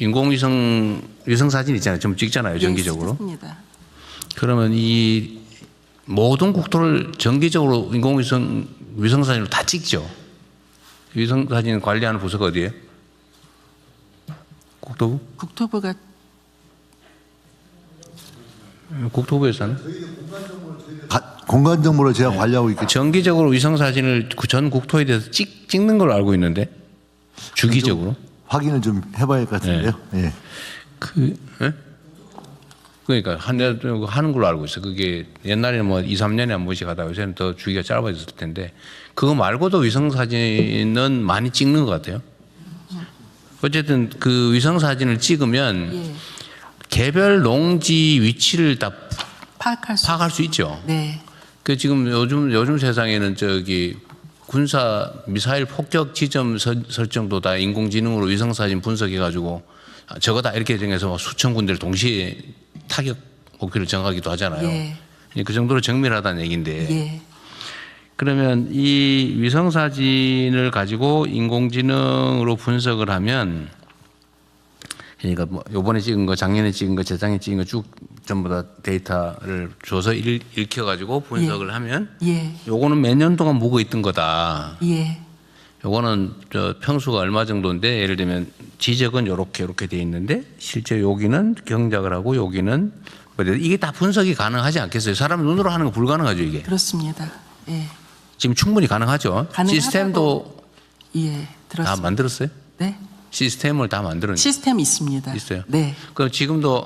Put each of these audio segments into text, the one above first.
위성 사진 있잖아요. 좀 찍잖아요. 정기적으로. 찍습니다. 그러면 이 모든 국토를 정기적으로 위성 사진으로 다 찍죠. 위성 사진 관리하는 부서가 어디예요? 국토부? 국토부에서 하는? 공간 정보를 제가 관리하고 있기 때문에 정기적으로 위성 사진을 전 국토에 대해서 찍는 걸로 알고 있는데 주기적으로. 확인을 좀 해봐야 할 것 같은데요. 예. 그러니까 하는 걸로 알고 있어. 그게 옛날에는 뭐 2, 3년에 한 번씩 하다가 요새는 더 주기가 짧아졌을 텐데 그거 말고도 위성 사진은 많이 찍는 것 같아요. 어쨌든 그 위성 사진을 찍으면 예. 개별 농지 위치를 다 파악할 수 있죠. 네. 그 지금 요즘 세상에는 저기 군사 미사일 폭격 지점 설정도 다 인공지능으로 위성 사진 분석해 가지고 저거다 이렇게 정해서 수천 군데를 동시에 타격 목표를 정하기도 하잖아요. 예. 그 정도로 정밀하다는 얘기인데 예. 그러면 이 위성 사진을 가지고 인공지능으로 분석을 하면 그러니까 뭐 요번에 찍은 거, 작년에 찍은 거, 재작년에 찍은 거 쭉 전부 다 데이터를 줘서 읽혀 가지고 분석을 하면 예. 요거는 몇 년 동안 묵어 있던 거다. 예. 요거는 저 평수가 얼마 정도인데 예를 들면 지적은 요렇게 돼 있는데 실제 여기는 경작을 하고 여기는 이게 다 분석이 가능하지 않겠어요? 사람 눈으로 하는 거 불가능하죠, 이게. 그렇습니다. 예. 지금 충분히 가능하죠. 가능하다고. 시스템도 예. 들었습니다. 다 만들었어요? 네. 시스템을 다 만들었는데. 시스템 있습니다. 있어요. 네. 그럼 지금도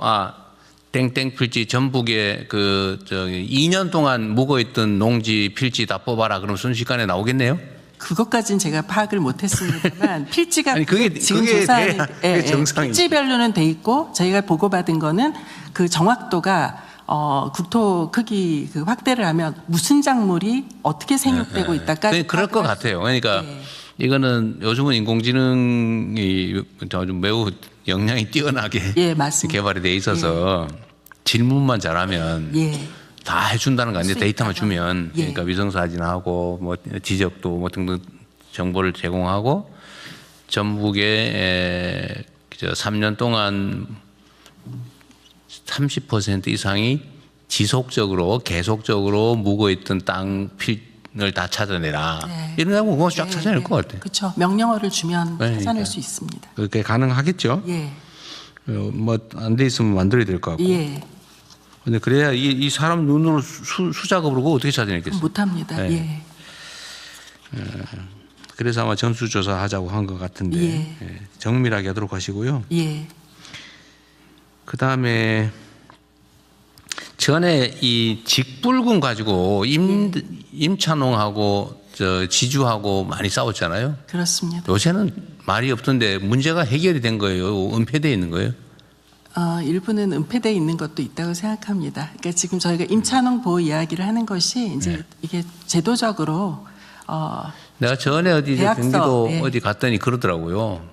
땡땡 필지 전북에 그 저기 2년 동안 묵어 있던 농지 필지 다 뽑아라. 그럼 순식간에 나오겠네요? 그것까지는 제가 파악을 못했습니다만 필지가 아니, 그게 조사하는 그게 정상이죠. 필지별로는 돼 있고 저희가 보고받은 거는 그 정확도가 국토 크기 그 확대를 하면 무슨 작물이 어떻게 생육되고 있다까지 그럴 것 같아요. 그러니까 이거는 요즘은 인공지능이 좀 매우 역량이 뛰어나게 예, 맞습니다. 개발이 돼 있어서 질문만 잘하면 예. 다 해준다는 거 아니에요. 데이터만 주면. 예. 그러니까 위성 사진하고 뭐 지적도 뭐 등등 정보를 제공하고 전북에 3년 동안 30% 이상이 지속적으로 계속적으로 묵어있던 땅 필을 다 찾아내라. 네. 이러면 그거 쫙 찾아낼 것 같아요. 그렇죠. 명령어를 주면 그러니까. 찾아낼 수 있습니다. 그렇게 가능하겠죠. 예. 뭐 안 돼 있으면 만들어야 될 것 같고. 예. 근데 그래야 이 사람 눈으로 수작업으로 그거 어떻게 찾아내겠어요? 못합니다. 네. 예. 그래서 아마 전수조사 하자고 한 것 같은데 예. 정밀하게 하도록 하시고요. 예. 그 다음에 전에 이 직불금 가지고 임찬홍하고 지주하고 많이 싸웠잖아요. 그렇습니다. 요새는 말이 없던데 문제가 해결이 된 거예요? 은폐되어 있는 거예요? 일부는 은폐되어 있는 것도 있다고 생각합니다. 그러니까 지금 저희가 임찬홍 보호 이야기를 하는 것이 이제 이게 제도적으로 내가 전에 어디 계약서, 경기도 예. 어디 갔더니 그러더라고요.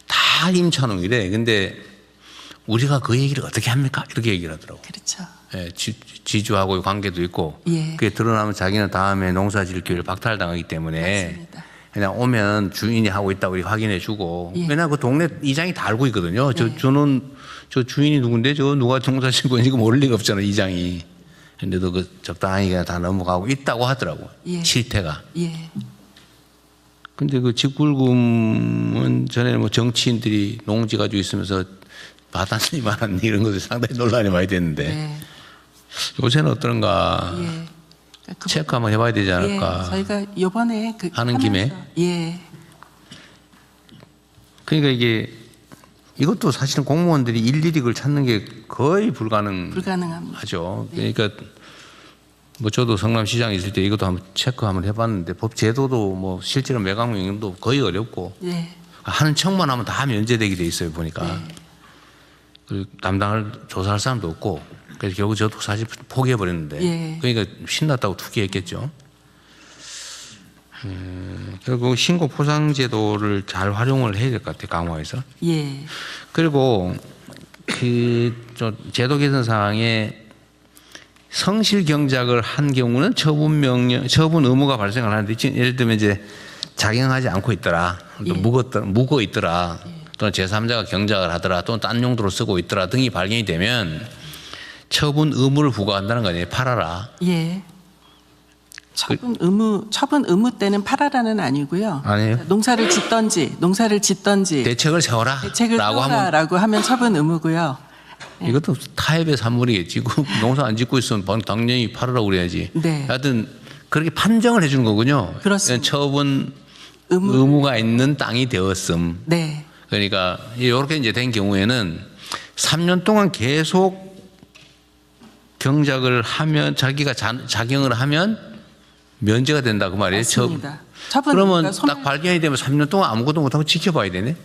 다 임찬홍이래. 근데 우리가 그 얘기를 어떻게 합니까? 이렇게 얘기를 하더라고요. 그렇죠. 예, 지주하고의 관계도 있고 예. 그게 드러나면 자기는 다음에 농사질 기회를 박탈당하기 때문에 맞습니다. 그냥 오면 주인이 하고 있다고 확인해 주고 예. 왜냐하면 그 동네 이장이 다 알고 있거든요. 저 주인이 누군데 저 누가 농사짓고 있는지 모를 리가 없잖아요. 이장이. 근데도 그 적당히 그냥 다 넘어가고 있다고 하더라고요. 예. 실태가. 예. 근데 그 직불금은 전에는 뭐 정치인들이 농지 가지고 있으면서 받았니 말았니 이런 것들 상당히 논란이 많이 됐는데 네. 요새는 어떤가 예. 체크 한번 해봐야 되지 않을까. 예. 저희가 이번에 하는 김에? 예. 그러니까 이것도 사실은 공무원들이 일일이 그걸 찾는 게 거의 불가능합니다. 불가능하죠. 그러니까 뭐 저도 성남시장 있을 때 이것도 한번 체크 한번 해봤는데 법 제도도 뭐 실제로 매각 명령도 거의 어렵고 예. 하는 척만 하면 다 면제되게 돼 있어요 보니까. 네. 그 담당을 조사할 사람도 없고 그래서 결국 저도 사실 포기해 버렸는데 예. 그러니까 신났다고 투기했겠죠. 결국 신고 포상 제도를 잘 활용을 해야 될 것 같아요 강화해서. 예. 그리고 저 제도 개선 사항에 성실 경작을 한 경우는 처분 의무가 발생을 하는데 예를 들면 이제 작용하지 않고 있더라, 또 묵어 있더라. 또는 제3자가 경작을 하더라 또는 딴 용도로 쓰고 있더라 등이 발견이 되면 처분 의무를 부과한다는 거 아니에요. 팔아라. 예. 처분 의무 때는 팔아라는 아니고요. 아니에요. 농사를 짓던지 대책을 세워라. 대책을 라고 하면 세워라라고 하면 처분 의무고요. 이것도 타협의 산물이겠지. 농사 안 짓고 있으면 당연히 팔으라고 그래야지. 네. 하여튼 그렇게 판정을 해주는 거군요. 그렇습니다. 처분 의무가 있는 땅이 되었음. 네. 그러니까 이렇게 이제 된 경우에는 3년 동안 계속 경작을 하면 자기가 작용을 하면 면제가 된다 그 말이에요. 맞습니다. 처분 그러면 의무가 딱 발견이 되면 3년 동안 아무것도 못하고 지켜봐야 되네.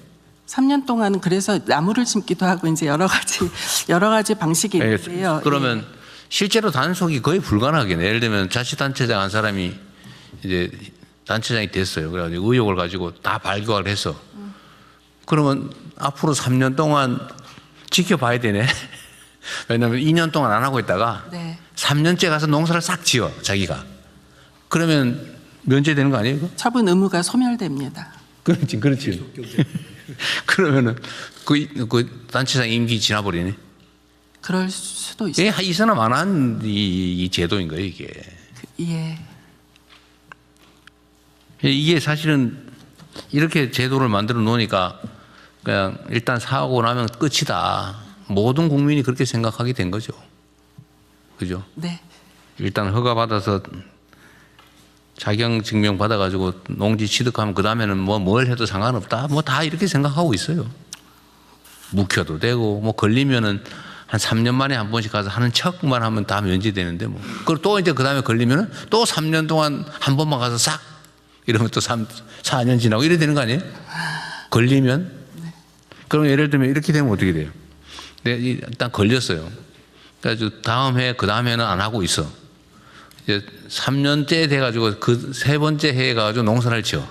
3년 동안은 그래서 나무를 심기도 하고 이제 여러 가지 방식이 있는데요. 그러면 예. 실제로 단속이 거의 불가능하겠네. 예를 들면 자치단체장 한 사람이 이제 단체장이 됐어요. 그래가지고 의혹을 가지고 다 발견을 했어. 그러면 앞으로 3년 동안 지켜봐야 되네. 왜냐하면 2년 동안 안 하고 있다가 네. 3년째 가서 농사를 싹 지어 자기가. 그러면 면제되는 거 아니에요? 이거? 처분 의무가 소멸됩니다. 그렇지. 그러면은 그 단체장 임기 지나버리네. 그럴 수도 있어요. 예, 있으나 마나한 이 제도인 거예요, 이게. 예. 이게 사실은 이렇게 제도를 만들어 놓으니까 그냥 일단 사고 나면 끝이다. 모든 국민이 그렇게 생각하게 된 거죠. 그죠? 네. 일단 허가 받아서 자격 증명 받아가지고 농지 취득하면 그 다음에는 뭘 해도 상관없다. 다 이렇게 생각하고 있어요. 묵혀도 되고 걸리면은 한 3년 만에 한 번씩 가서 하는 척만 하면 다 면제되는데 그리고 또 이제 그 다음에 걸리면은 또 3년 동안 한 번만 가서 싹 이러면 또 4년 지나고 이래 되는 거 아니에요? 걸리면? 그럼 예를 들면 이렇게 되면 어떻게 돼요? 일단 걸렸어요. 그래가지고 다음 해, 그 다음 해는 안 하고 있어. 이제 3년째 돼가지고 그 세 번째 해에 가가지고 농사를 지어.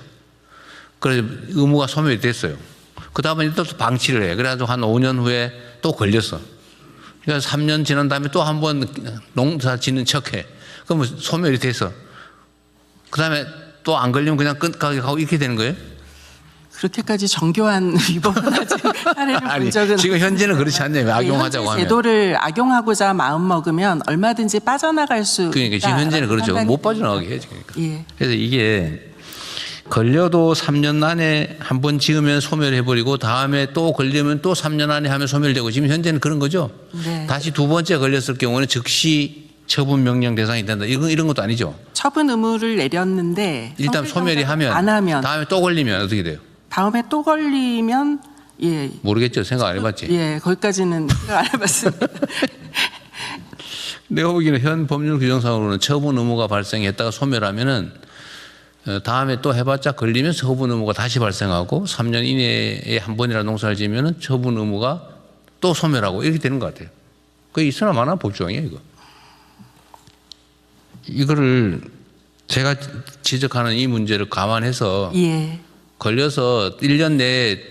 그래서 의무가 소멸이 됐어요. 그 다음에 또 방치를 해. 그래가지고 한 5년 후에 또 걸렸어. 그래서 3년 지난 다음에 또 한 번 농사 짓는 척 해. 그러면 소멸이 됐어. 그 다음에 또 안 걸리면 그냥 끝까지 가고 이렇게 되는 거예요? 그렇게까지 정교한 위법은 아직 사례를 본 적은 지금 현재는 그렇지 않네요. 악용하자고 현재 하면. 제도를 악용하고자 마음 먹으면 얼마든지 빠져나갈 수 그러니까 지금 현재는 그렇죠. 못 빠져나가게 해야지. 그러니까. 예. 그래서 이게 걸려도 3년 안에 한 번 지으면 소멸해버리고 다음에 또 걸리면 또 3년 안에 하면 소멸되고 지금 현재는 그런 거죠. 네. 다시 두 번째 걸렸을 경우는 즉시 처분 명령 대상이 된다. 이런 것도 아니죠. 처분 의무를 내렸는데 일단 소멸이 하면 안 하면 다음에 또 걸리면 어떻게 돼요? 다음에 또 걸리면 예. 모르겠죠. 생각 안 해봤지. 예, 거기까지는 생각 안 해봤습니다. 내가 보기에는 현 법률 규정상으로는 처분 의무가 발생했다가 소멸하면은 다음에 또 해봤자 걸리면 처분 의무가 다시 발생하고 3년 이내에 한 번이라 농사를 지으면은 처분 의무가 또 소멸하고 이렇게 되는 것 같아요. 그게 있으나 마나 법조항이에요, 이거. 이거를 제가 지적하는 이 문제를 감안해서 예. 걸려서 1년 내에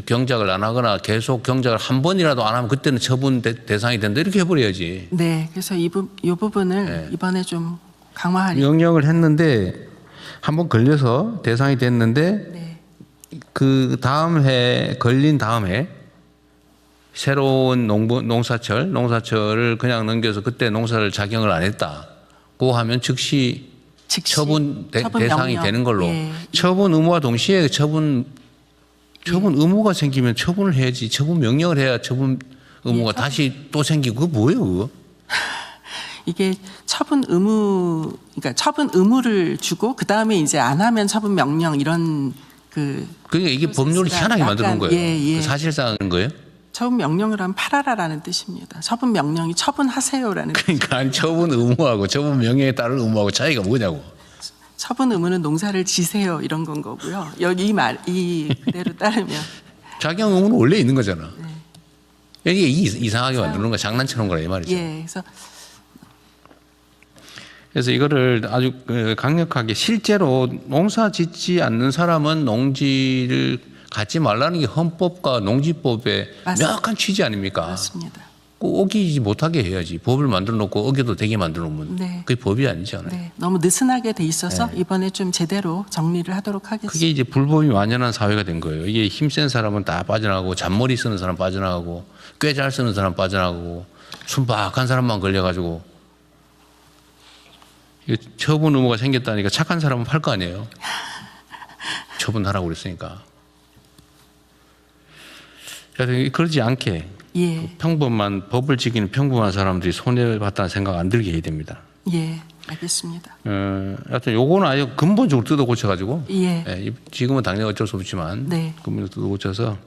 경작을 안 하거나 계속 경작을 한 번이라도 안 하면 그때는 처분 대상이 된다 이렇게 해버려야지. 네, 그래서 이 부분을 네. 이번에 좀 강화하려고. 명령을 했는데 한 번 걸려서 대상이 됐는데 네. 그 다음 해 걸린 다음 해 새로운 농사철을 그냥 넘겨서 그때 농사를 작용을 안 했다고 하면 즉시 처분 대상이 명령. 되는 걸로. 예. 처분 의무와 동시에 처분 의무가 생기면 처분을 해야지. 처분 명령을 해야 처분 의무가 다시 또 생기고. 그거 뭐예요, 그거? 이게 처분 그러니까 처분 의무를 주고 그 다음에 이제 안 하면 처분 명령 이런 그러니까 이게 법률을 희한하게 만드는 거예요. 예. 그 사실상은 거예요? 처분 명령을 하면 팔아라라는 뜻입니다. 처분 명령이 처분하세요라는 그러니까 아니, 처분 의무하고 처분 명령에 따른 의무하고 차이가 뭐냐고. 처분 의무는 농사를 지세요 이런 건 거고요. 여기 이 그대로 따르면 작용 의무는 원래 있는 거잖아. 이게 이상하게 만드는 거야. 장난처럼 거라 이 말이죠. 예, 그래서 이거를 아주 강력하게 실제로 농사 짓지 않는 사람은 농지를 갖지 말라는 게 헌법과 농지법의 맞습니다. 명확한 취지 아닙니까? 그렇습니다. 꼭 어기지 못하게 해야지. 법을 만들어 놓고 어겨도 되게 만들어 놓으면 네. 그게 법이 아니잖아요. 네, 너무 느슨하게 돼 있어서 이번에 좀 제대로 정리를 하도록 하겠습니다. 그게 이제 불법이 만연한 사회가 된 거예요. 이게 힘센 사람은 다 빠져나가고 잔머리 쓰는 사람 빠져나가고 꽤 잘 쓰는 사람 빠져나가고 순박한 사람만 걸려가지고 이게 처분 의무가 생겼다니까 착한 사람은 팔 거 아니에요. 처분하라고 그랬으니까. 그래서 그러지 않게 예, 평범한 법을 지키는 평범한 사람들이 손해를 봤다는 생각 안 들게 해야 됩니다. 예, 알겠습니다. 하여튼 요거는 아예 근본적으로 뜯어 고쳐가지고 예, 지금은 당연히 어쩔 수 없지만 네. 근본적으로 뜯어 고쳐서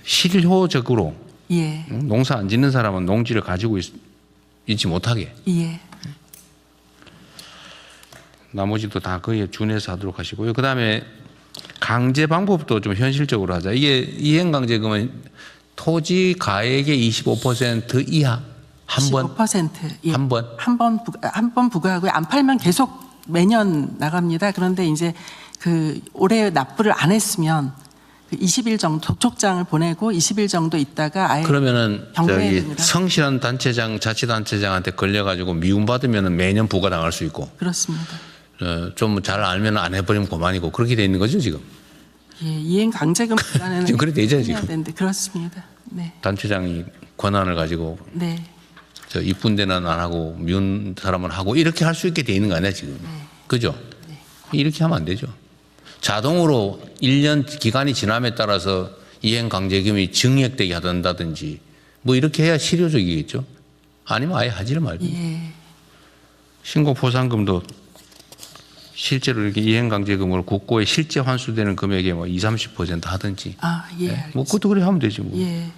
실효적으로 예, 농사 안 짓는 사람은 농지를 가지고 있지 못하게 예, 나머지도 다 그에 준해서 하도록 하시고요. 그 다음에 강제 방법도 좀 현실적으로 하자. 이게 이행강제금은 토지 가액의 25% 이하 한 번. 15%. 예. 한 번? 한 번 부과하고요. 안 팔면 계속 매년 나갑니다. 그런데 이제 그 올해 납부를 안 했으면 그 20일 정도 독촉장을 보내고 20일 정도 있다가 아예 그러면은 경매에 저기 됩니다. 성실한 단체장, 자치단체장한테 걸려가지고 미움받으면은 매년 부과 당할 수 있고 그렇습니다. 좀 잘 알면 안 해버리면 그만이고 그렇게 돼 있는 거죠 지금. 예, 이행 강제금 부과는 지금 그렇게 돼 있잖아요, 해야 지금. 되는데 그렇습니다. 네, 단체장이 권한을 가지고 네, 저 이쁜 데는 안 하고 미운 사람은 하고 이렇게 할 수 있게 돼 있는 거 아니야 지금. 그죠? 이렇게 하면 안 되죠. 자동으로 1년 기간이 지남에 따라서 이행강제금이 증액되게 한다든지 뭐 이렇게 해야 실효적이겠죠. 아니면 아예 하지를 말고. 예, 신고보상금도 실제로 이렇게 이행강제금으로 국고에 실제 환수되는 금액의 뭐 20, 30% 하든지. 아, 예, 뭐 알겠습니다. 그것도 그래 하면 되지 뭐. 예,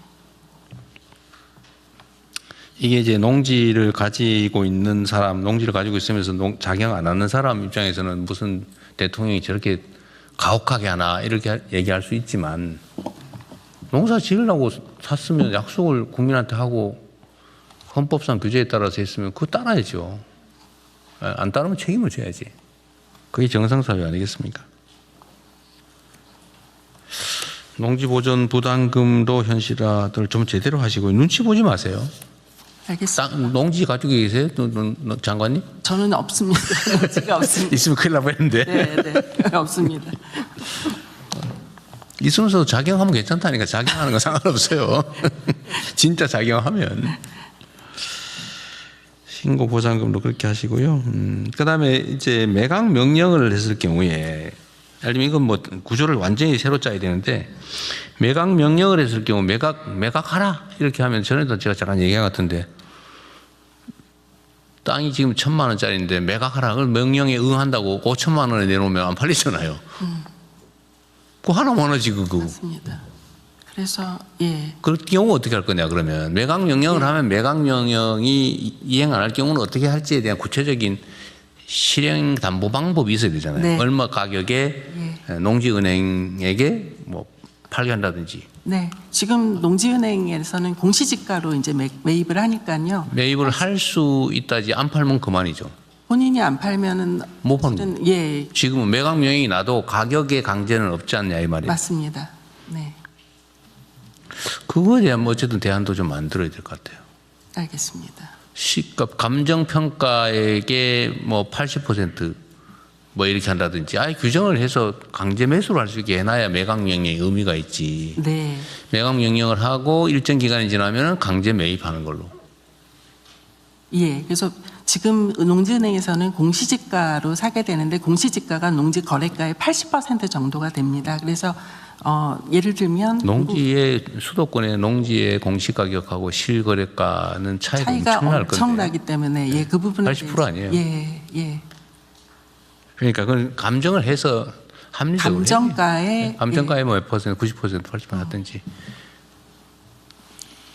이게 이제 농지를 가지고 있는 사람, 농지를 가지고 있으면서 자격 안 하는 사람 입장에서는 무슨 대통령이 저렇게 가혹하게 하나 이렇게 얘기할 수 있지만 농사 지으려고 샀으면 약속을 국민한테 하고 헌법상 규제에 따라서 했으면 그거 따라야죠. 안 따르면 책임을 져야지. 그게 정상사회 아니겠습니까? 농지보전 부담금도 현실화를 좀 제대로 하시고 눈치 보지 마세요. 알겠습니다. 농지 가지고 계세요? 장관님? 저는 없습니다. 농지가 없습니다. 있으면 큰일 날 뻔했는데. 네, 네, 없습니다. 있으면서도 작용하면 괜찮다니까. 작용하는 건 상관없어요. 진짜 작용하면. 신고 보상금도 그렇게 하시고요. 그다음에 이제 매각 명령을 했을 경우에 예를 들면 이건 뭐 구조를 완전히 새로 짜야 되는데 매각 명령을 했을 경우 매각하라 이렇게 하면 전에도 제가 잠깐 얘기한 것 같은데 땅이 지금 1,000만 원짜리인데 매각하라 그걸 명령에 응한다고 5천만 원에 내놓으면 안 팔리잖아요. 그거 하나만 하지 그거. 맞습니다. 그래서 예, 그럴 경우 어떻게 할 거냐 그러면 매각 명령을 하면 매각 명령이 이행 안 할 경우는 어떻게 할지에 대한 구체적인 실행 담보 방법이 있어야 되잖아요. 네. 얼마 가격에 농지은행에게 뭐 팔게 한다든지 네. 지금 농지은행에서는 공시지가로 이제 매입을 하니까요. 매입을 할 수 있다지 안 팔면 그만이죠. 본인이 안 팔면은 못 파는 사실은 예, 지금은 매각 명령이 나도 가격의 강제는 없지 않냐 이 말이에요. 맞습니다. 네, 그거에 대한 뭐 어쨌든 대안도 좀 만들어야 될 것 같아요. 알겠습니다. 시가 감정평가액의 뭐 80% 뭐 이렇게 한다든지 아예 규정을 해서 강제 매수를 할 수 있게 해놔야 매각 명령의 의미가 있지. 네, 매각 명령을 하고 일정 기간이 지나면 강제 매입하는 걸로. 예. 그래서 지금 농지은행에서는 공시지가로 사게 되는데 공시지가가 농지 거래가의 80% 정도가 됩니다. 그래서 예를 들면 농지의 수도권의 농지의 공시가격하고 실거래가는 차이가 엄청날 건데. 엄청나기 때문에 예, 그 부분에 80% 아니에요? 예, 예. 그러니까 그건 감정을 해서 합리적으로 감정가에 감정가에 뭐 몇 퍼센트, 90%, 80% 하든지.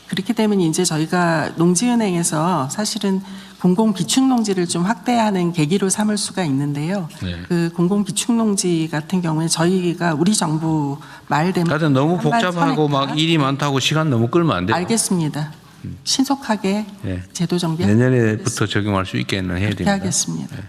그렇게 되면 이제 저희가 농지은행에서 사실은 공공기축농지를 좀 확대하는 계기로 삼을 수가 있는데요. 네. 그 공공기축농지 같은 경우에 저희가 우리 정부 말 되면 하여튼 너무 한반 복잡하고 막 선액과 일이 많다고 시간 너무 끌면 안 돼요. 알겠습니다. 신속하게 네. 제도 정비 내년에부터 적용할 수 있게는 해야 그렇게 됩니다. 하겠습니다. 네.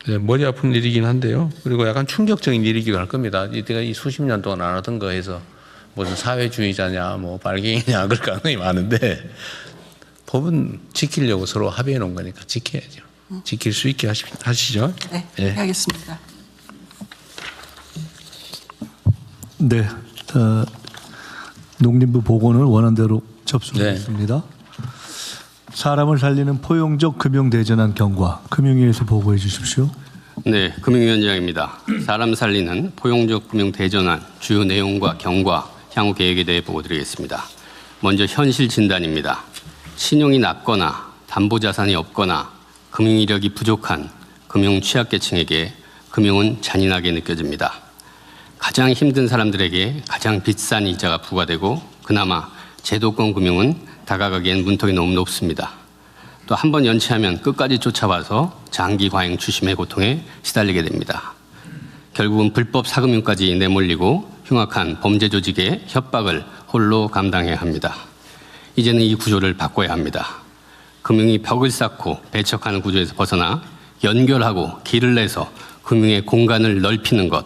네, 머리 아픈 일이긴 한데요. 그리고 약간 충격적인 일이기도 할 겁니다. 이때가 이 수십 년 동안 안 하던 거 해서 무슨 사회주의자냐, 뭐 빨갱이냐 그럴 가능성이 많은데 법은 지키려고 서로 합의해 놓은 거니까 지켜야죠. 지킬 수 있게 하시죠. 네, 예. 하겠습니다. 네. 농림부 보건을 원안대로 접수하겠습니다. 사람을 살리는 포용적 금융대전환 경과 금융위에서 보고해 주십시오. 네, 금융위원장입니다. 사람 살리는 포용적 금융 대전환 주요 내용과 경과 향후 계획에 대해 보고드리겠습니다. 먼저 현실 진단입니다. 신용이 낮거나 담보자산이 없거나 금융 이력이 부족한 금융 취약계층에게 금융은 잔인하게 느껴집니다. 가장 힘든 사람들에게 가장 비싼 이자가 부과되고 그나마 제도권 금융은 다가가기엔 문턱이 너무 높습니다. 또 한 번 연체하면 끝까지 쫓아와서 장기 과잉 추심의 고통에 시달리게 됩니다. 결국은 불법 사금융까지 내몰리고 흉악한 범죄 조직의 협박을 홀로 감당해야 합니다. 이제는 이 구조를 바꿔야 합니다. 금융이 벽을 쌓고 배척하는 구조에서 벗어나 연결하고 길을 내서 금융의 공간을 넓히는 것,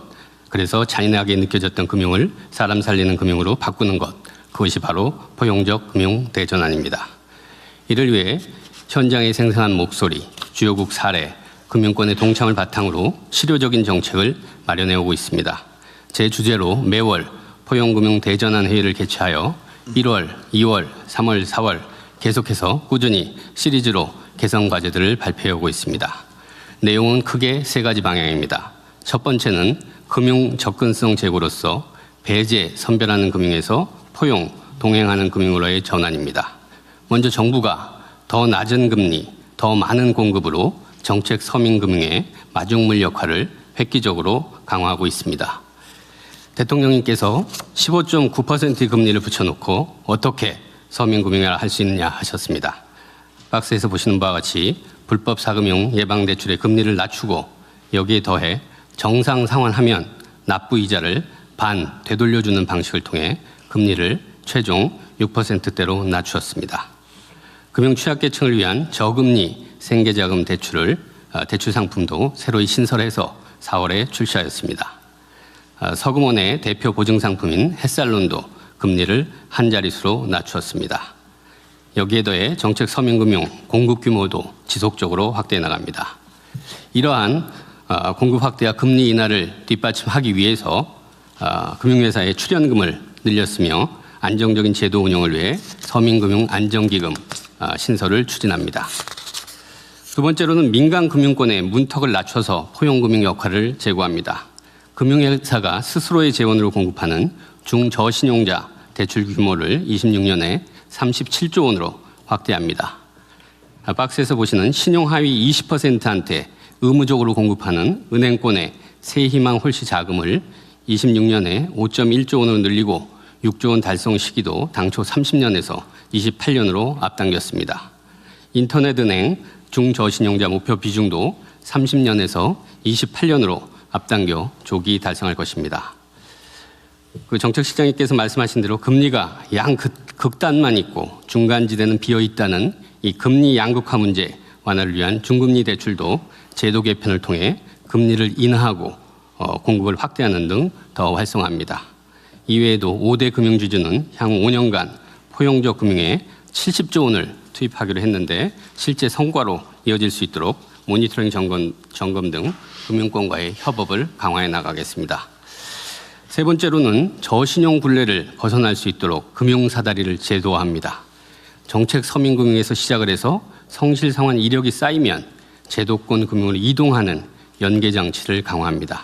그래서 잔인하게 느껴졌던 금융을 사람 살리는 금융으로 바꾸는 것, 그것이 바로 포용적 금융 대전환입니다. 이를 위해 현장에 생생한 목소리, 주요국 사례, 금융권의 동참을 바탕으로 실효적인 정책을 마련해 오고 있습니다. 제 주제로 매월 포용금융 대전환 회의를 개최하여 1월, 2월, 3월, 4월 계속해서 꾸준히 시리즈로 개선 과제들을 발표해 오고 있습니다. 내용은 크게 세 가지 방향입니다. 첫 번째는 금융 접근성 제고로서 배제, 선별하는 금융에서 포용, 동행하는 금융으로의 전환입니다. 먼저 정부가 더 낮은 금리, 더 많은 공급으로 정책 서민금융의 마중물 역할을 획기적으로 강화하고 있습니다. 대통령님께서 15.9%의 금리를 붙여놓고 어떻게 서민금융을 할 수 있느냐 하셨습니다. 박스에서 보시는 바와 같이 불법 사금융 예방대출의 금리를 낮추고 여기에 더해 정상 상환하면 납부 이자를 반 되돌려주는 방식을 통해 금리를 최종 6%대로 낮추었습니다. 금융 취약계층을 위한 저금리 생계자금 대출 상품도 새로이 신설해서 4월에 출시하였습니다. 서금원의 대표 보증 상품인 햇살론도 금리를 한 자릿수로 낮추었습니다. 여기에 더해 정책 서민금융 공급 규모도 지속적으로 확대해 나갑니다. 이러한 공급 확대와 금리 인하를 뒷받침하기 위해서 금융회사의 출연금을 늘렸으며 안정적인 제도 운영을 위해 서민금융 안정기금 신설을 추진합니다. 두 번째로는 민간금융권의 문턱을 낮춰서 포용금융 역할을 제고합니다. 금융회사가 스스로의 재원으로 공급하는 중저신용자 대출 규모를 26년에 37조 원으로 확대합니다. 박스에서 보시는 신용하위 20%한테 의무적으로 공급하는 은행권의 세희망 홀씨 자금을 26년에 5.1조 원으로 늘리고 6조 원 달성 시기도 당초 30년에서 28년으로 앞당겼습니다. 인터넷은행 중저신용자 목표 비중도 30년에서 28년으로 앞당겨 조기 달성할 것입니다. 그 정책실장님께서 말씀하신 대로 금리가 극단만 있고 중간지대는 비어 있다는 이 금리 양극화 문제 완화를 위한 중금리 대출도 제도 개편을 통해 금리를 인하하고 공급을 확대하는 등 더 활성화합니다. 이외에도 5대 금융주주는 향후 5년간 포용적 금융에 70조 원을 투입하기로 했는데 실제 성과로 이어질 수 있도록 모니터링 점검 등 금융권과의 협업을 강화해 나가겠습니다. 세 번째로는 저신용 굴레를 벗어날 수 있도록 금융사다리를 제도화합니다. 정책 서민금융에서 시작을 해서 성실성한 이력이 쌓이면 제도권 금융으로 이동하는 연계장치를 강화합니다.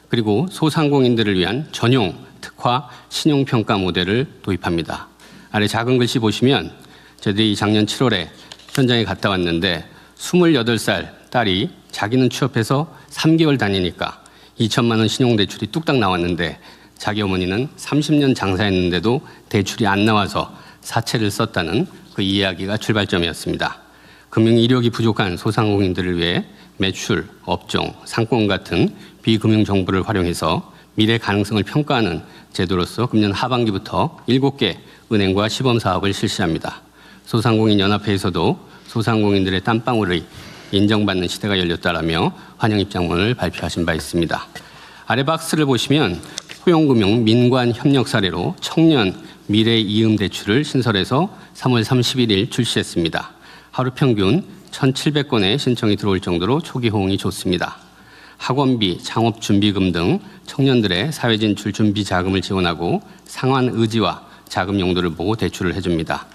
그리고 소상공인들을 위한 전용 특화 신용평가 모델을 도입합니다. 아래 작은 글씨 보시면 저희들이 작년 7월에 현장에 갔다 왔는데 28살 딸이 자기는 취업해서 3개월 다니니까 2천만 원 신용대출이 뚝딱 나왔는데 자기 어머니는 30년 장사했는데도 대출이 안 나와서 사채를 썼다는 그 이야기가 출발점이었습니다. 금융 이력이 부족한 소상공인들을 위해 매출, 업종, 상권 같은 비금융 정보를 활용해서 미래 가능성을 평가하는 제도로서 금년 하반기부터 7개 은행과 시범 사업을 실시합니다. 소상공인 연합회에서도 소상공인들의 땀방울이 인정받는 시대가 열렸다라며 환영 입장문을 발표하신 바 있습니다. 아래 박스를 보시면 포용금융 민관 협력 사례로 청년 미래 이음 대출을 신설해서 3월 31일 출시했습니다. 하루 평균 1,700건의 신청이 들어올 정도로 초기 호응이 좋습니다. 학원비, 창업준비금 등 청년들의 사회진출 준비 자금을 지원하고 상환 의지와 자금 용도를 보고 대출을 해줍니다.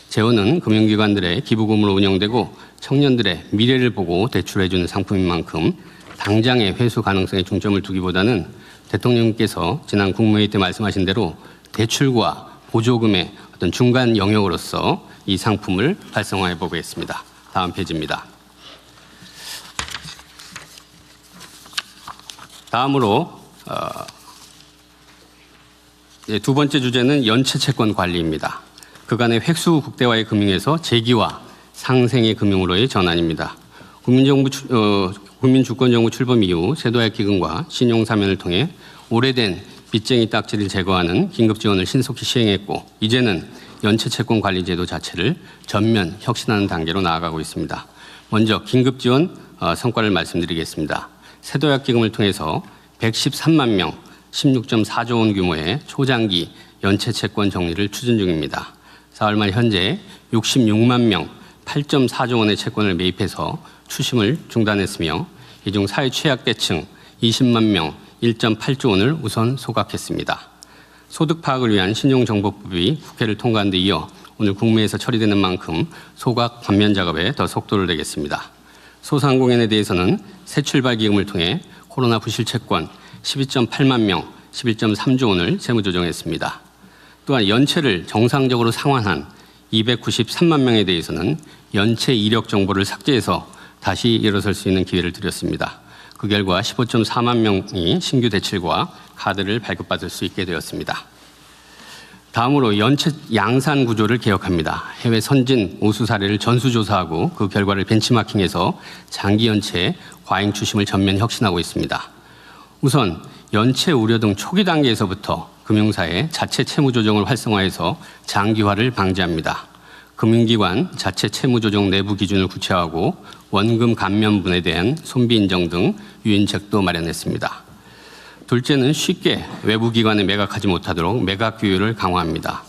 재원은 금융기관들의 기부금으로 운영되고 청년들의 미래를 보고 대출해주는 상품인 만큼 당장의 회수 가능성에 중점을 두기보다는 대통령께서 지난 국무회의 때 말씀하신 대로 대출과 보조금의 어떤 중간 영역으로서 이 상품을 활성화해 보겠습니다. 다음 페이지입니다. 다음으로 두 번째 주제는 연체 채권 관리입니다. 그간의 획수 국대화의 금융에서 재기와 상생의 금융으로의 전환입니다. 국민주권정부 출범 이후 세도약 기금과 신용사면을 통해 오래된 빚쟁이 딱지를 제거하는 긴급 지원을 신속히 시행했고 이제는 연체 채권 관리 제도 자체를 전면 혁신하는 단계로 나아가고 있습니다. 먼저 긴급 지원 성과를 말씀드리겠습니다. 세도약 기금을 통해서 113만 명, 16.4조 원 규모의 초장기 연체 채권 정리를 추진 중입니다. 4월 말 현재 66만 명, 8.4조 원의 채권을 매입해서 추심을 중단했으며 이중 사회 취약계층 20만 명, 1.8조 원을 우선 소각했습니다. 소득 파악을 위한 신용정보법이 국회를 통과한 데 이어 오늘 국무회에서 처리되는 만큼 소각 관면 작업에 더 속도를 내겠습니다. 소상공인에 대해서는 새출발 기금을 통해 코로나 부실 채권 12.8만 명, 11.3조 원을 세무조정했습니다. 또한 연체를 정상적으로 상환한 293만 명에 대해서는 연체 이력 정보를 삭제해서 다시 일어설 수 있는 기회를 드렸습니다. 그 결과 15.4만 명이 신규 대출과 카드를 발급받을 수 있게 되었습니다. 다음으로 연체 양산 구조를 개혁합니다. 해외 선진 우수 사례를 전수조사하고 그 결과를 벤치마킹해서 장기 연체 과잉 추심을 전면 혁신하고 있습니다. 우선 연체 우려 등 초기 단계에서부터 금융사의 자체 채무 조정을 활성화해서 장기화를 방지합니다. 금융기관 자체 채무 조정 내부 기준을 구체화하고 원금 감면분에 대한 손비 인정 등 유인책도 마련했습니다. 둘째는 쉽게 외부 기관에 매각하지 못하도록 매각 규율을 강화합니다.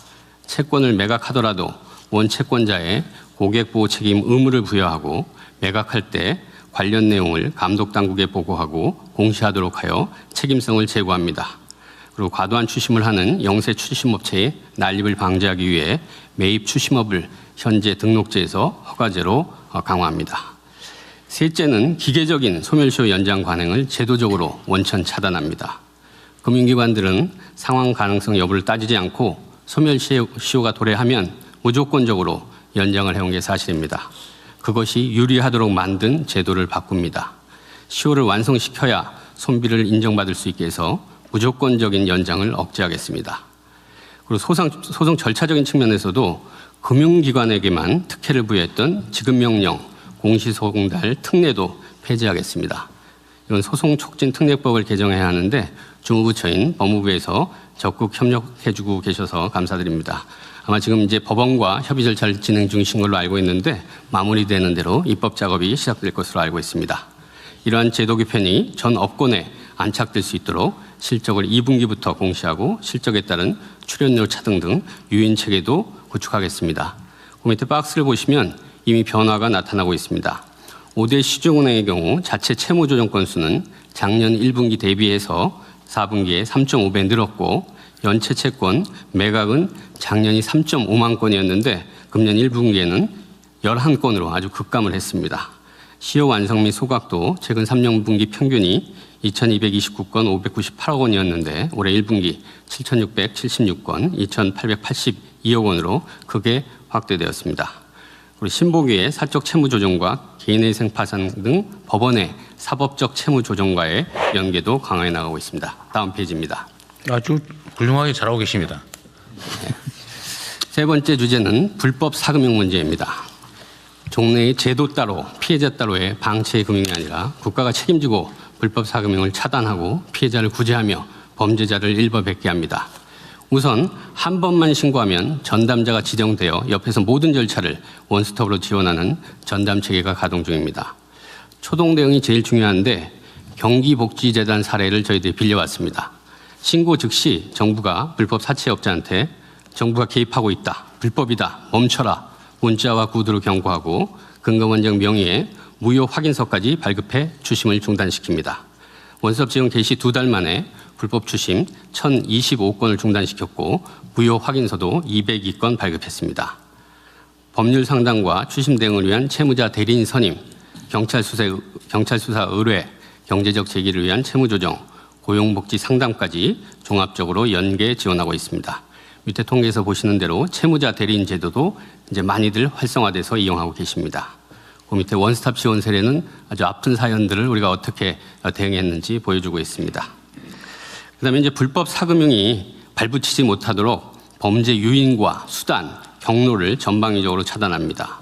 채권을 매각하더라도 원채권자의 고객보호 책임 의무를 부여하고 매각할 때 관련 내용을 감독당국에 보고하고 공시하도록 하여 책임성을 제고합니다. 그리고 과도한 추심을 하는 영세 추심업체의 난립을 방지하기 위해 매입 추심업을 현재 등록제에서 허가제로 강화합니다. 셋째는 기계적인 소멸시효 연장 관행을 제도적으로 원천 차단합니다. 금융기관들은 상환 가능성 여부를 따지지 않고 소멸시효가 도래하면 무조건적으로 연장을 해온 게 사실입니다. 그것이 유리하도록 만든 제도를 바꿉니다. 시효를 완성시켜야 손비를 인정받을 수 있게 해서 무조건적인 연장을 억제하겠습니다. 그리고 소송 절차적인 측면에서도 금융기관에게만 특혜를 부여했던 지급명령, 공시소송달 특례도 폐지하겠습니다. 이건 소송촉진특례법을 개정해야 하는데 주무부처인 법무부에서 적극 협력해주고 계셔서 감사드립니다. 아마 지금 이제 법원과 협의 절차를 진행 중이신 걸로 알고 있는데 마무리되는 대로 입법 작업이 시작될 것으로 알고 있습니다. 이러한 제도 개편이 전 업권에 안착될 수 있도록 실적을 2분기부터 공시하고 실적에 따른 출연료 차등 등 유인 체계도 구축하겠습니다. 그 밑에 박스를 보시면 이미 변화가 나타나고 있습니다. 5대 시중은행의 경우 자체 채무 조정 건수는 작년 1분기 대비해서 4분기에 3.5배 늘었고 연체 채권 매각은 작년이 3.5만 건이었는데 금년 1분기에는 11건으로 아주 급감을 했습니다. 시효 완성 및 소각도 최근 3년분기 평균이 2,229건 598억 원이었는데 올해 1분기 7,676건 2,882억 원으로 크게 확대되었습니다. 그리고 신보기의 사적 채무 조정과 개인회생 파산 등 법원의 사법적 채무 조정과의 연계도 강화해 나가고 있습니다. 다음 페이지입니다. 아주 훌륭하게 잘하고 계십니다. 세 번째 주제는 불법 사금융 문제입니다. 종래의 제도 따로 피해자 따로의 방치의 금융이 아니라 국가가 책임지고 불법 사금융을 차단하고 피해자를 구제하며 범죄자를 일법백계합니다. 합니다. 우선 한 번만 신고하면 전담자가 지정되어 옆에서 모든 절차를 원스톱으로 지원하는 전담 체계가 가동 중입니다. 초동 대응이 제일 중요한데 경기복지재단 사례를 저희들이 빌려왔습니다. 신고 즉시 정부가 불법 사채업자한테 정부가 개입하고 있다, 불법이다, 멈춰라 문자와 구두로 경고하고 근거원정 명의의 무효 확인서까지 발급해 추심을 중단시킵니다. 원스톱 지원 개시 2달 만에 불법 추심 1,025건을 중단시켰고 무효 확인서도 202건 발급했습니다. 법률 상담과 추심 대응을 위한 채무자 대리인 선임, 경찰 수사 의뢰, 경제적 제기를 위한 채무 조정, 고용복지 상담까지 종합적으로 연계 지원하고 있습니다. 밑에 통계에서 보시는 대로 채무자 대리인 제도도 이제 많이들 활성화돼서 이용하고 계십니다. 그 밑에 원스톱 지원 사례는 아주 아픈 사연들을 우리가 어떻게 대응했는지 보여주고 있습니다. 그다음에 이제 불법 사금융이 발붙이지 못하도록 범죄 유인과 수단, 경로를 전방위적으로 차단합니다.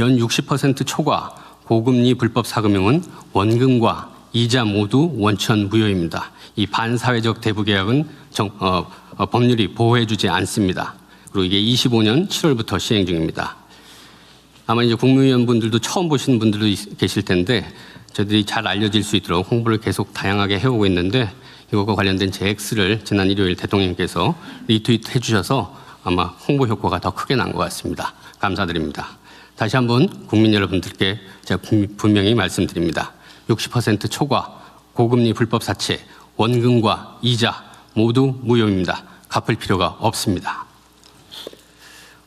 연 60% 초과 고금리 불법 사금융은 원금과 이자 모두 원천 무효입니다. 이 반사회적 대부 계약은 법률이 보호해주지 않습니다. 그리고 이게 25년 7월부터 시행 중입니다. 아마 이제 국무위원분들도 처음 보시는 분들도 계실 텐데 저희들이 잘 알려질 수 있도록 홍보를 계속 다양하게 해오고 있는데 이것과 관련된 제 X를 지난 일요일 대통령께서 리트윗 해주셔서 아마 홍보 효과가 더 크게 난 것 같습니다. 감사드립니다. 다시 한번 국민 여러분들께 제가 분명히 말씀드립니다. 60% 초과 고금리 불법 사채, 원금과 이자 모두 무효입니다. 갚을 필요가 없습니다.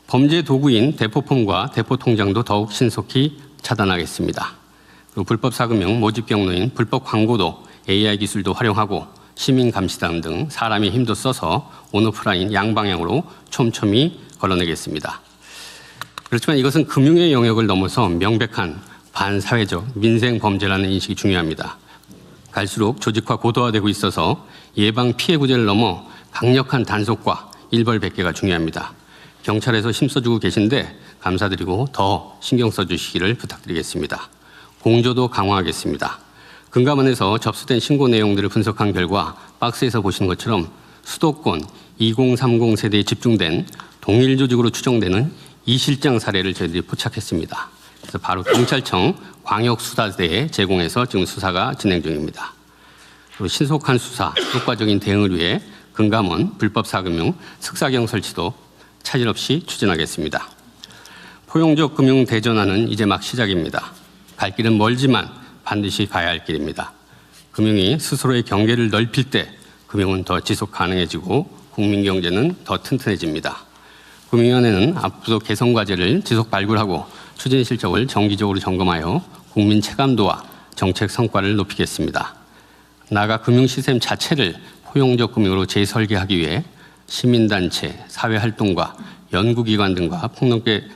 범죄 도구인 대포폰과 대포통장도 더욱 신속히 차단하겠습니다. 그리고 불법 사금융 모집 경로인 불법 광고도 AI 기술도 활용하고 시민 감시단 등 사람의 힘도 써서 온오프라인 양방향으로 촘촘히 걸러내겠습니다. 그렇지만 이것은 금융의 영역을 넘어서 명백한 반사회적 민생 범죄라는 인식이 중요합니다. 갈수록 조직화 고도화되고 있어서 예방 피해 구제를 넘어 강력한 단속과 일벌백계가 중요합니다. 경찰에서 힘써주고 계신데 감사드리고 더 신경 써주시기를 부탁드리겠습니다. 공조도 강화하겠습니다. 금감원에서 접수된 신고 내용들을 분석한 결과 박스에서 보시는 것처럼 수도권 2030 세대에 집중된 동일 조직으로 추정되는 이실장 사례를 저희들이 포착했습니다. 그래서 바로 경찰청 광역수사대에 제공해서 지금 수사가 진행 중입니다. 그리고 신속한 수사, 효과적인 대응을 위해 금감원 불법사금융 특사경 설치도 차질 없이 추진하겠습니다. 포용적 금융 대전환은 이제 막 시작입니다. 갈 길은 멀지만 반드시 가야 할 길입니다. 금융이 스스로의 경계를 넓힐 때 금융은 더 지속 가능해지고 국민 경제는 더 튼튼해집니다. 금융위원회는 앞으로 개선 과제를 지속 발굴하고 추진 실적을 정기적으로 점검하여 국민 체감도와 정책 성과를 높이겠습니다. 나아가 금융 시스템 자체를 포용적 금융으로 재설계하기 위해 시민단체, 사회활동가, 연구기관 등과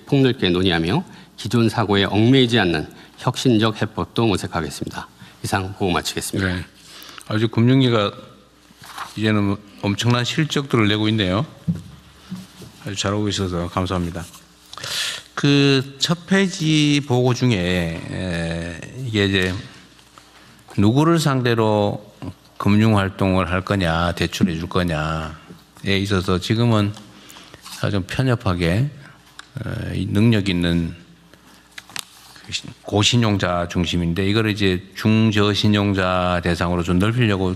폭넓게 논의하며 기존 사고에 얽매이지 않는 혁신적 해법도 모색하겠습니다. 이상 보고 마치겠습니다. 네. 아주 금융위가 이제는 엄청난 실적들을 내고 있네요. 아주 잘하고 있어서 감사합니다. 그 첫 페이지 보고 중에 이게 이제 누구를 상대로 금융 활동을 할 거냐, 대출해 줄 거냐에 있어서 지금은 아주 편협하게 능력 있는 고신용자 중심인데 이걸 이제 중저신용자 대상으로 좀 넓히려고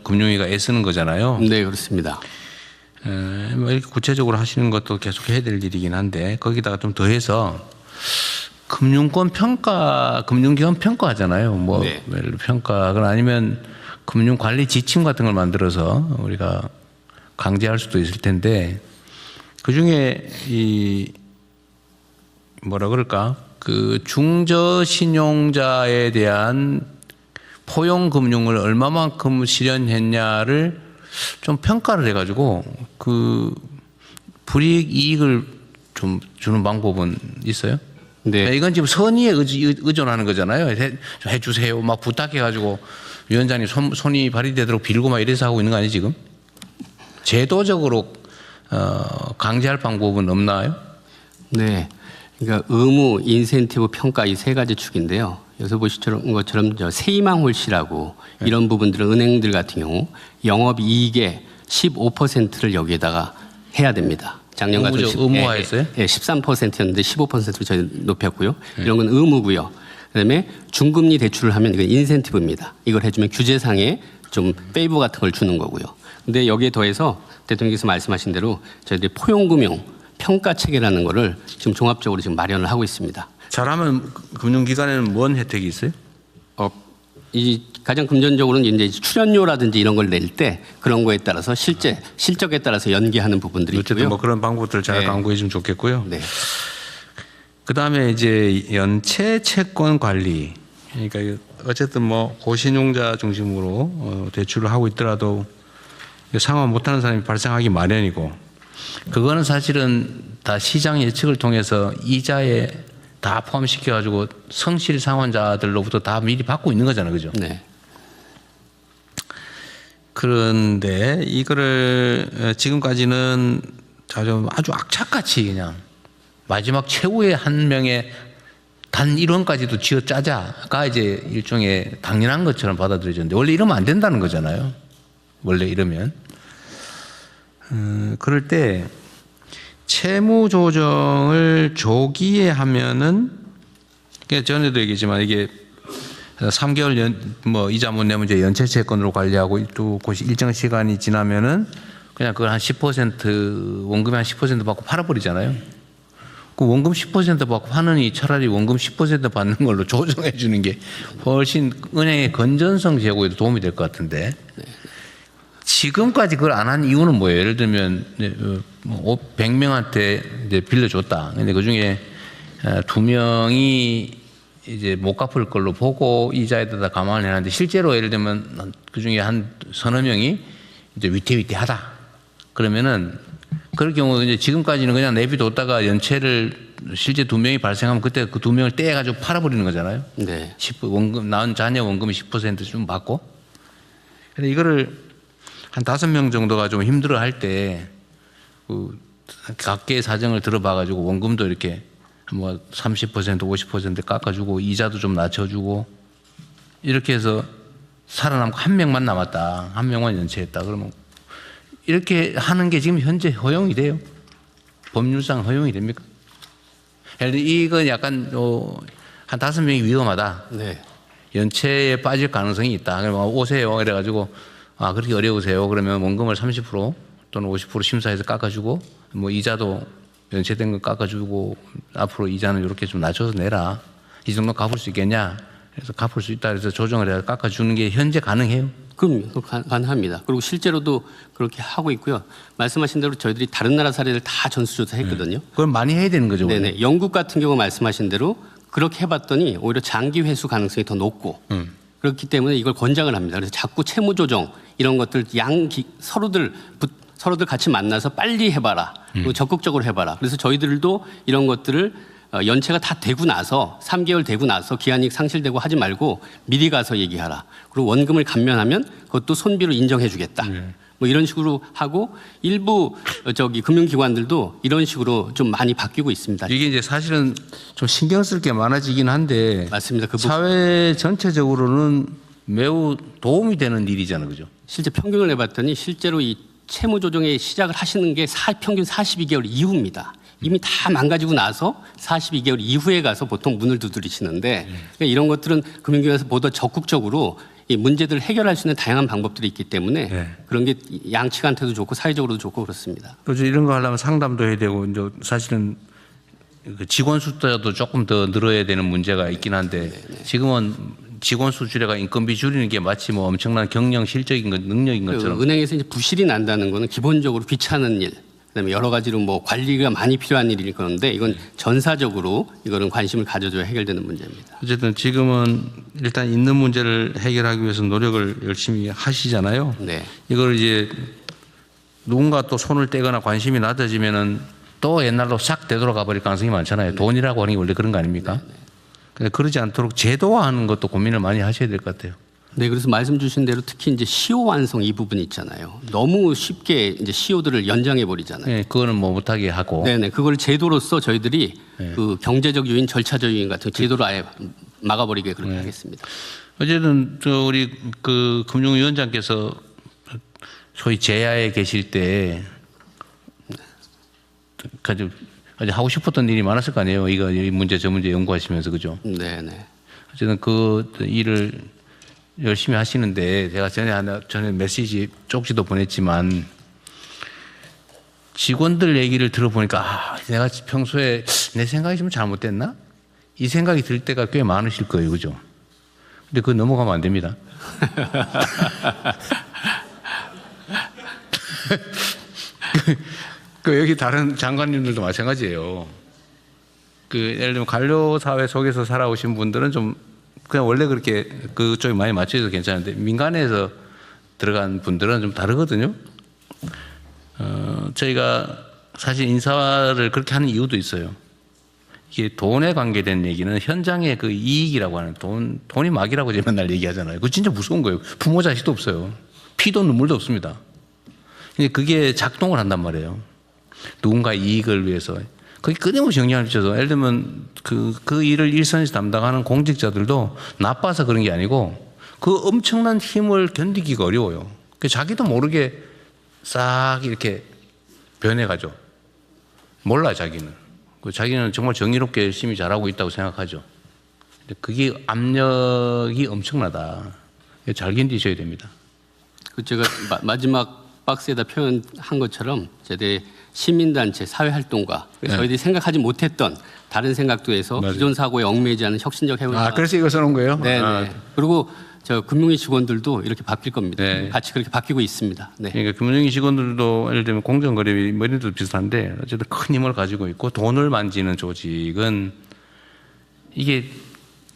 금융위가 애쓰는 거잖아요. 네, 그렇습니다. 뭐 이렇게 구체적으로 하시는 것도 계속 해야 될 일이긴 한데 거기다가 좀 더해서 금융권 평가, 금융기관 평가하잖아요. 뭐 네. 평가가 아니면 금융관리 지침 같은 걸 만들어서 우리가 강제할 수도 있을 텐데 그 중에 이 뭐라 그럴까 그 중저신용자에 대한 포용금융을 얼마만큼 실현했냐를 좀 평가를 해가지고 그 불이익 이익을 좀 주는 방법은 있어요? 네. 이건 지금 선의에 의존하는 거잖아요. 좀 해주세요. 막 부탁해가지고 위원장님 손이 발휘되도록 빌고 막 이래서 하고 있는 거 아니에요 지금? 제도적으로 강제할 방법은 없나요? 네. 그러니까 의무, 인센티브, 평가 이 세 가지 축인데요. 여기서 보시는 것처럼 세이망홀씨라고 이런 부분들은 은행들 같은 경우 영업이익의 15%를 여기에다가 해야 됩니다. 작년 같은 의무화했어요? 예, 13%였는데 15%로 저희 높였고요. 이런 건 의무고요. 그다음에 중금리 대출을 하면 이건 인센티브입니다. 이걸 해주면 규제상에 좀 페이버 같은 걸 주는 거고요. 근데 여기에 더해서 대통령께서 말씀하신 대로 저희들이 포용금융 평가 체계라는 거를 지금 종합적으로 지금 마련을 하고 있습니다. 잘하면 금융기관에는 뭔 혜택이 있어요? 이 가장 금전적으로는 이제 출연료라든지 이런 걸 낼 때 그런 거에 따라서 실적에 따라서 연계하는 부분들이 어쨌든 있고요. 뭐 그런 방법들을 잘 네. 강구해 주면 좋겠고요. 네. 그다음에 이제 연체 채권 관리. 그러니까 어쨌든 뭐 고신용자 중심으로 대출을 하고 있더라도 상환 못하는 사람이 발생하기 마련이고, 그거는 사실은 다 시장 예측을 통해서 이자에 다 포함시켜 가지고 성실 상환자들로부터 다 미리 받고 있는 거잖아요, 그죠? 네. 그런데 이거를 지금까지는 아주 악착같이 그냥 마지막 최후의 한 명의 단 1원까지도 쥐어 짜자가 이제 일종의 당연한 것처럼 받아들여졌는데, 원래 이러면 안 된다는 거잖아요. 원래 이러면. 그럴 때 채무 조정을 조기에 하면은, 그러니까 전에도 얘기했지만 이게 3개월 뭐 이자 못 내면 이제 연체 채권으로 관리하고 또 그 일정 시간이 지나면은 그냥 그걸 한 10% 원금의 한 10% 받고 팔아버리잖아요. 그 원금 10% 받고 파느니 차라리 원금 10% 받는 걸로 조정해 주는 게 훨씬 은행의 건전성 제고에도 도움이 될 것 같은데, 지금까지 그걸 안 한 이유는 뭐예요? 예를 들면 100명한테 이제 빌려줬다. 근데 그 중에 2명이 이제 못 갚을 걸로 보고 이자에다 감안을 해놨는데, 실제로 예를 들면 그 중에 한 서너 명이 이제 위태위태하다. 그러면은 그럴 경우 이제 지금까지는 그냥 내비뒀다가 연체를 실제 2명이 발생하면 그때 그 2명을 떼가지고 팔아버리는 거잖아요. 네. 원금 낳은 자녀 원금이 10% 좀 받고. 근데 이거를 한 5명 정도가 좀 힘들어할 때 그 각계의 사정을 들어봐가지고 원금도 이렇게 뭐 30% 50% 깎아주고 이자도 좀 낮춰주고 이렇게 해서 살아남고 한 명만 남았다. 한 명만 연체했다. 그러면 이렇게 하는 게 지금 현재 허용이 돼요? 법률상 허용이 됩니까? 이건 약간 한 5명이 위험하다. 네. 연체에 빠질 가능성이 있다. 그러면 오세요. 이래가지고 그렇게 어려우세요. 그러면 원금을 30% 또는 50% 심사해서 깎아주고 뭐 이자도 연체된 거 깎아주고 앞으로 이자는 이렇게 좀 낮춰서 내라. 이 정도 갚을 수 있겠냐? 그래서 갚을 수 있다. 그래서 조정을 해서 깎아주는 게 현재 가능해요? 그럼 가능합니다. 그리고 실제로도 그렇게 하고 있고요. 말씀하신 대로 저희들이 다른 나라 사례를 다 전수조사했거든요. 그걸 많이 해야 되는 거죠. 네네. 영국 같은 경우 말씀하신 대로 그렇게 해봤더니 오히려 장기 회수 가능성이 더 높고 그렇기 때문에 이걸 권장을 합니다. 그래서 자꾸 채무 조정 이런 것들 서로들 같이 만나서 빨리 해봐라. 그리고 적극적으로 해봐라. 그래서 저희들도 이런 것들을 연체가 다 되고 나서 3개월 되고 나서 기한이 상실되고 하지 말고 미리 가서 얘기하라. 그리고 원금을 감면하면 그것도 손비로 인정해 주겠다. 뭐 이런 식으로 하고 일부 금융기관들도 이런 식으로 좀 많이 바뀌고 있습니다. 이게 이제 사실은 좀 신경 쓸 게 많아지긴 한데 맞습니다. 그 사회 전체적으로는 매우 도움이 되는 일이잖아요. 그죠? 실제 평균을 해봤더니 실제로 이 채무 조정에 시작을 하시는 게 평균 42개월 이후입니다. 이미 다 망가지고 나서 42개월 이후에 가서 보통 문을 두드리시는데 그러니까 이런 것들은 금융기관에서 보다 적극적으로 이 문제들을 해결할 수 있는 다양한 방법들이 있기 때문에 그런 게 양측한테도 좋고 사회적으로도 좋고 그렇습니다. 그렇죠. 이런 거 하려면 상담도 해야 되고 이제 사실은 그 직원 숫자도 조금 더 늘어야 되는 문제가 있긴 한데 지금은 직원 수 줄여가 인건비 줄이는 게 마치 뭐 엄청난 경영 실적인 것, 능력인 것처럼. 은행에서 이제 부실이 난다는 거는 기본적으로 귀찮은 일, 그다음에 여러 가지로 뭐 관리가 많이 필요한 일일 건데 이건 전사적으로 이거는 관심을 가져줘야 해결되는 문제입니다. 어쨌든 지금은 일단 있는 문제를 해결하기 위해서 노력을 열심히 하시잖아요. 네. 이걸 이제 누군가 또 손을 떼거나 관심이 낮아지면은 또 옛날로 싹 되돌아가 버릴 가능성이 많잖아요. 돈이라고 하는 게 원래 그런 거 아닙니까? 근데 그러지 않도록 제도화하는 것도 고민을 많이 하셔야 될 것 같아요. 네, 그래서 말씀 주신 대로 특히 이제 시효 완성 이 부분 있잖아요. 너무 쉽게 이제 시효들을 연장해 버리잖아요. 네, 그거는 뭐 못하게 하고. 네네, 그걸 제도로서 저희들이 그 경제적 요인, 절차적 요인 같은 제도로 아예 막아버리게 그렇게 하겠습니다. 어쨌든 우리 그 금융위원장께서 소위 제야에 계실 때 아주 하고 싶었던 일이 많았을 거 아니에요. 이 문제 저 문제 연구하시면서 그죠? 네네. 어쨌든 그 일을 열심히 하시는데 제가 전에 메시지 쪽지도 보냈지만 직원들 얘기를 들어보니까 내가 평소에 내 생각이 좀 잘못됐나? 이 생각이 들 때가 꽤 많으실 거예요. 그죠? 근데 그거 넘어가면 안 됩니다. 그 여기 다른 장관님들도 마찬가지예요. 그 예를 들면 관료 사회 속에서 살아오신 분들은 좀 그냥 원래 그렇게 그쪽에 많이 맞춰져서 괜찮은데 민간에서 들어간 분들은 좀 다르거든요. 저희가 사실 인사를 그렇게 하는 이유도 있어요. 이게 돈에 관계된 얘기는 현장의 그 이익이라고 하는 돈이 막이라고 제가 맨날 얘기하잖아요. 그거 진짜 무서운 거예요. 부모 자식도 없어요. 피도 눈물도 없습니다. 근데 그게 작동을 한단 말이에요. 누군가의 이익을 위해서. 그게 끊임없이 영향을 미쳐서 예를 들면 그 일을 일선에서 담당하는 공직자들도 나빠서 그런 게 아니고 그 엄청난 힘을 견디기가 어려워요. 자기도 모르게 싹 이렇게 변해가죠. 몰라 자기는. 자기는 정말 정의롭게 열심히 잘하고 있다고 생각하죠. 근데 그게 압력이 엄청나다. 잘 견디셔야 됩니다. 제가 마지막 박스에다 표현한 것처럼 제대 시민단체, 사회활동가 저희들이 생각하지 못했던 다른 생각도 해서 맞아요. 기존 사고에 얽매이지 않은 혁신적 해외. 그래서 이거 써놓은 거예요? 네. 그리고 저 금융위 직원들도 이렇게 바뀔 겁니다. 네. 같이 그렇게 바뀌고 있습니다. 네. 그러니까 금융위 직원들도 예를 들면 공정거래위 뭐 이런 데도 비슷한데 어쨌든 큰 힘을 가지고 있고 돈을 만지는 조직은 이게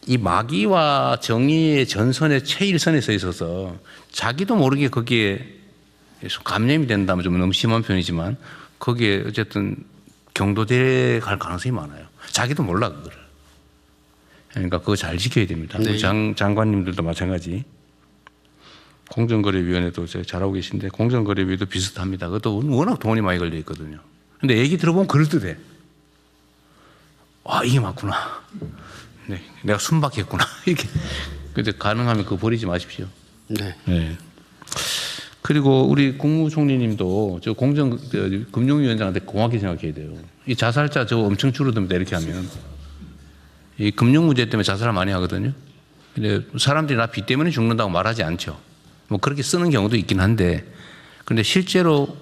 이 마귀와 정의의 전선의 최일선에 서 있어서 자기도 모르게 거기에 감염이 된다면 좀 너무 심한 편이지만 거기에 어쨌든 경도돼 갈 가능성이 많아요. 자기도 몰라 그거를. 그러니까 그거 잘 지켜야 됩니다. 네. 우리 장관님들도 마찬가지. 공정거래위원회도 잘하고 계신데 공정거래위도 비슷합니다. 그것도 워낙 돈이 많이 걸려 있거든요. 근데 얘기 들어보면 그럴듯해. 이게 맞구나. 네, 내가 순박했구나. 이렇게. 근데 가능하면 그거 버리지 마십시오. 네. 네. 그리고 우리 국무총리님도 저 금융위원장한테 공하게 생각해야 돼요. 이 자살자 저거 엄청 줄어듭니다. 이렇게 하면. 이 금융 문제 때문에 자살을 많이 하거든요. 근데 사람들이 나 빚 때문에 죽는다고 말하지 않죠. 뭐 그렇게 쓰는 경우도 있긴 한데, 근데 실제로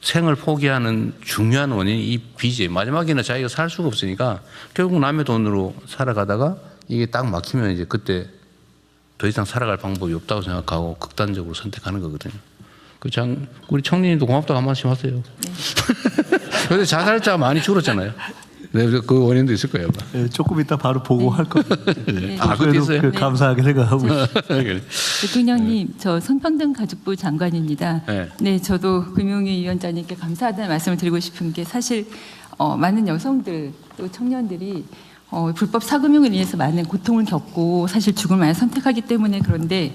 생을 포기하는 중요한 원인이 이 빚이에요. 마지막에는 자기가 살 수가 없으니까 결국 남의 돈으로 살아가다가 이게 딱 막히면 이제 그때 더 이상 살아갈 방법이 없다고 생각하고 극단적으로 선택하는 거거든요. 우리 총리님도 고맙다고 한 말씀 하세요. 그런데 자살자가 많이 줄었잖아요. 네, 그 원인도 있을 거예요. 네, 조금 이따 바로 보고할 겁니다. 네. 그것도 있어요? 감사하게 생각하고 있습니다. 대통령님, 저 성평등가족부 장관입니다. 네. 네, 저도 금융위 위원장님께 감사하다는 말씀을 드리고 싶은 게 사실 많은 여성들 또 청년들이 불법 사금융을 인해서 많은 고통을 겪고 사실 죽음을 많이 선택하기 때문에 그런데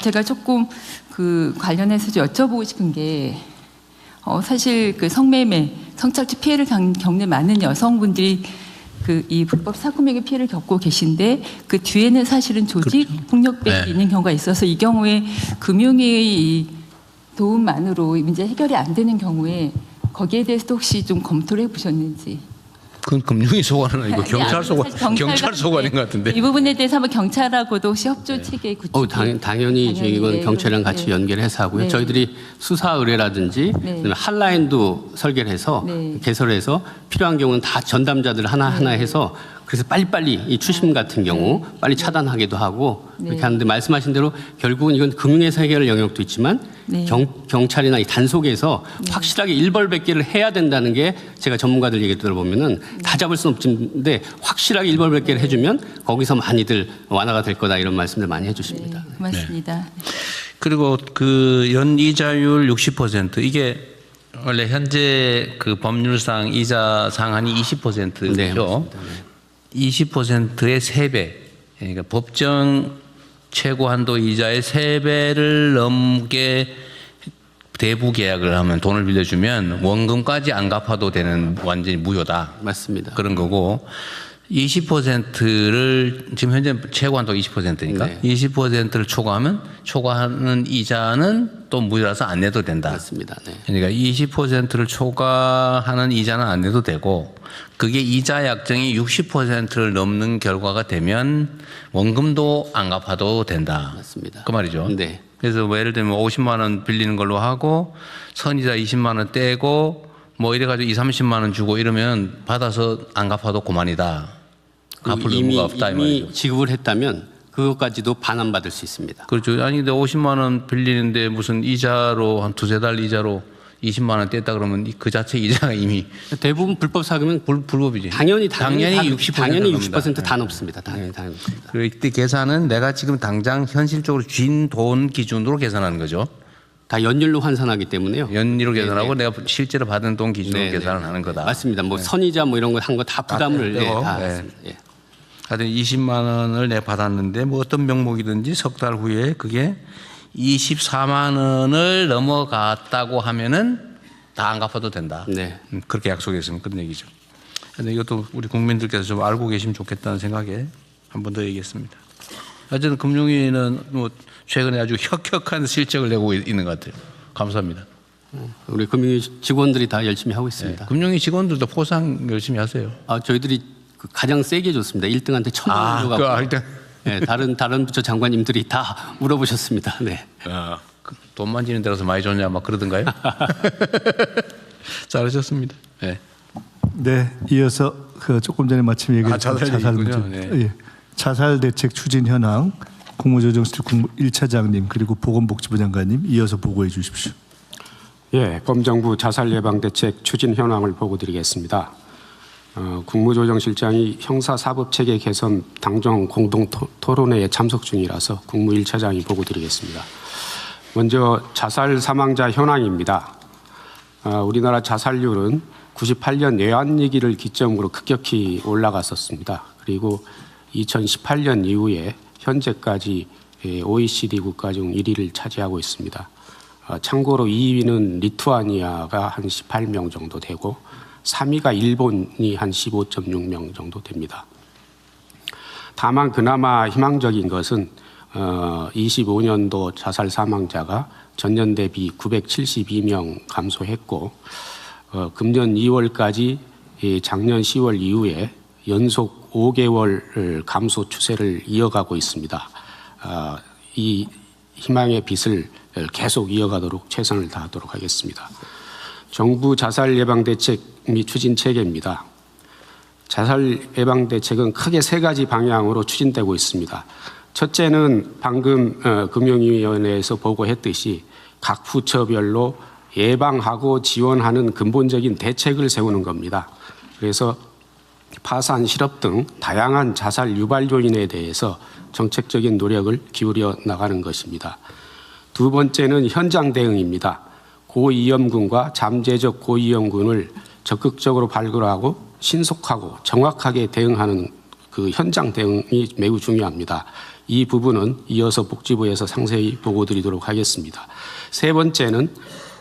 제가 조금 그 관련해서 좀 여쭤보고 싶은 게 사실 그 성매매, 성착취 피해를 겪는 많은 여성분들이 이 불법 사금융의 피해를 겪고 계신데 그 뒤에는 사실은 조직 폭력배가 네. 있는 경우가 있어서 이 경우에 금융위의 이 도움만으로 문제 해결이 안 되는 경우에 거기에 대해서도 혹시 좀 검토를 해보셨는지. 그건 금융위 소관은 아니고 아니, 경찰 소관, 사실 경찰 소관인 것 같은데. 이 부분에 대해서 한번 경찰하고도 혹시 협조 체계 구축. 당연히 이건 네, 경찰이랑 같이 네. 연계해서 하고요. 네. 저희들이 수사 의뢰라든지 네. 핫라인도 설계를 해서 네. 개설해서 필요한 경우는 다 전담자들 하나하나 해서 그래서 빨리빨리 이 추심 같은 경우 빨리 차단하기도 하고 그렇게 네. 하는데 말씀하신 대로 결국은 이건 금융에서 해결할 영역도 있지만 네. 경찰이나 이 단속에서 확실하게 일벌백계를 해야 된다는 게 제가 전문가들 얘기 들어보면은 다 잡을 수는 없는데 확실하게 일벌백계를 해주면 거기서 많이들 완화가 될 거다 이런 말씀들 많이 해주십니다. 네, 고맙습니다. 그리고 그 연이자율 60% 이게 원래 현재 그 법률상 이자 상한이 20%죠. 네, 맞습니다. 20%의 3배. 그러니까 법정 최고 한도 이자의 3배를 넘게 대부 계약을 하면 돈을 빌려주면 원금까지 안 갚아도 되는 완전히 무효다. 맞습니다. 그런 거고 20%를 지금 현재 최고 한도가 20%니까 네. 20%를 초과하는 이자는 또 무리라서 안 내도 된다. 맞습니다. 네. 그러니까 20%를 초과하는 이자는 안 내도 되고 그게 이자 약정이 60%를 넘는 결과가 되면 원금도 안 갚아도 된다. 맞습니다. 그 말이죠. 네. 그래서 뭐 예를 들면 50만 원 빌리는 걸로 하고 선이자 20만 원 떼고 뭐 이래가지고 30만 원 주고 이러면 받아서 안 갚아도 그만이다. 갚을 의무가 없다 이 이미 말이죠. 지급을 했다면 그것까지도 반환받을 수 있습니다. 그렇죠. 아니 근데 50만 원 빌리는데 무슨 이자로 한 두세 달 이자로 20만 원 뗐다 그러면 그 자체 이자가 이미 대부분 불법 사금은 불법이지. 당연히 60% 당연히 넘는다. 60%다 높습니다. 당연히 높습니다. 그리고 이때 계산은 내가 지금 당장 현실적으로 쥔 돈 기준으로 계산하는 거죠. 다 연율로 환산하기 때문에요. 연리로 네, 계산하고 네. 내가 실제로 받은 돈 기준으로 네, 계산을 네. 하는 거다. 맞습니다. 뭐 선이자 뭐 이런 거 한 거 다 부담을 빼고, 다 네. 했습니다. 예. 하여튼 20만 원을 내가 받았는데 뭐 어떤 명목이든지 석 달 후에 그게 24만 원을 넘어갔다고 하면은 다 안 갚아도 된다. 네. 그렇게 약속했으면 그런 얘기죠. 근데 이것도 우리 국민들께서 좀 알고 계시면 좋겠다는 생각에 한 번 더 얘기했습니다. 어쨌든 금융위는 뭐 최근에 아주 혁혁한 실적을 내고 있는 것 같아요. 감사합니다. 우리 금융위 직원들이 다 열심히 하고 네. 있습니다. 금융위 직원들도 포상 열심히 하세요. 저희들이 그 가장 세게 줬습니다. 1등한테 1,000만 원 줘갖고. 일단 네, 다른 부처 장관님들이 다 물어보셨습니다. 네. 돈만 지는 데라서 많이 줬냐 막 그러던가요? 잘하셨습니다. 네. 네, 이어서 그 조금 전에 마침 얘기했던 자살 자살 얘기군요. 문제, 네. 예, 자살 대책 추진 현황 국무조정실 국무 1차장님 그리고 보건복지부 장관님 이어서 보고해 주십시오. 예, 범정부 자살 예방 대책 추진 현황을 보고드리겠습니다. 국무조정실장이 형사사법체계 개선 당정 공동 토론회에 참석 중이라서 국무 1차장이 보고드리겠습니다. 먼저 자살 사망자 현황입니다. 우리나라 자살률은 98년 외환위기를 기점으로 급격히 올라갔었습니다. 그리고 2018년 이후에 현재까지 OECD 국가 중 1위를 차지하고 있습니다. 참고로 2위는 리투아니아가 한 18명 정도 되고 3위가 일본이 한 15.6명 정도 됩니다. 다만 그나마 희망적인 것은 25년도 자살 사망자가 전년 대비 972명 감소했고 금년 2월까지 작년 10월 이후에 연속 5개월 감소 추세를 이어가고 있습니다. 이 희망의 빛을 계속 이어가도록 최선을 다하도록 하겠습니다. 정부 자살 예방 대책 및 추진 체계입니다. 자살 예방 대책은 크게 세 가지 방향으로 추진되고 있습니다. 첫째는 방금 금융위원회에서 보고했듯이 각 부처별로 예방하고 지원하는 근본적인 대책을 세우는 겁니다. 그래서 파산, 실업 등 다양한 자살 유발 요인에 대해서 정책적인 노력을 기울여 나가는 것입니다. 두 번째는 현장 대응입니다. 고위험군과 잠재적 고위험군을 적극적으로 발굴하고 신속하고 정확하게 대응하는 그 현장 대응이 매우 중요합니다. 이 부분은 이어서 복지부에서 상세히 보고드리도록 하겠습니다. 세 번째는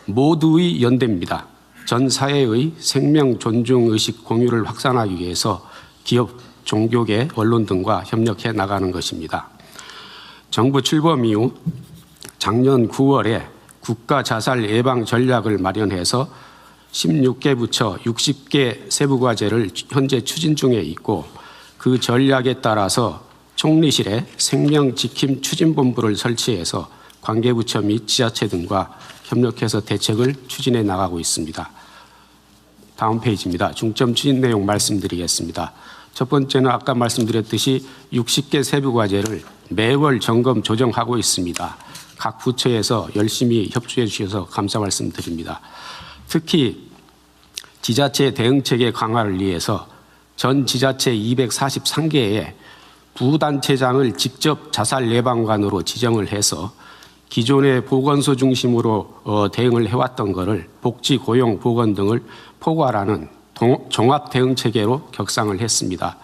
모두의 연대입니다. 전 사회의 생명 존중 의식 공유를 확산하기 위해서 기업, 종교계, 언론 등과 협력해 나가는 것입니다. 정부 출범 이후 작년 9월에 국가 자살 예방 전략을 마련해서 16개 부처 60개 세부 과제를 현재 추진 중에 있고 그 전략에 따라서 총리실에 생명지킴 추진본부를 설치해서 관계부처 및 지자체 등과 협력해서 대책을 추진해 나가고 있습니다. 다음 페이지입니다. 중점 추진 내용 말씀드리겠습니다. 첫 번째는 아까 말씀드렸듯이 60개 세부 과제를 매월 점검 조정하고 있습니다. 각 부처에서 열심히 협조해 주셔서 감사 말씀드립니다. 특히 지자체 대응체계 강화를 위해서 전 지자체 243개에 부단체장을 직접 자살 예방관으로 지정을 해서 기존의 보건소 중심으로 대응을 해왔던 것을 복지, 고용, 보건 등을 포괄하는 종합 대응 체계로 격상을 했습니다.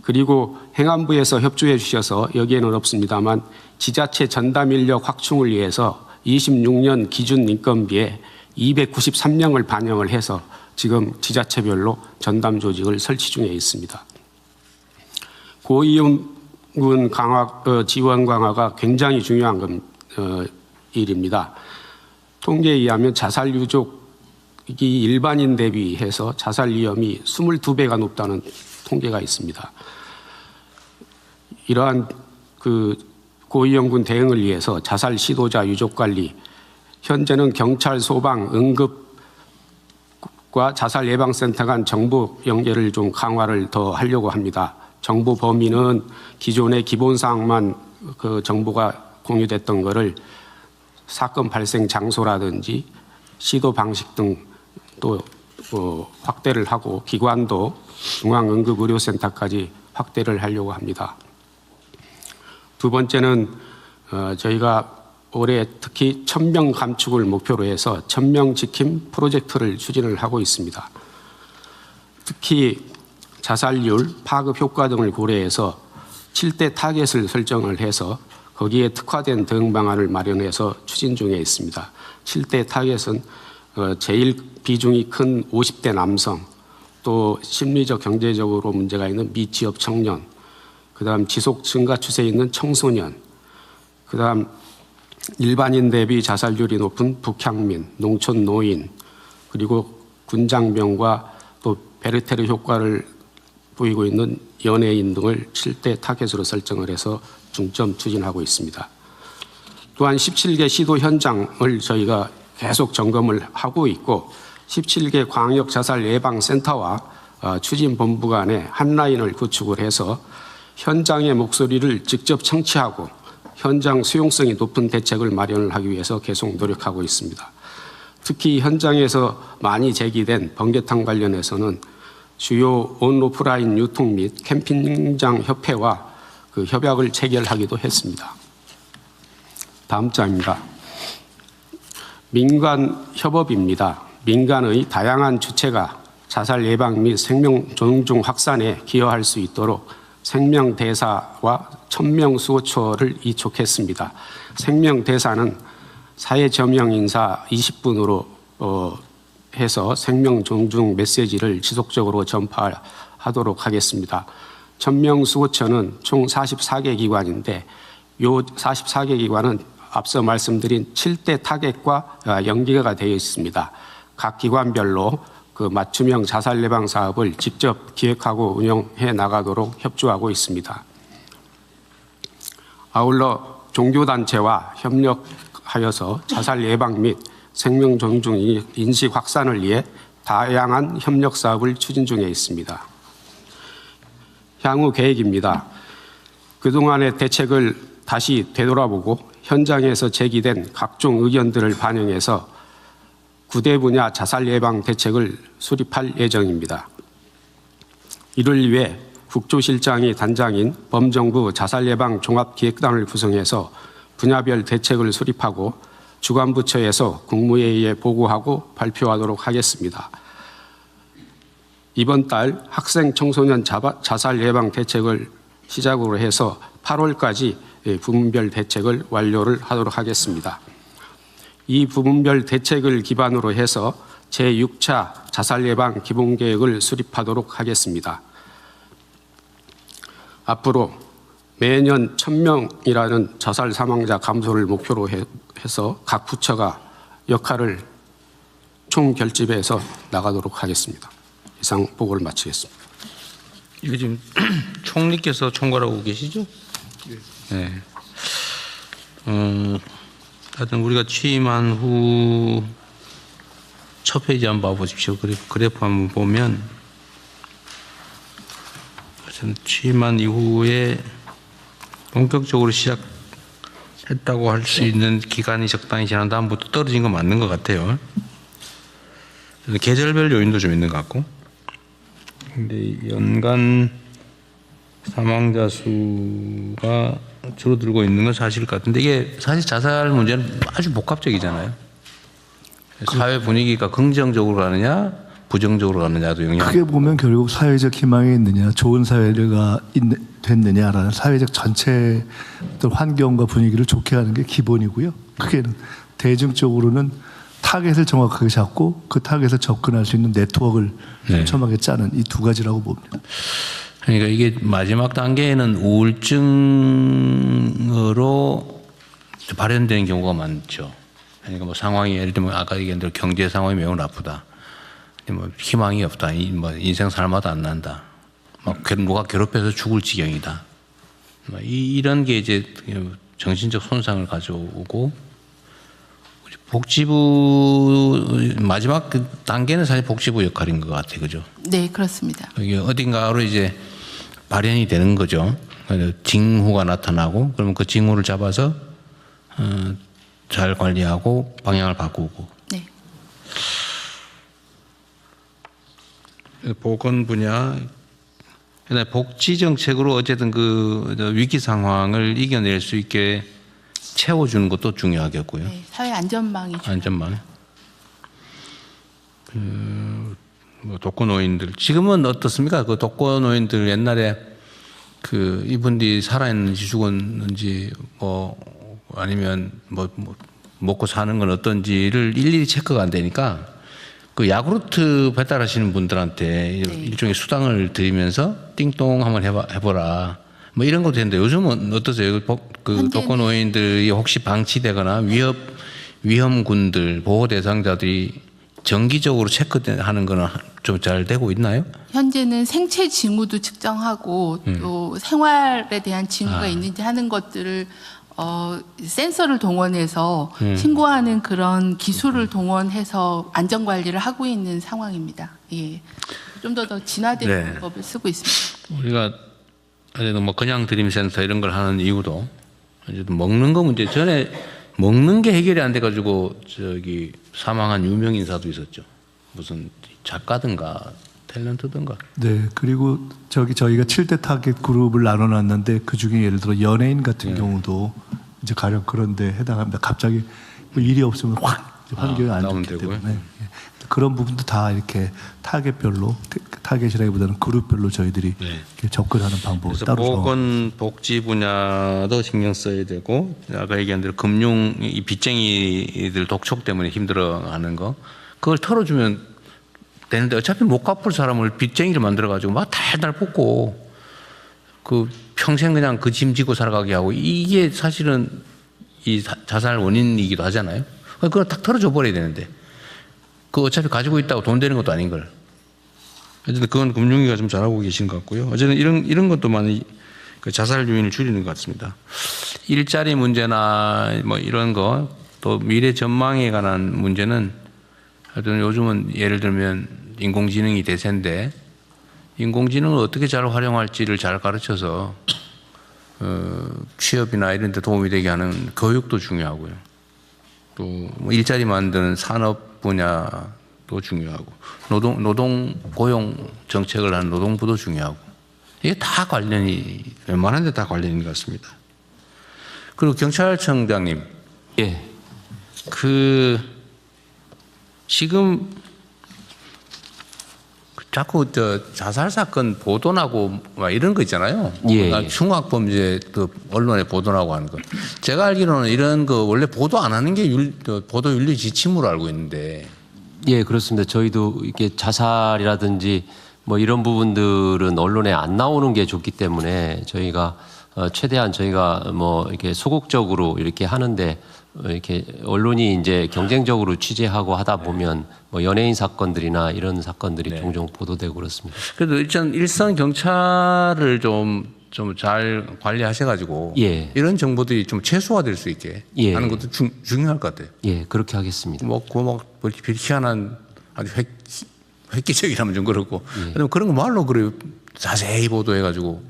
그리고 행안부에서 협조해 주셔서 여기에는 없습니다만 지자체 전담 인력 확충을 위해서 26년 기준 인건비에 293명을 반영을 해서 지금 지자체별로 전담 조직을 설치 중에 있습니다. 고위험군 강화 지원 강화가 굉장히 중요한 일입니다. 통계에 의하면 자살 유족이 일반인 대비해서 자살 위험이 22배가 높다는 통계가 있습니다. 이러한 고위험군 대응을 위해서 자살 시도자 유족 관리, 현재는 경찰, 소방, 응급과 자살 예방센터 간 정보 연계를 좀 강화를 더 하려고 합니다. 정보 범위는 기존의 기본 사항만 정보가 공유됐던 것을 사건 발생 장소라든지 시도 방식 등 또 확대를 하고 기관도 중앙응급의료센터까지 확대를 하려고 합니다. 두 번째는 저희가 올해 특히 1000명 감축을 목표로 해서 1000명 지킴 프로젝트를 추진을 하고 있습니다. 특히 자살률, 파급 효과 등을 고려해서 7대 타겟을 설정을 해서 거기에 특화된 대응 방안을 마련해서 추진 중에 있습니다. 7대 타겟은 제일 비중이 큰 50대 남성, 또 심리적 경제적으로 문제가 있는 미취업 청년, 그다음 지속 증가 추세에 있는 청소년, 그다음 일반인 대비 자살률이 높은 북향민, 농촌 노인, 그리고 군장병과 또 베르테르 효과를 보이고 있는 연예인 등을 7대 타겟으로 설정을 해서 중점 추진하고 있습니다. 또한 17개 시도 현장을 저희가 계속 점검을 하고 있고 17개 광역 자살 예방센터와 추진본부 간에 한 라인을 구축을 해서 현장의 목소리를 직접 청취하고 현장 수용성이 높은 대책을 마련을 하기 위해서 계속 노력하고 있습니다. 특히 현장에서 많이 제기된 번개탕 관련해서는 주요 온오프라인 유통 및 캠핑장 협회와 협약을 체결하기도 했습니다. 다음 장입니다. 민간 협업입니다. 민간의 다양한 주체가 자살 예방 및 생명 존중 확산에 기여할 수 있도록 생명대사와 1000명 수호처를 이촉했습니다. 생명대사는 사회저명 인사 20분으로 해서 생명 존중 메시지를 지속적으로 전파하도록 하겠습니다. 1000명 수호처는 총 44개 기관인데 이 44개 기관은 앞서 말씀드린 7대 타겟과 연계가 되어 있습니다. 각 기관별로 맞춤형 자살 예방 사업을 직접 기획하고 운영해 나가도록 협조하고 있습니다. 아울러 종교단체와 협력하여서 자살 예방 및 생명 존중 인식 확산을 위해 다양한 협력 사업을 추진 중에 있습니다. 향후 계획입니다. 그동안의 대책을 다시 되돌아보고 현장에서 제기된 각종 의견들을 반영해서 9대 분야 자살 예방 대책을 수립할 예정입니다. 이를 위해 국조실장이 단장인 범정부 자살 예방 종합기획단을 구성해서 분야별 대책을 수립하고 주관부처에서 국무회의에 보고하고 발표하도록 하겠습니다. 이번 달 학생 청소년 자살 예방 대책을 시작으로 해서 8월까지 부문별 대책을 완료를 하도록 하겠습니다. 이 부문별 대책을 기반으로 해서 제6차 자살 예방 기본계획을 수립하도록 하겠습니다. 앞으로 매년 1000명이라는 자살 사망자 감소를 목표로 해서 각 부처가 역할을 총결집해서 나가도록 하겠습니다. 이상 보고를 마치겠습니다. 이거 지금 총리께서 총괄하고 계시죠? 네. 하여튼 우리가 취임한 후 첫 페이지 한번 봐보십시오. 그래프 한번 보면 취임한 이후에 본격적으로 시작했다고 할 수 있는 기간이 적당히 지난 다음부터 떨어진 건 맞는 것 같아요. 계절별 요인도 좀 있는 것 같고. 근데 연간 사망자 수가 줄어들고 있는 건 사실일 것 같은데 이게 사실 자살 문제는 아주 복합적이잖아요. 사회 분위기가 긍정적으로 가느냐 부정적으로 가느냐도 영향. 크게 보면 결국 사회적 희망이 있느냐, 좋은 사회가 됐느냐라는 사회적 전체 환경과 분위기를 좋게 하는 게 기본이고요. 크게는 대중적으로는 타겟을 정확하게 잡고 그 타겟에 접근할 수 있는 네트워크를 촘촘하게 짜는 이 두 가지라고 봅니다. 그러니까 이게 마지막 단계에는 우울증으로 발현되는 경우가 많죠. 그러니까 뭐 상황이 예를 들면 아까 얘기한 대로 경제 상황이 매우 나쁘다. 뭐 희망이 없다. 뭐 인생 살마다 안 난다. 막 누가 괴롭혀서 죽을 지경이다. 뭐 이런 게 이제 정신적 손상을 가져오고 복지부 마지막 그 단계는 사실 복지부 역할인 것 같아요, 그죠? 네, 그렇습니다. 이게 어딘가로 이제 발현이 되는 거죠. 징후가 나타나고 그러면 그 징후를 잡아서 잘 관리하고 방향을 바꾸고. 네. 보건 분야, 복지 정책으로 어쨌든 그 위기 상황을 이겨낼 수 있게 채워주는 것도 중요하겠고요. 네, 사회 안전망이 중요합니다. 안전망. 뭐 독거노인들 지금은 어떻습니까? 그 독거노인들 옛날에 그 이분들이 살아있는지 죽었는지 뭐 아니면 뭐 먹고 사는 건 어떤지를 일일이 체크가 안 되니까 그 야구르트 배달하시는 분들한테 네. 일종의 수당을 드리면서 띵동 한번 해보라. 뭐 이런 것도 되는데 요즘은 어떠세요? 그 독거노인들이 혹시 방치되거나 위험군들 보호 대상자들이 정기적으로 체크하는 거는 좀 잘 되고 있나요? 현재는 생체 징후도 측정하고 또 생활에 대한 징후가 있는지 하는 것들을 센서를 동원해서 신고하는 그런 기술을 동원해서 안전 관리를 하고 있는 상황입니다. 예, 좀 더 진화된 네. 방법을 쓰고 있습니다. 우리가 어쨌든 뭐 그냥 드림센터 이런 걸 하는 이유도 어쨌든 먹는 거 문제 전에 먹는 게 해결이 안 돼가지고 저기 사망한 유명 인사도 있었죠. 무슨 작가든가 탤런트든가. 네, 그리고 저희가 7대 타겟 그룹을 나눠놨는데 그 중에 예를 들어 연예인 같은 경우도 이제 가령 그런데 해당합니다. 갑자기 뭐 일이 없으면 확 환경이 안 나오면 좋기 되고요. 때문에 그런 부분도 다 이렇게 타겟별로 타겟이라기보다는 그룹별로 저희들이 이렇게 접근하는 방법을 그래서 따로 보건 복지 분야도 신경 써야 되고 아까 얘기한 대로 금융 이 빚쟁이들 독촉 때문에 힘들어하는 거 그걸 털어주면 되는데 어차피 못 갚을 사람을 빚쟁이를 만들어가지고 막 달달 볶고 그 평생 그냥 그 짐 지고 살아가게 하고 이게 사실은 이 자살 원인이기도 하잖아요. 그걸 딱 털어줘 버려야 되는데 그 어차피 가지고 있다고 돈 되는 것도 아닌 걸. 어쨌든 그건 금융위가 좀 잘하고 계신 것 같고요. 어쨌든 이런 것도 많이 그 자살 요인을 줄이는 것 같습니다. 일자리 문제나 뭐 이런 거 또 미래 전망에 관한 문제는 하여튼 요즘은 예를 들면 인공지능이 대세인데 인공지능을 어떻게 잘 활용할지를 잘 가르쳐서 취업이나 이런 데 도움이 되게 하는 교육도 중요하고요. 또 뭐 일자리 만드는 산업 분야도 중요하고 노동 고용 정책을 하는 노동부도 중요하고 이게 다 관련이 웬만한 데 다 관련인 것 같습니다. 그리고 경찰청장님, 예. 그 지금 자꾸 저 자살 사건 보도나고 막 이런 거 있잖아요. 예. 흉악범죄 그 언론에 보도나고 하는 거. 제가 알기로는 이런 거 원래 보도 안 하는 게 보도 윤리 지침으로 알고 있는데. 예, 그렇습니다. 저희도 이렇게 자살이라든지 뭐 이런 부분들은 언론에 안 나오는 게 좋기 때문에 저희가 최대한 저희가 뭐 이렇게 소극적으로 이렇게 하는데 이렇게 언론이 이제 경쟁적으로 취재하고 하다 보면 뭐 연예인 사건들이나 이런 사건들이 종종 보도되고 그렇습니다. 그래도 일선 경찰을 좀 잘 관리하셔가지고 예. 이런 정보들이 좀 최소화될 수 있게 예. 하는 것도 중요할 것 같아요. 예, 그렇게 하겠습니다. 뭐 희한한 아주 획기적이라면 좀 그렇고 그런 거 말로 그래 자세히 보도해가지고.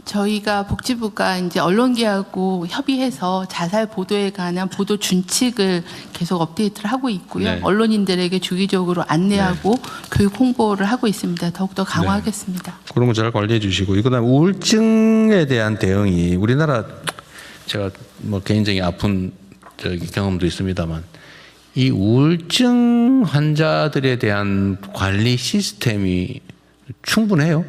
저희가 복지부가 이제 언론계하고 협의해서 자살 보도에 관한 보도 준칙을 계속 업데이트를 하고 있고요. 네. 언론인들에게 주기적으로 안내하고 교육 홍보를 하고 있습니다. 더욱더 강화하겠습니다. 그런 거 잘 관리해 주시고 그다음에 우울증에 대한 대응이 우리나라 제가 뭐 개인적인 아픈 경험도 있습니다만 이 우울증 환자들에 대한 관리 시스템이 충분해요?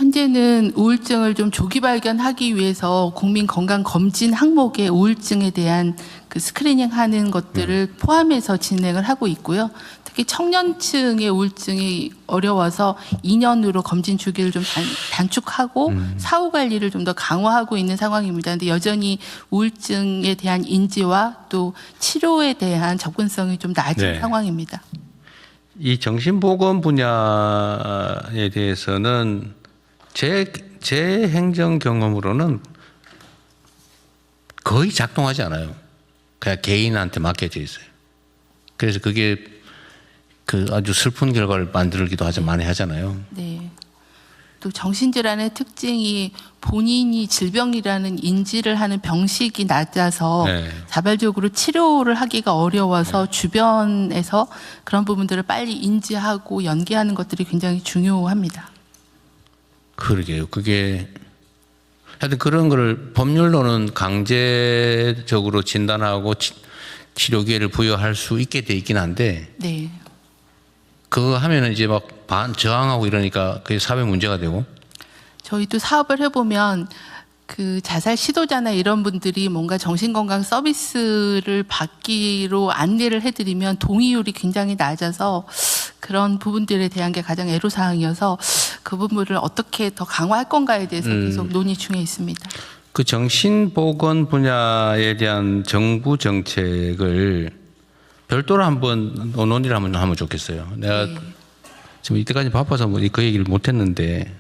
현재는 우울증을 좀 조기 발견하기 위해서 국민 건강 검진 항목에 우울증에 대한 그 스크리닝하는 것들을 포함해서 진행을 하고 있고요. 특히 청년층의 우울증이 어려워서 2년으로 검진 주기를 좀 단축하고 사후 관리를 좀 더 강화하고 있는 상황입니다. 근데 여전히 우울증에 대한 인지와 또 치료에 대한 접근성이 좀 낮은 네. 상황입니다. 이 정신보건 분야에 대해서는 제 행정 경험으로는 거의 작동하지 않아요. 그냥 개인한테 맡겨져 있어요. 그래서 그게 그 아주 슬픈 결과를 만들기도 많이 하잖아요. 네. 또 정신질환의 특징이 본인이 질병이라는 인지를 하는 병식이 낮아서 네. 자발적으로 치료를 하기가 어려워서 주변에서 그런 부분들을 빨리 인지하고 연계하는 것들이 굉장히 중요합니다. 그러게요. 그게 하여튼 그런 거를 법률로는 강제적으로 진단하고 치료 기회를 부여할 수 있게 돼 있긴 한데 네. 그거 하면은 이제 막 저항하고 이러니까 그게 사회 문제가 되고. 저희도 사업을 해보면 그 자살 시도자나 이런 분들이 뭔가 정신건강 서비스를 받기로 안내를 해드리면 동의율이 굉장히 낮아서 그런 부분들에 대한 게 가장 애로사항이어서 그 부분을 어떻게 더 강화할 건가에 대해서 계속 논의 중에 있습니다. 그 정신보건 분야에 대한 정부 정책을 별도로 한번 논의를 한번 하면 좋겠어요. 내가 네. 지금 이때까지 바빠서 그 얘기를 못했는데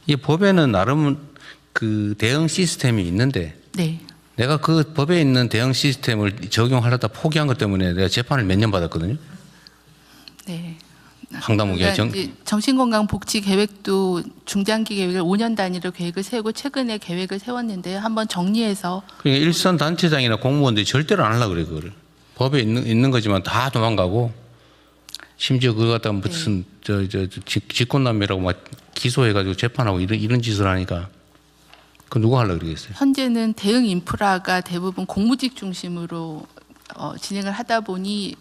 이 법에는 나름 그 대응 시스템이 있는데 네. 내가 그 법에 있는 대응 시스템을 적용하려다 포기한 것 때문에 내가 재판을 몇 년 받았거든요. 네. 황당무계 정신건강복지 계획도 중장기 계획을 5년 단위로 계획을 세우고 최근에 계획을 세웠는데요. 한번 정리해서 그러니까 일선 단체장이나 공무원들이 절대로 안 하려고 그래 그거를. 법에 있는 거지만 다 도망가고 심지어 그거 갖다가 무슨 직권남용이라고 막 기소해가지고 재판하고 이런 짓을 하니까 그 누가 하려고 그러겠어요. 현재는 대응 인프라가 대부분 공무직 중심으로 진행을 하다 보니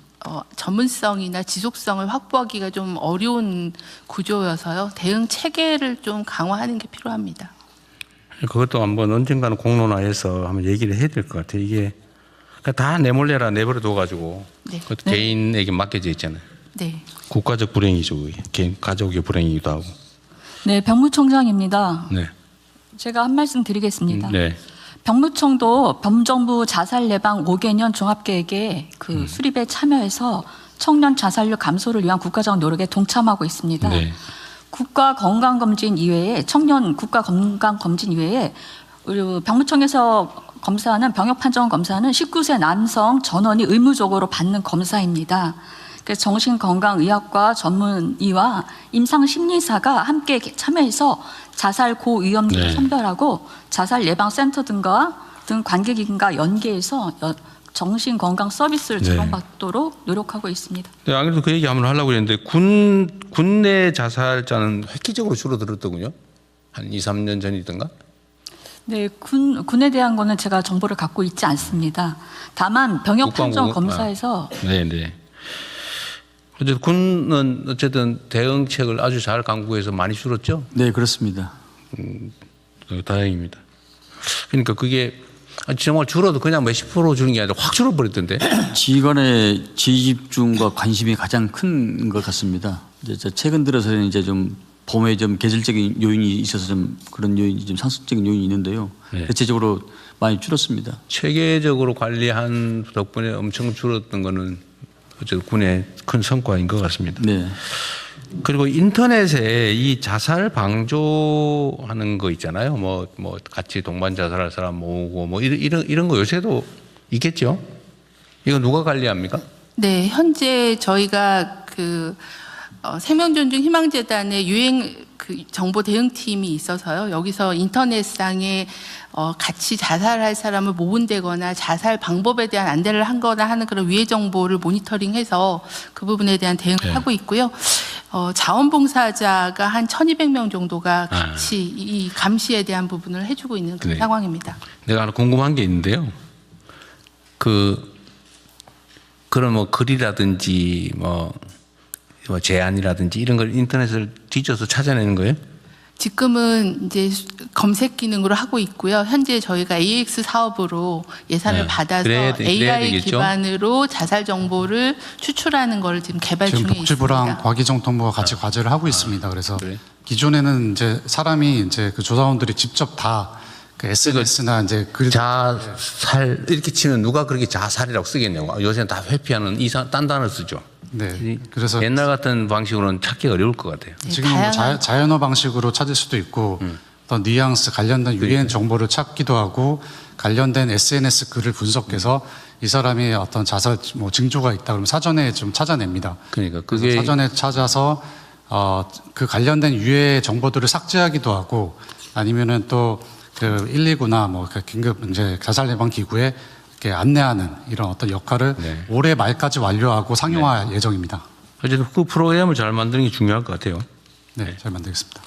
전문성이나 지속성을 확보하기가 좀 어려운 구조여서요. 대응 체계를 좀 강화하는 게 필요합니다. 그것도 한번 언젠가는 공론화해서 한번 얘기를 해야 될 것 같아요. 이게 다 내몰래라 내버려 둬가지고 네. 그것도 개인에게 맡겨져 있잖아요. 네. 국가적 불행이죠. 그게. 개인 가족의 불행이기도 하고. 네, 병무청장입니다. 네. 제가 한 말씀 드리겠습니다. 네. 병무청도 범정부 자살 예방 5개년 종합계획에 그 수립에 참여해서 청년 자살률 감소를 위한 국가적 노력에 동참하고 있습니다. 네. 국가 건강검진 이외에 청년 국가 건강검진 이외에 우리 병무청에서 검사하는 병역 판정 검사는 19세 남성 전원이 의무적으로 받는 검사입니다. 그래서 정신건강의학과 전문의와 임상심리사가 함께 참여해서 자살 고위험률을 네. 선별하고 자살 예방센터 등 관계기관과 연계해서 정신건강 서비스를 네. 제공받도록 노력하고 있습니다. 네, 안 그래도 그 얘기 한번 하려고 했는데 군내 자살자는 획기적으로 줄어들었더군요. 한 2, 3년 전이던가. 네, 군에 대한 거는 제가 정보를 갖고 있지 않습니다. 다만 병역 판정 검사에서 네. 어쨌든 군은 어쨌든 대응책을 아주 잘 강구해서 많이 줄었죠. 네, 그렇습니다. 다행입니다. 그러니까 그게 정말 줄어도 그냥 몇십 프로 주는 게 아니라 확 줄어버렸던데. 지휘관의 지집중과 관심이 가장 큰 것 같습니다. 이제 최근 들어서는 이제 좀 범에 좀 계절적인 요인이 있어서 좀 그런 요인이 좀 상습적인 요인이 있는데요. 네. 대체적으로 많이 줄었습니다. 체계적으로 관리한 덕분에 엄청 줄었던 거는 어쨌든 군의 큰 성과인 것 같습니다. 네. 그리고 인터넷에 이 자살 방조하는 거 있잖아요. 뭐 같이 동반 자살할 사람 모으고 뭐 이런 거 요새도 있겠죠. 이거 누가 관리합니까? 네, 현재 저희가 그 생명존중 희망재단의 유행 그 정보 대응팀이 있어서요. 여기서 인터넷상에 같이 자살할 사람을 모은다거나 자살 방법에 대한 안내를 한거나 하는 그런 위해 정보를 모니터링해서 그 부분에 대한 대응을 하고 있고요. 자원봉사자가 한 1,200명 정도가 같이 이 감시에 대한 부분을 해주고 있는 그런 네. 상황입니다. 내가 하나 궁금한 게 있는데요. 그런 뭐 글이라든지 뭐 제안이라든지 이런 걸 인터넷을 뒤져서 찾아내는 거예요? 지금은 이제 검색 기능으로 하고 있고요. 현재 저희가 AX 사업으로 예산을 네. 받아서 그래야 AI 되겠죠? 기반으로 자살 정보를 추출하는 걸 지금 개발 지금 중에 복지부랑 있습니다. 과기정통부가 같이 과제를 하고 있습니다. 그래서 그래? 기존에는 이제 사람이 이제 그 조사원들이 직접 다 그 SNS나 이제 글 자살 이렇게 치면 누가 그렇게 자살이라고 쓰겠냐고. 요새는 다 회피하는 딴 단어 쓰죠. 네. 그래서 옛날 같은 방식으로는 찾기 어려울 것 같아요. 네, 지금 뭐 다양한- 자연어 방식으로 찾을 수도 있고 어떤 뉘앙스 관련된 유해인 정보를 찾기도 하고 관련된 SNS 글을 분석해서 이 사람이 어떤 자살 뭐 징조가 있다 그러면 사전에 좀 찾아냅니다. 그러니까 그래서 그게 사전에 찾아서 그 관련된 유해 정보들을 삭제하기도 하고 아니면은 또 그 119나 뭐 그 긴급 이제 자살 예방 기구에 이렇게 안내하는 이런 어떤 역할을 네. 올해 말까지 완료하고 상용화 예정입니다. 어쨌든 그 프로그램을 잘 만드는 게 중요할 것 같아요. 네, 잘 만들겠습니다.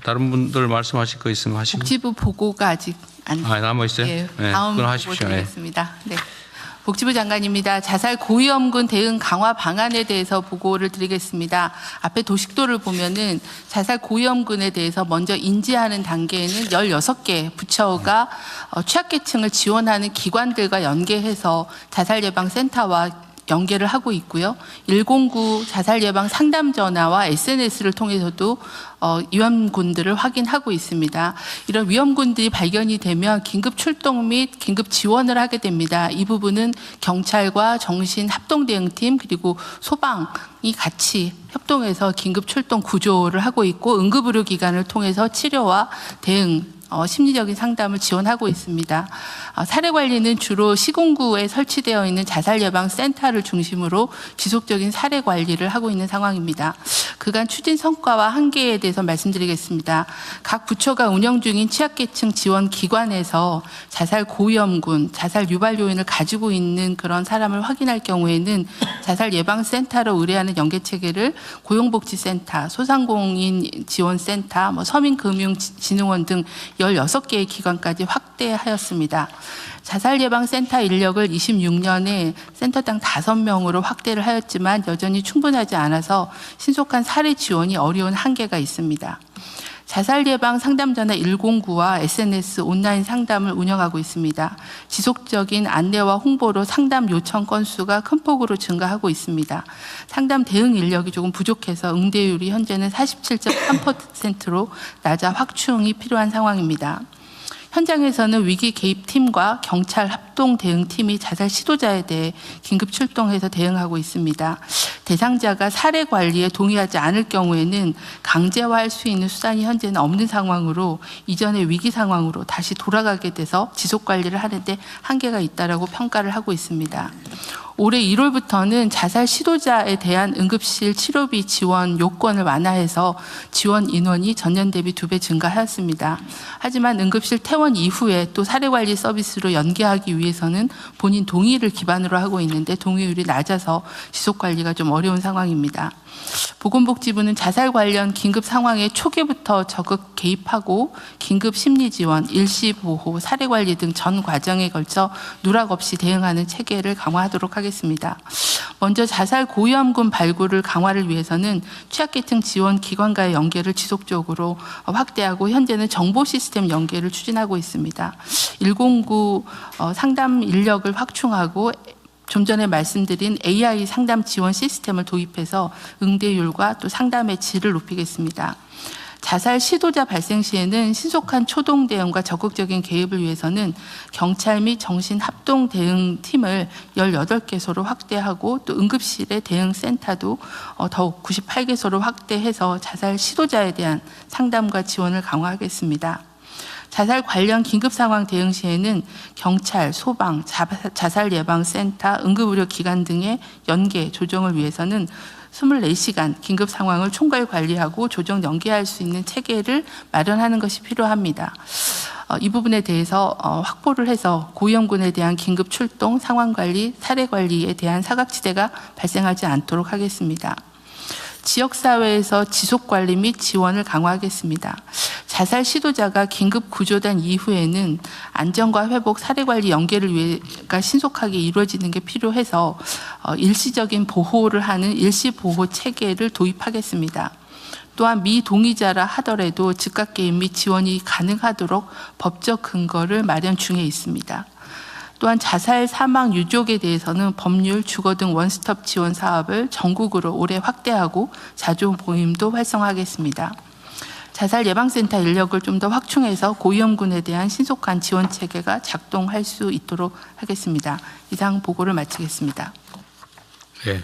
다른 분들 말씀하실 거 있으면 하시고. 복지부 보고가 아직 안 남아 있어요? 예, 네, 다음 그건 보고 하십시오. 네. 드리겠습니다. 네. 복지부 장관입니다. 자살 고위험군 대응 강화 방안에 대해서 보고를 드리겠습니다. 앞에 도식도를 보면은 자살 고위험군에 대해서 먼저 인지하는 단계에는 16개 부처가 취약계층을 지원하는 기관들과 연계해서 자살 예방 센터와 연계를 하고 있고요. 109 자살 예방 상담 전화와 SNS를 통해서도 위험군들을 확인하고 있습니다. 이런 위험군들이 발견이 되면 긴급 출동 및 긴급 지원을 하게 됩니다. 이 부분은 경찰과 정신합동대응팀 그리고 소방이 같이 협동해서 긴급 출동 구조를 하고 있고 응급의료기관을 통해서 치료와 대응 심리적인 상담을 지원하고 있습니다. 사례 관리는 주로 시군구에 설치되어 있는 자살 예방 센터를 중심으로 지속적인 사례 관리를 하고 있는 상황입니다. 그간 추진 성과와 한계에 대해서 말씀드리겠습니다. 각 부처가 운영 중인 취약계층 지원 기관에서 자살 고위험군, 자살 유발 요인을 가지고 있는 그런 사람을 확인할 경우에는 자살 예방 센터로 의뢰하는 연계 체계를 고용복지센터, 소상공인 지원센터, 서민금융진흥원 등 16개의 기관까지 확대하였습니다. 자살 예방 센터 인력을 26년에 센터당 5명으로 확대를 하였지만 여전히 충분하지 않아서 신속한 사례 지원이 어려운 한계가 있습니다. 자살 예방 상담 전화 109와 SNS 온라인 상담을 운영하고 있습니다. 지속적인 안내와 홍보로 상담 요청 건수가 큰 폭으로 증가하고 있습니다. 상담 대응 인력이 조금 부족해서 응대율이 현재는 47.3%로 낮아 확충이 필요한 상황입니다. 현장에서는 위기 개입팀과 경찰 합동 대응팀이 자살 시도자에 대해 긴급 출동해서 대응하고 있습니다. 대상자가 사례 관리에 동의하지 않을 경우에는 강제화할 수 있는 수단이 현재는 없는 상황으로 이전의 위기 상황으로 다시 돌아가게 돼서 지속 관리를 하는데 한계가 있다라고 평가를 하고 있습니다. 올해 1월부터는 자살 시도자에 대한 응급실 치료비 지원 요건을 완화해서 지원 인원이 전년 대비 2배 증가하였습니다. 하지만 응급실 퇴원 이후에 또 사례관리 서비스로 연계하기 위해서는 본인 동의를 기반으로 하고 있는데 동의율이 낮아서 지속관리가 좀 어려운 상황입니다. 보건복지부는 자살 관련 긴급 상황에 초기부터 적극 개입하고 긴급 심리지원, 일시보호, 사례관리 등 전 과정에 걸쳐 누락 없이 대응하는 체계를 강화하도록 하겠습니다. 먼저 자살 고위험군 발굴을 강화를 위해서는 취약계층 지원 기관과의 연계를 지속적으로 확대하고 현재는 정보 시스템 연계를 추진하고 있습니다. 109 상담 인력을 확충하고 좀 전에 말씀드린 AI 상담 지원 시스템을 도입해서 응대율과 또 상담의 질을 높이겠습니다. 자살 시도자 발생 시에는 신속한 초동 대응과 적극적인 개입을 위해서는 경찰 및 정신합동 대응팀을 18개소로 확대하고 또 응급실의 대응센터도 더욱 98개소로 확대해서 자살 시도자에 대한 상담과 지원을 강화하겠습니다. 자살 관련 긴급 상황 대응 시에는 경찰, 소방, 자살 예방센터, 응급의료기관 등의 연계 조정을 위해서는 24시간 긴급 상황을 총괄 관리하고 조정 연계할 수 있는 체계를 마련하는 것이 필요합니다. 이 부분에 대해서 확보를 해서 고위험군에 대한 긴급 출동, 상황 관리, 사례 관리에 대한 사각지대가 발생하지 않도록 하겠습니다. 지역사회에서 지속관리 및 지원을 강화하겠습니다. 자살 시도자가 긴급 구조된 이후에는 안전과 회복, 사례관리 연계를 위해가 신속하게 이루어지는 게 필요해서 일시적인 보호를 하는 일시보호 체계를 도입하겠습니다. 또한 미동의자라 하더라도 즉각 개입 및 지원이 가능하도록 법적 근거를 마련 중에 있습니다. 또한 자살 사망 유족에 대해서는 법률, 주거 등 원스톱 지원 사업을 전국으로 올해 확대하고 자조 모임도 활성화하겠습니다. 자살 예방센터 인력을 좀 더 확충해서 고위험군에 대한 신속한 지원 체계가 작동할 수 있도록 하겠습니다. 이상 보고를 마치겠습니다. 네.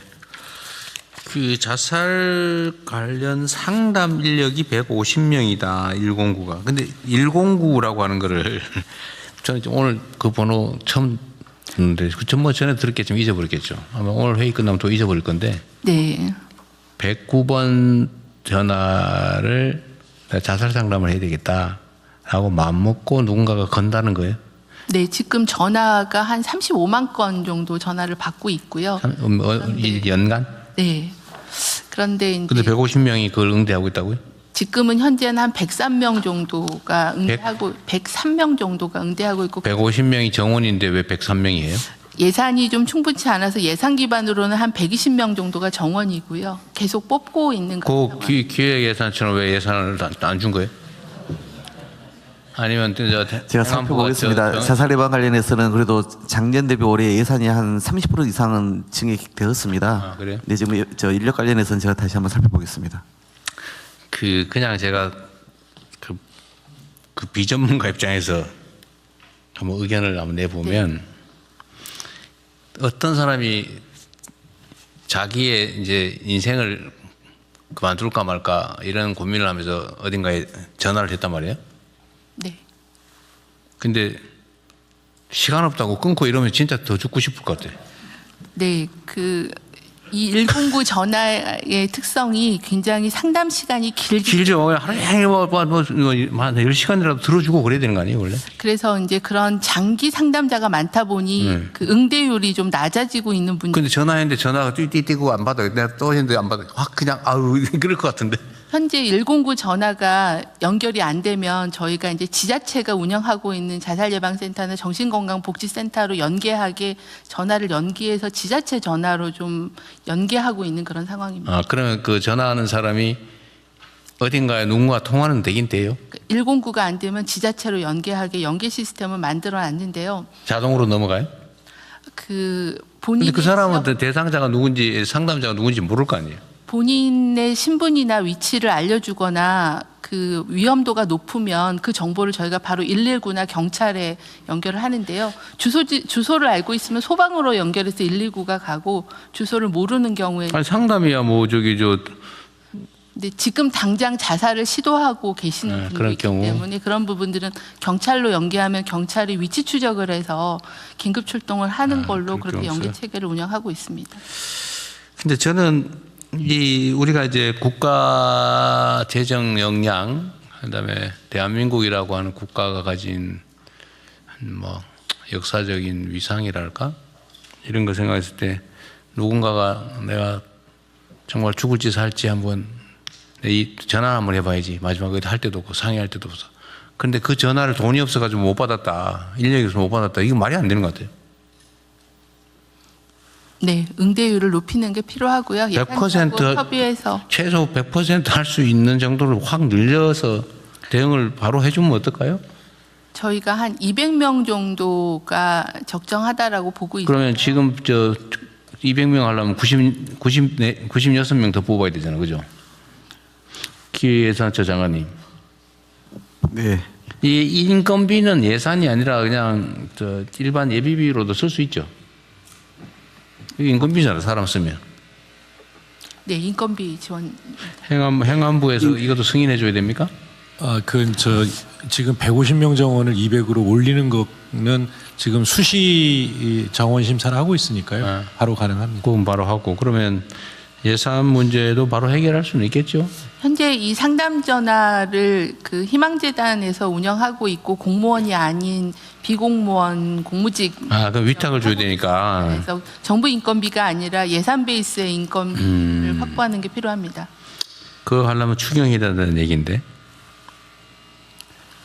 그 자살 관련 상담 인력이 150명이다. 109가. 근데 109라고 하는 거를 저는 오늘 그 번호 처음 듣는데 뭐 전에 들었겠지만 잊어버렸겠죠. 아마 오늘 회의 끝나면 또 잊어버릴 건데. 네. 109번 전화를 자살 상담을 해야 되겠다라고 마음먹고 누군가가 건다는 거예요. 네, 지금 전화가 한 35만 건 정도 전화를 받고 있고요. 연간? 네. 그런데 이제 근데 150명이 그걸 응대하고 있다고요? 지금은 현재는 한 103명 정도가 응대하고 103명 정도가 응대하고 있고 150명이 정원인데 왜 103명이에요? 예산이 좀 충분치 않아서 예산 기반으로는 한 120명 정도가 정원이고요. 계속 뽑고 있는 그 기획 예산처럼 왜 예산을 안 준 거예요? 아니면 제가 살펴보겠습니다. 자살 예방 관련해서는 그래도 작년 대비 올해 예산이 한 30% 이상은 증액되었습니다. 아, 그래요? 네, 지금 저 인력 관련해서는 제가 다시 한번 살펴보겠습니다. 그냥 제가 그 비전문가 입장에서 한번 의견을 한번 내보면 어떤 사람이 자기의 이제 인생을 그만둘까 말까 이런 고민을 하면서 어딘가에 전화를 했단 말이에요. 네. 근데 시간 없다고 끊고 이러면 진짜 더 죽고 싶을 것 같아요. 네, 이 109 전화의 특성이 굉장히 상담 시간이 길죠. 하루 종일 한 10시간이라도 들어주고 그래야 되는 거 아니에요, 원래? 그래서 이제 그런 장기 상담자가 많다 보니 그 응대율이 좀 낮아지고 있는 분들. 근데 전화했는데 전화가 띠띠띠고 안 받아요. 내가 또 했는데 안 받아요. 확 그냥 아우 그럴 것 같은데. 현재 109 전화가 연결이 안 되면 저희가 이제 지자체가 운영하고 있는 자살예방센터나 정신건강복지센터로 연계하게 전화를 연기해서 지자체 전화로 좀 연계하고 있는 그런 상황입니다. 아, 그러면 그 전화하는 사람이 어딘가에 누군가 통화는 되긴 돼요? 109가 안 되면 지자체로 연계하게 연계 시스템을 만들어 놨는데요. 자동으로 넘어가요? 본인의 근데 그 사람은 대상자가 누군지 상담자가 누군지 모를 거 아니에요? 본인의 신분이나 위치를 알려주거나 그 위험도가 높으면 그 정보를 저희가 바로 119나 경찰에 연결을 하는데요. 주소를 알고 있으면 소방으로 연결해서 119가 가고 주소를 모르는 경우에 아니 상담이야 뭐 근데 지금 당장 자살을 시도하고 계시는 분들이 있기 때문에 그런 부분들은 경찰로 연계하면 경찰이 위치 추적을 해서 긴급 출동을 하는 걸로 그렇게 연계 체계를 운영하고 있습니다. 근데 저는 우리가 이제 국가 재정 역량, 그다음에 대한민국이라고 하는 국가가 가진 뭐 역사적인 위상이랄까 이런 거 생각했을 때 누군가가 내가 정말 죽을지 살지 한번 이 전화 한번 해봐야지. 마지막에 할 때도 없고 상의할 때도 없어. 그런데 그 전화를 돈이 없어가지고 못 받았다. 인력이 없어서 못 받았다. 이거 말이 안 되는 것 같아요. 네, 응대율을 높이는 게 필요하고요. 100% 협의해서 최소 100% 할 수 있는 정도를 확 늘려서 대응을 바로 해주면 어떨까요? 저희가 한 200명 정도가 적정하다라고 보고 있습니다. 그러면 지금 200명 하려면 96명 더 뽑아야 되잖아요, 그죠? 기획예산처 장관님. 네. 이 인건비는 예산이 아니라 그냥 일반 예비비로도 쓸 수 있죠. 이게 인건비잖아, 사람 쓰면. 네, 인건비 지원. 행안부에서 이것도 승인해 줘야 됩니까? 지금 150명 정원을 200으로 올리는 거는 지금 수시 정원 심사를 하고 있으니까요. 바로 가능합니다. 그건 바로 하고 그러면 예산 문제도 바로 해결할 수는 있겠죠. 현재 이 상담 전화를 그 희망재단에서 운영하고 있고 공무원이 아닌 비공무원 공무직. 그럼 위탁을 줘야 되니까. 그래서 정부 인건비가 아니라 예산 베이스의 인건비를 확보하는 게 필요합니다. 그거 하려면 추경해야 된다는 얘기인데.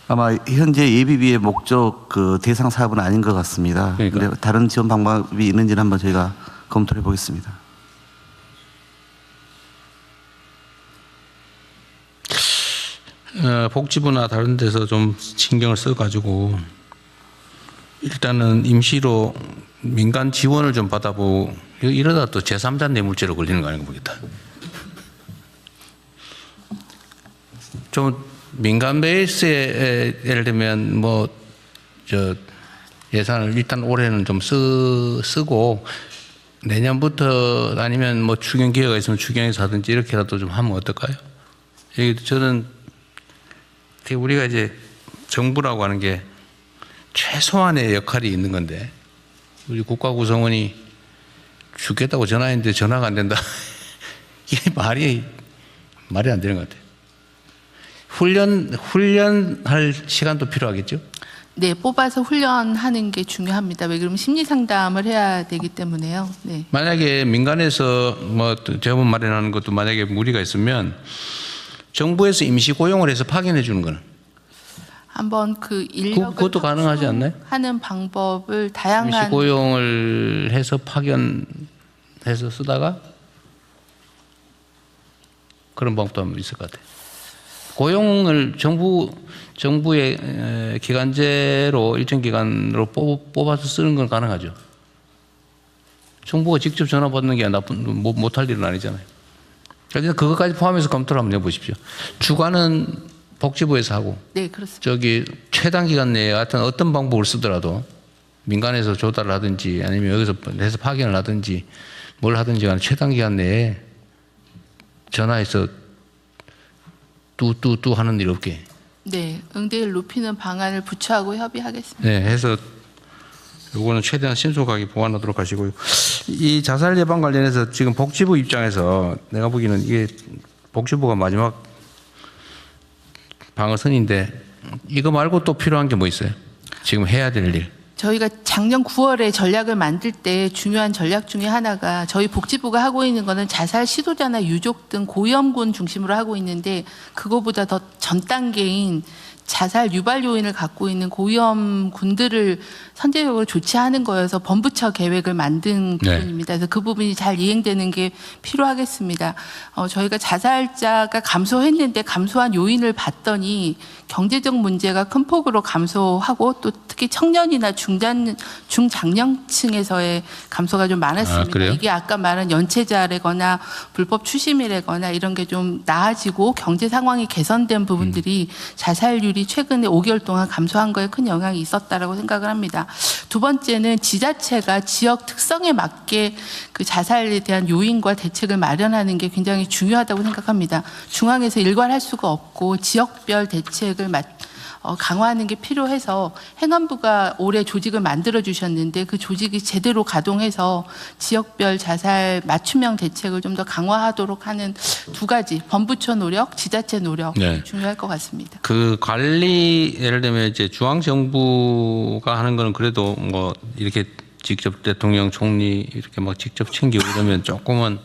아마 현재 예비비의 목적 대상 사업은 아닌 것 같습니다. 그런데 다른 지원 방법이 있는지는 한번 저희가 검토해 보겠습니다. 복지부나 다른 데서 좀 신경을 써가지고 일단은 임시로 민간 지원을 좀 받아보고 이러다 또 제3자 뇌물죄로 걸리는 거 아닌가 보겠다. 좀 민간 베이스에 예를 들면 뭐 저 예산을 일단 올해는 좀 쓰고 내년부터 아니면 뭐 추경 기회가 있으면 추경에서 하든지 이렇게라도 좀 하면 어떨까요? 저는 우리가 이제 정부라고 하는 게 최소한의 역할이 있는 건데 우리 국가구성원이 죽겠다고 전화했는데 전화가 안 된다. 이게 말이 안 되는 것 같아요. 훈련할 시간도 필요하겠죠? 네, 뽑아서 훈련하는 게 중요합니다. 왜 그러면 심리 상담을 해야 되기 때문에요. 네. 만약에 민간에서 뭐 재원 마련하는 것도 만약에 무리가 있으면 정부에서 임시 고용을 해서 파견해 주는 거는 한번 그 인력을 그것도 가능하지 않나요? 하는 방법을 다양한 임시 고용을 해서 파견해서 쓰다가 그런 방법도 한번 있을 것 같아요. 고용을 정부의 기간제로 일정 기간으로 뽑아서 쓰는 건 가능하죠. 정부가 직접 전화 받는 게 못할 일은 아니잖아요. 그래서 그것까지 포함해서 검토를 한번 해보십시오. 주관은 복지부에서 하고, 네, 그렇습니다. 저기 최단 기간 내에 하여튼 어떤 방법을 쓰더라도 민간에서 조달을 하든지 아니면 여기서 해서 파견을 하든지 뭘 하든지 간에 최단 기간 내에 전화해서 뚜 하는 일 없게. 네, 응대를 높이는 방안을 부처하고 협의하겠습니다. 네, 해서 요거는 최대한 신속하게 보완하도록 하시고요. 이 자살 예방 관련해서 지금 복지부 입장에서 내가 보기에는 이게 복지부가 마지막 방어선인데 이거 말고 또 필요한 게 뭐 있어요? 지금 해야 될 일. 저희가 작년 9월에 전략을 만들 때 중요한 전략 중에 하나가 저희 복지부가 하고 있는 거는 자살 시도자나 유족 등 고위험군 중심으로 하고 있는데 그거보다 더 전 단계인 자살 유발 요인을 갖고 있는 고위험 군들을 선제적으로 조치하는 거여서 범부처 계획을 만든 부분입니다. 그래서 그 부분이 잘 이행되는 게 필요하겠습니다. 저희가 자살자가 감소했는데 감소한 요인을 봤더니 경제적 문제가 큰 폭으로 감소하고 또 특히 청년이나 중장년층에서의 감소가 좀 많았습니다. 그래요? 이게 아까 말한 연체자라거나 불법 추심이라거나 이런 게 좀 나아지고 경제 상황이 개선된 부분들이 자살률이 최근에 5개월 동안 감소한 거에 큰 영향이 있었다라고 생각을 합니다. 두 번째는 지자체가 지역 특성에 맞게 그 자살에 대한 요인과 대책을 마련하는 게 굉장히 중요하다고 생각합니다. 중앙에서 일괄할 수가 없고 지역별 대책을 강화하는 게 필요해서 행안부가 올해 조직을 만들어 주셨는데 그 조직이 제대로 가동해서 지역별 자살 맞춤형 대책을 좀 더 강화하도록 하는 두 가지 범부처 노력, 지자체 노력 중요할 것 같습니다. 그 관리 예를 들면 이제 중앙 정부가 하는 거는 그래도 뭐 이렇게 직접 대통령, 총리 이렇게 막 직접 챙기고 이러면 조금은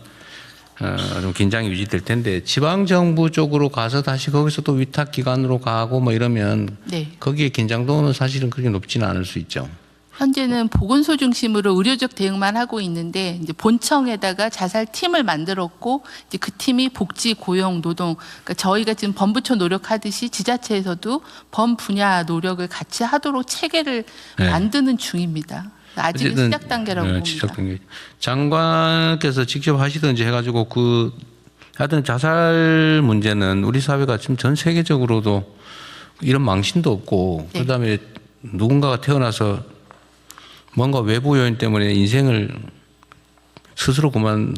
좀 긴장이 유지될 텐데 지방 정부 쪽으로 가서 다시 거기서 또 위탁 기관으로 가고 뭐 이러면 거기에 긴장도는 사실은 그렇게 높지는 않을 수 있죠. 현재는 보건소 중심으로 의료적 대응만 하고 있는데 이제 본청에다가 자살 팀을 만들었고 이제 그 팀이 복지, 고용, 노동 그러니까 저희가 지금 범부처 노력하듯이 지자체에서도 범 분야 노력을 같이 하도록 체계를 만드는 중입니다. 아직은 시작 단계라고 봅니다. 시작 단계. 장관께서 직접 하시든지 해가지고 하여튼 자살 문제는 우리 사회가 지금 전 세계적으로도 이런 망신도 없고 그다음에 누군가가 태어나서 뭔가 외부 요인 때문에 인생을 스스로 그만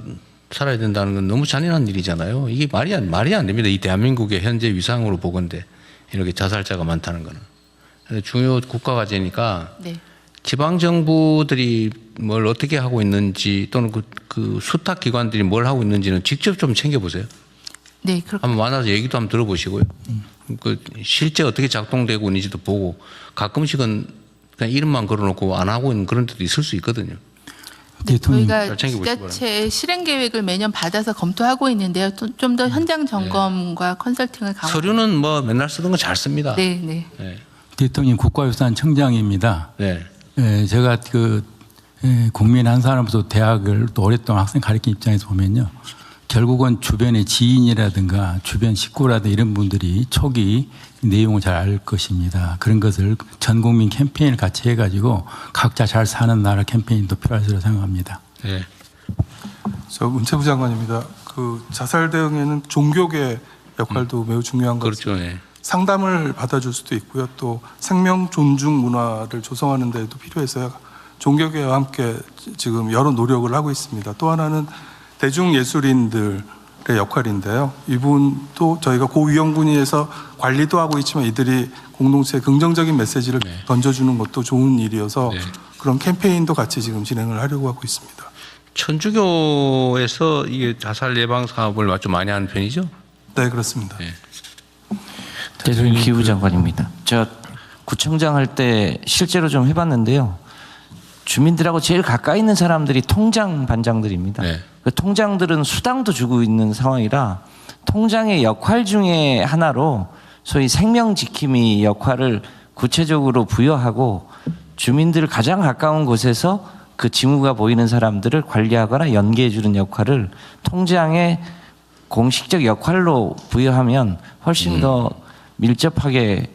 살아야 된다는 건 너무 잔인한 일이잖아요. 이게 말이 안 됩니다. 이 대한민국의 현재 위상으로 보건대 이렇게 자살자가 많다는 거는. 중요 국가과제니까 지방 정부들이 뭘 어떻게 하고 있는지 또는 그 수탁 기관들이 뭘 하고 있는지는 직접 좀 챙겨보세요. 네, 그렇군요. 한번 만나서 얘기도 한번 들어보시고요. 그 실제 어떻게 작동되고 있는지도 보고 가끔씩은 그냥 이름만 걸어놓고 안 하고 있는 그런 데도 있을 수 있거든요. 저희가 지자체 실행 계획을 매년 받아서 검토하고 있는데요. 좀 더 현장 점검과 컨설팅을 강화. 서류는 뭐 맨날 쓰던 거 잘 씁니다. 네. 대통령 국가유산청장입니다. 제가 국민 한 사람으로서 대학을 또 오랫동안 학생 가르친 입장에서 보면요. 결국은 주변의 지인이라든가 주변 식구라든가 이런 분들이 초기 내용을 잘 알 것입니다. 그런 것을 전 국민 캠페인을 같이 해가지고 각자 잘 사는 나라 캠페인도 필요할 거라고 생각합니다. 네. 저 문체부 장관입니다. 그 자살 대응에는 종교계 역할도 매우 중요한 것 같습니다. 그렇죠. 네. 상담을 받아줄 수도 있고요. 또 생명 존중 문화를 조성하는 데도 필요해서요. 종교계와 함께 지금 여러 노력을 하고 있습니다. 또 하나는 대중예술인들의 역할인데요. 이분도 저희가 고위험군위에서 관리도 하고 있지만 이들이 공동체에 긍정적인 메시지를 던져주는 것도 좋은 일이어서 그런 캠페인도 같이 지금 진행을 하려고 하고 있습니다. 천주교에서 이게 자살 예방 사업을 좀 많이 하는 편이죠? 네, 그렇습니다. 네. 대통령 기후 장관입니다. 제가 구청장 할 때 실제로 좀 해봤는데요. 주민들하고 제일 가까이 있는 사람들이 통장 반장들입니다. 네. 그 통장들은 수당도 주고 있는 상황이라 통장의 역할 중에 하나로 소위 생명 지킴이 역할을 구체적으로 부여하고 주민들 가장 가까운 곳에서 그 징후가 보이는 사람들을 관리하거나 연계해 주는 역할을 통장의 공식적 역할로 부여하면 훨씬 더 밀접하게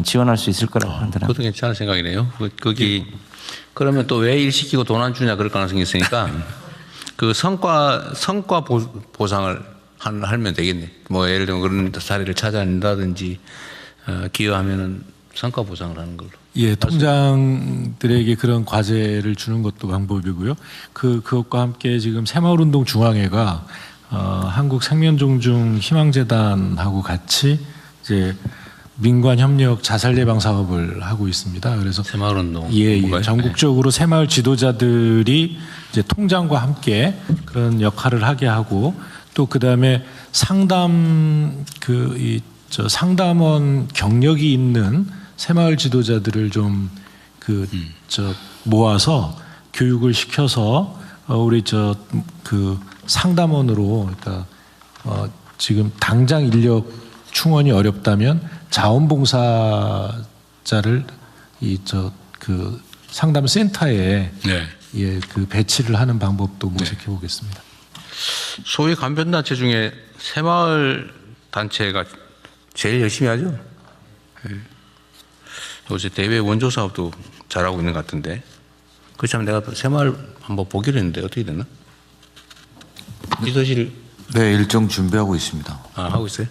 지원할 수 있을 거라고 판단합니다. 그것도 괜찮은 생각이네요. 거기 그러면 또 왜 일 시키고 돈 안 주냐 그럴 가능성이 있으니까 그 성과 보상을 하면 되겠네. 뭐 예를 들면 그런 사례를 찾아낸다든지 기여하면은 성과 보상을 하는 걸로. 예, 통장들에게 그런 과제를 주는 것도 방법이고요. 그것과 함께 지금 새마을운동 중앙회가 한국생명존중희망재단하고 같이 이제 민관 협력 자살 예방 사업을 하고 있습니다. 그래서 새마을운동 예, 전국적으로 새마을 지도자들이 이제 통장과 함께 그런 역할을 하게 하고 또 그다음에 상담원 경력이 있는 새마을 지도자들을 좀 모아서 교육을 시켜서 우리 상담원으로 그러니까 지금 당장 인력 충원이 어렵다면 자원봉사자를 상담 센터에 배치를 하는 방법도 모색해 보겠습니다. 소위 간변단체 중에 새마을 단체가 제일 열심히 하죠. 요새 대외 원조 사업도 잘하고 있는 것 같은데. 그렇다면 내가 새마을 한번 보기로 했는데 어떻게 되나? 비서실. 네, 일정 준비하고 있습니다. 하고 있어요?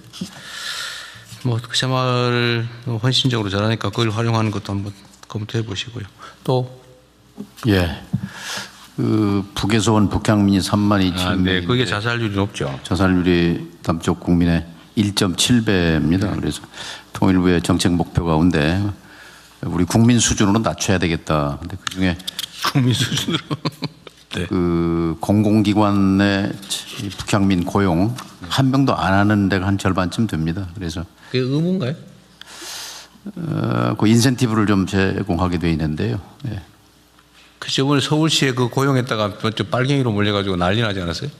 뭐 새마을 헌신적으로 잘하니까 그걸 활용하는 것도 한번 검토해 보시고요. 또 예, 북에서 온 북향민이 32,000명. 네, 그게 자살률이 높죠. 자살률이 남쪽 국민의 1.7배입니다. 그래서 통일부의 정책 목표 가운데 우리 국민 수준으로 낮춰야 되겠다. 근데 그 중에 국민 수준으로 네. 그 공공기관의 북향민 고용 한 명도 안 하는 데가 한 절반쯤 됩니다. 그래서 그게 의무인가요? 그 인센티브를 좀 제공하게 돼 있는데요. 예. 그 저번에 서울시에 그 고용했다가 빨갱이로 몰려가지고 난리 나지 않았어요?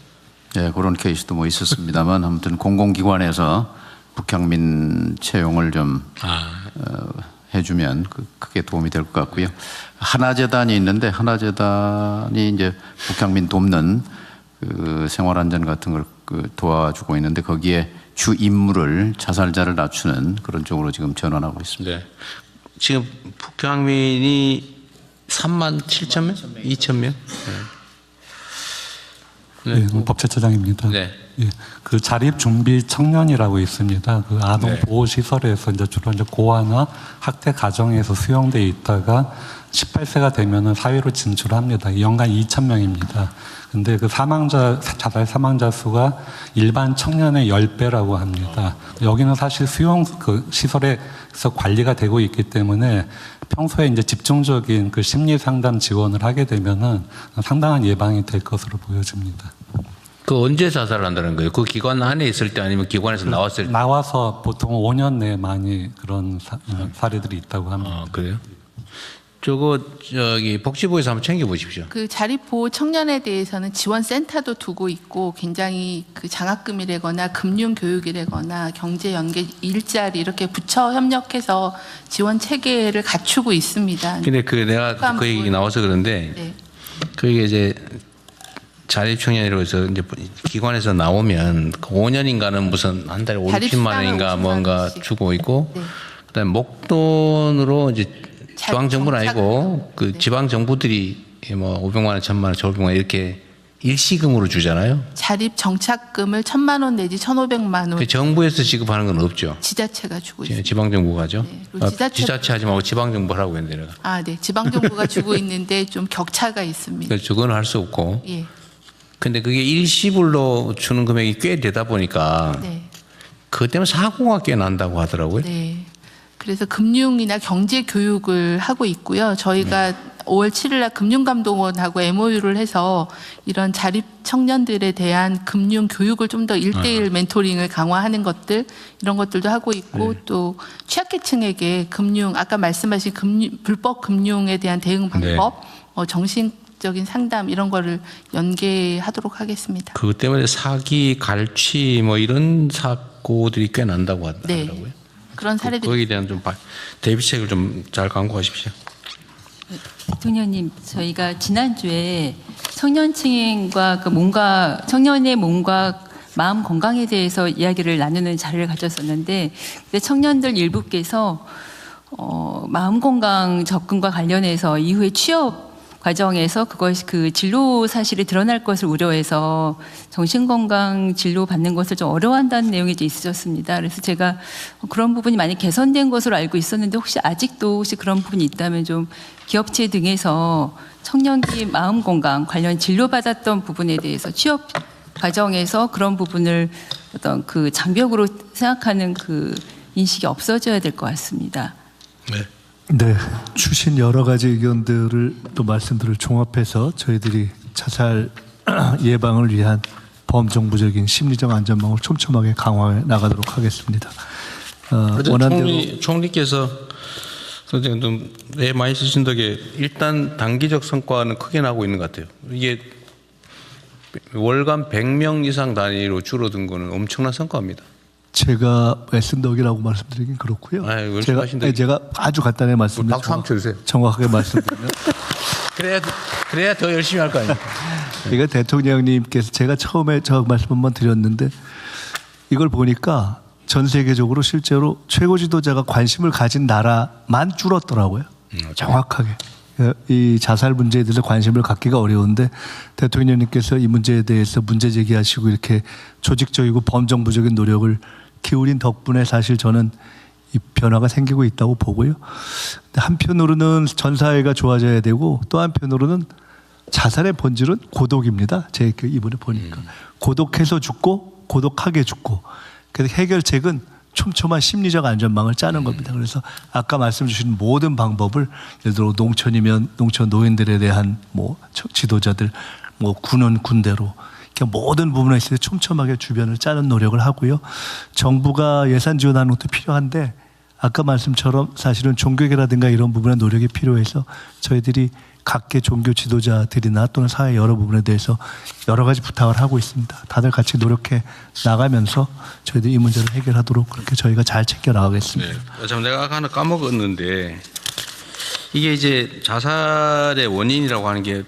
예, 그런 케이스도 뭐 있었습니다만 아무튼 공공기관에서 북향민 채용을 좀 해주면 크게 도움이 될 것 같고요. 하나재단이 있는데 하나재단이 이제 북향민 돕는 그 생활안전 같은 걸 도와주고 있는데 거기에 주 임무를 자살자를 낮추는 그런 쪽으로 지금 전환하고 있습니다. 네. 지금 북향민이 37,000명? 2,000명? 네, 법제처장입니다. 네. 예, 그 자립 준비 청년이라고 있습니다. 그 아동 보호 시설에서 이제 주로 이제 고아나 학대 가정에서 수용돼 있다가 18세가 되면은 사회로 진출합니다. 연간 2,000명입니다. 근데 그 자살 사망자 수가 일반 청년의 10배라고 합니다. 여기는 사실 수용 그 시설에서 관리가 되고 있기 때문에 평소에 이제 집중적인 그 심리 상담 지원을 하게 되면은 상당한 예방이 될 것으로 보여집니다. 그 언제 자살을 한다는 거예요? 그 기관 안에 있을 때 아니면 기관에서 나왔을 때? 나와서 보통 5년 내에 많이 그런 사례들이 있다고 합니다. 그래요? 복지부에서 한번 챙겨보십시오. 그 자립보호 청년에 대해서는 지원센터도 두고 있고 굉장히 그 장학금이라거나 금융교육이라거나 경제연계 일자리 이렇게 부처 협력해서 지원 체계를 갖추고 있습니다. 근데 내가 그 얘기 나와서 그런데 네. 그게 이제 자립청년이라고 해서 이제 기관에서 나오면 5년인가는 무슨 한 달에 50만 원인가 뭔가 주고 있고 네. 그다음에 목돈으로 이제 중앙 정부는 아니고 그 지방 정부들이 뭐 500만 원, 1000만 원, 1500만 원 이렇게 일시금으로 주잖아요. 자립 정착금을 1,000만 원 내지 1,500만 원 그 정부에서 지급하는 건 없죠. 지자체가 주고 있습니다. 지방 정부가 하죠. 그리고 지자체 하지 말고 지방 정부 하라고 했는데 내가. 아, 네. 지방 정부가 주고 있는데 좀 격차가 있습니다. 그래서 그건 할 수 없고. 예. 근데 그게 일시불로 주는 금액이 꽤 되다 보니까 네. 그것 때문에 사고가 꽤 난다고 하더라고요. 네. 그래서 금융이나 경제 교육을 하고 있고요. 저희가 5월 7일 날 금융감독원하고 MOU를 해서 이런 자립 청년들에 대한 금융 교육을 좀 더 1대1 멘토링을 강화하는 것들 이런 것들도 하고 있고 또 취약계층에게 금융 아까 말씀하신 불법 금융에 대한 대응 방법 정신적인 상담 이런 거를 연계하도록 하겠습니다. 그것 때문에 사기, 갈취 뭐 이런 사고들이 꽤 난다고 하더라고요. 네. 그런 사례들이 거기에 대한 좀 대비책을 좀 잘 강구하십시오. 대통령님, 저희가 지난주에 청년층과 청년의 몸과 마음 건강에 대해서 이야기를 나누는 자리를 가졌었는데, 청년들 일부께서 마음 건강 접근과 관련해서 이후에 취업 과정에서 그것이 그 진로 사실이 드러날 것을 우려해서 정신건강 진로 받는 것을 좀 어려워한다는 내용이 이제 있으셨습니다. 그래서 제가 그런 부분이 많이 개선된 것으로 알고 있었는데 아직도 그런 부분이 있다면 좀 기업체 등에서 청년기 마음 건강 관련 진로 받았던 부분에 대해서 취업 과정에서 그런 부분을 어떤 그 장벽으로 생각하는 그 인식이 없어져야 될 것 같습니다. 네, 주신 여러 가지 의견들을 또 말씀들을 종합해서 저희들이 자살 예방을 위한 범정부적인 심리적 안전망을 촘촘하게 강화해 나가도록 하겠습니다. 원안대로 총리께서 선생님 좀 많이 쓰신 덕에 일단 단기적 성과는 크게 나고 있는 것 같아요. 이게 월간 100명 이상 단위로 줄어든 거는 엄청난 성과입니다. 제가 애쓴 덕이라고 말씀드리긴 그렇고요. 제가 아주 간단히 말씀드리면 정확하게 말씀드리면 그래야 더 열심히 할 거 아니에요. 이거 대통령님께서 제가 처음에 저 말씀 한번 드렸는데 이걸 보니까 전 세계적으로 실제로 최고 지도자가 관심을 가진 나라만 줄었더라고요. 정확하게. 이 자살 문제에 대해서 관심을 갖기가 어려운데 대통령님께서 이 문제에 대해서 문제 제기하시고 이렇게 조직적이고 범정부적인 노력을 기울인 덕분에 사실 저는 이 변화가 생기고 있다고 보고요. 한편으로는 전 사회가 좋아져야 되고 또 한편으로는 자살의 본질은 고독입니다. 제 이번에 보니까 고독해서 죽고 고독하게 죽고 그래서 해결책은 촘촘한 심리적 안전망을 짜는 겁니다. 그래서 아까 말씀 주신 모든 방법을 예를 들어 농촌이면 농촌 노인들에 대한 뭐 지도자들 뭐 군은 군대로 모든 부분에 있어서 촘촘하게 주변을 짜는 노력을 하고요. 정부가 예산 지원하는 것도 필요한데 아까 말씀처럼 사실은 종교계라든가 이런 부분의 노력이 필요해서 저희들이 각계 종교 지도자들이나 또는 사회 여러 부분에 대해서 여러 가지 부탁을 하고 있습니다. 다들 같이 노력해 나가면서 저희들이 이 문제를 해결하도록 그렇게 저희가 잘 챙겨 나가겠습니다. 네. 참 내가 아까 하나 까먹었는데 이게 이제 자살의 원인이라고 하는 게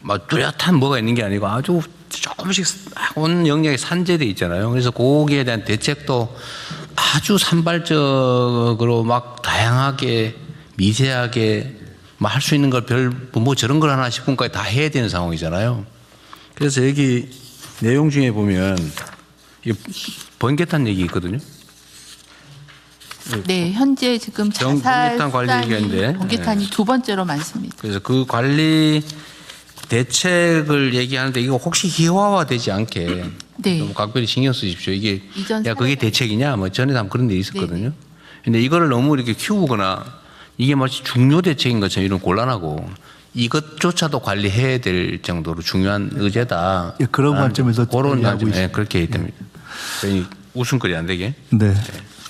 막 뚜렷한 뭐가 있는 게 아니고 아주 조금씩 온 영역에 산재돼 있잖아요. 그래서 거기에 대한 대책도 아주 산발적으로 막 다양하게 미세하게 할 수 있는 걸 뭐 저런 걸 하나 싶은까지 다 해야 되는 상황이잖아요. 그래서 여기 내용 중에 보면 번개탄 얘기 있거든요. 네, 현재 지금 자살 번개탄 관리 얘기인데 번개탄이 두 번째로 많습니다. 그래서 그 관리 대책을 얘기하는데 이거 혹시 희화화되지 않게 좀 각별히 신경 쓰십시오. 이게 야 그게 대책이냐 뭐 전에 한번 그런 데 있었거든요. 근데 이거를 너무 이렇게 키우거나 이게 마치 중요 대책인 것처럼 이런 곤란하고 이것조차도 관리해야 될 정도로 중요한 의제다. 예, 그런 관점에서 그런 관점, 그렇게 해야 됩니다. 저희 웃음거리 안 되게. 네.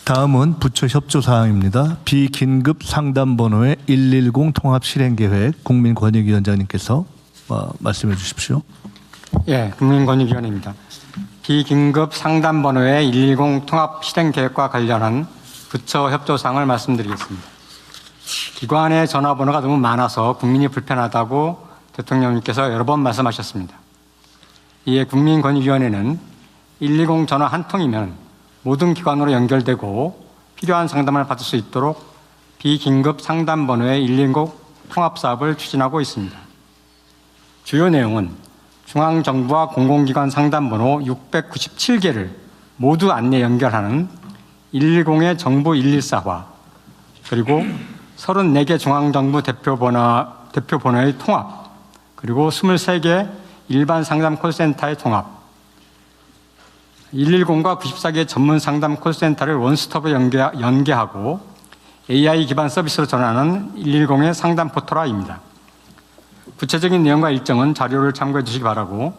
다음은 부처 협조 사항입니다. 비긴급 상담 번호의 110 통합 실행 계획 국민권익위원장님께서 말씀해 주십시오. 예, 국민권익위원입니다. 비긴급 상담 번호의 110 통합 실행 계획과 관련한 부처 협조 사항을 말씀드리겠습니다. 기관의 전화번호가 너무 많아서 국민이 불편하다고 대통령님께서 여러 번 말씀하셨습니다. 이에 국민권익위원회는 120 전화 한 통이면 모든 기관으로 연결되고 필요한 상담을 받을 수 있도록 비긴급 상담번호의 120 통합사업을 추진하고 있습니다. 주요 내용은 중앙정부와 공공기관 상담번호 697개를 모두 안내 연결하는 110의 정부 114화, 그리고 34개 중앙정부 대표번호의 통합, 그리고 23개 일반 상담 콜센터의 통합, 110과 94개 전문 상담 콜센터를 원스톱에 연계하고 AI 기반 서비스로 전환하는 110의 상담 포털화입니다. 구체적인 내용과 일정은 자료를 참고해 주시기 바라고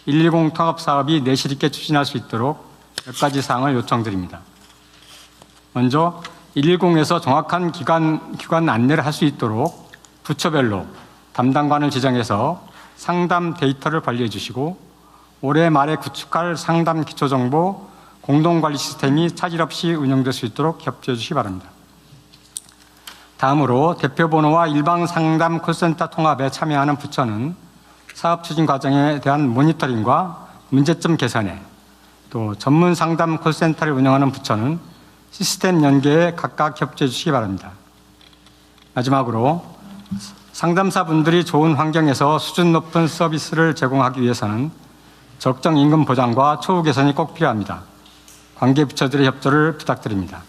110 통합 사업이 내실 있게 추진할 수 있도록 몇 가지 사항을 요청드립니다. 먼저 110에서 정확한 기관 안내를 할 수 있도록 부처별로 담당관을 지정해서 상담 데이터를 관리해 주시고 올해 말에 구축할 상담 기초정보 공동관리 시스템이 차질 없이 운영될 수 있도록 협조해 주시기 바랍니다. 다음으로 대표번호와 일반 상담 콜센터 통합에 참여하는 부처는 사업 추진 과정에 대한 모니터링과 문제점 개선에, 또 전문 상담 콜센터를 운영하는 부처는 시스템 연계에 각각 협조해 주시기 바랍니다. 마지막으로 상담사분들이 좋은 환경에서 수준 높은 서비스를 제공하기 위해서는 적정 임금 보장과 처우 개선이 꼭 필요합니다. 관계 부처들의 협조를 부탁드립니다.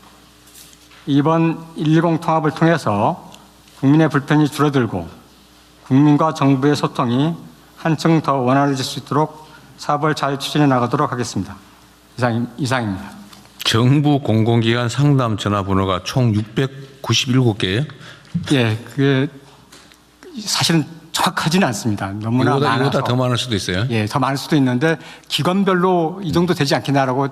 이번 120 통합을 통해서 국민의 불편이 줄어들고 국민과 정부의 소통이 한층 더 원활해질 수 있도록 사업을 잘 추진해 나가도록 하겠습니다. 이상입니다. 정부 공공기관 상담 전화번호가 총 697개예요? 예, 그게 사실은 정확하지는 않습니다. 너무나 많아서. 이보다 더 많을 수도 있어요. 예, 더 많을 수도 있는데 기관별로 이 정도 되지 않겠나라고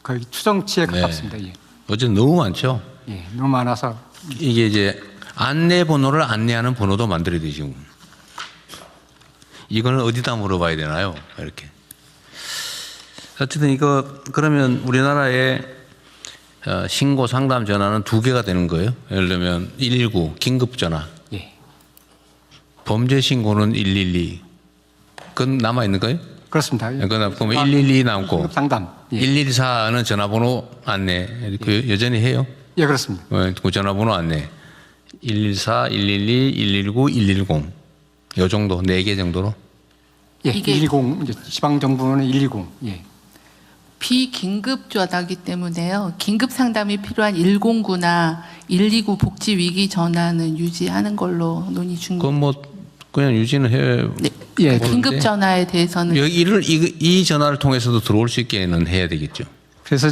거의 추정치에 가깝습니다. 예. 어제 너무 많죠. 예, 너무 많아서 이게 이제 안내 번호를 안내하는 번호도 만들어야 되죠. 이거는 어디다 물어봐야 되나요? 이렇게. 어쨌든 이거 그러면 우리나라에 신고 상담 전화는 2개가 되는 거예요. 예를 들면 119 긴급 전화. 예. 범죄 신고는 112. 그건 남아 있는 거예요? 그렇습니다. 그러면 112 남고 긴급 상담. 예. 114는 전화번호 안내. 그 여전히 해요? 예, 그렇습니다. 그 전화번호 안내. 114, 112, 119, 110. 요 정도, 4개 정도로? 예, 120, 이제 지방정부는 120. 예. 비긴급 전화기 때문에요. 긴급 상담이 필요한 109나 129 복지 위기 전화는 유지하는 걸로 논의 중입니다. 그건 뭐 그냥 유지는 해요. 네. 예, 긴급 전화에 대해서는 이 전화를 통해서도 들어올 수 있게는 해야 되겠죠. 그래서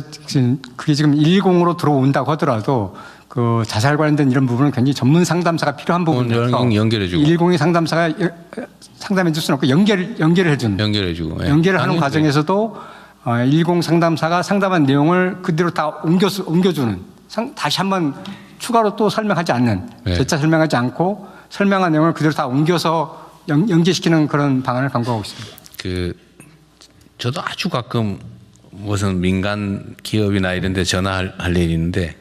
그게 지금 110으로 들어온다고 하더라도 그 자살 관련된 이런 부분은 굉장히 전문 상담사가 필요한 부분이라서 연결해주고 110의 상담사가 상담해 줄 수는 없고 연결을 해주는 연결해주고 연결을 하는 과정에서도 110 상담사가 상담한 내용을 그대로 다 옮겨주는 다시 한번 추가로 또 설명하지 않는 재차 설명하지 않고 설명한 내용을 그대로 다 옮겨서 연계시키는 그런 방안을 강구하고 있습니다. 저도 아주 가끔 무슨 민간 기업이나 이런 데 전화할 일이 있는데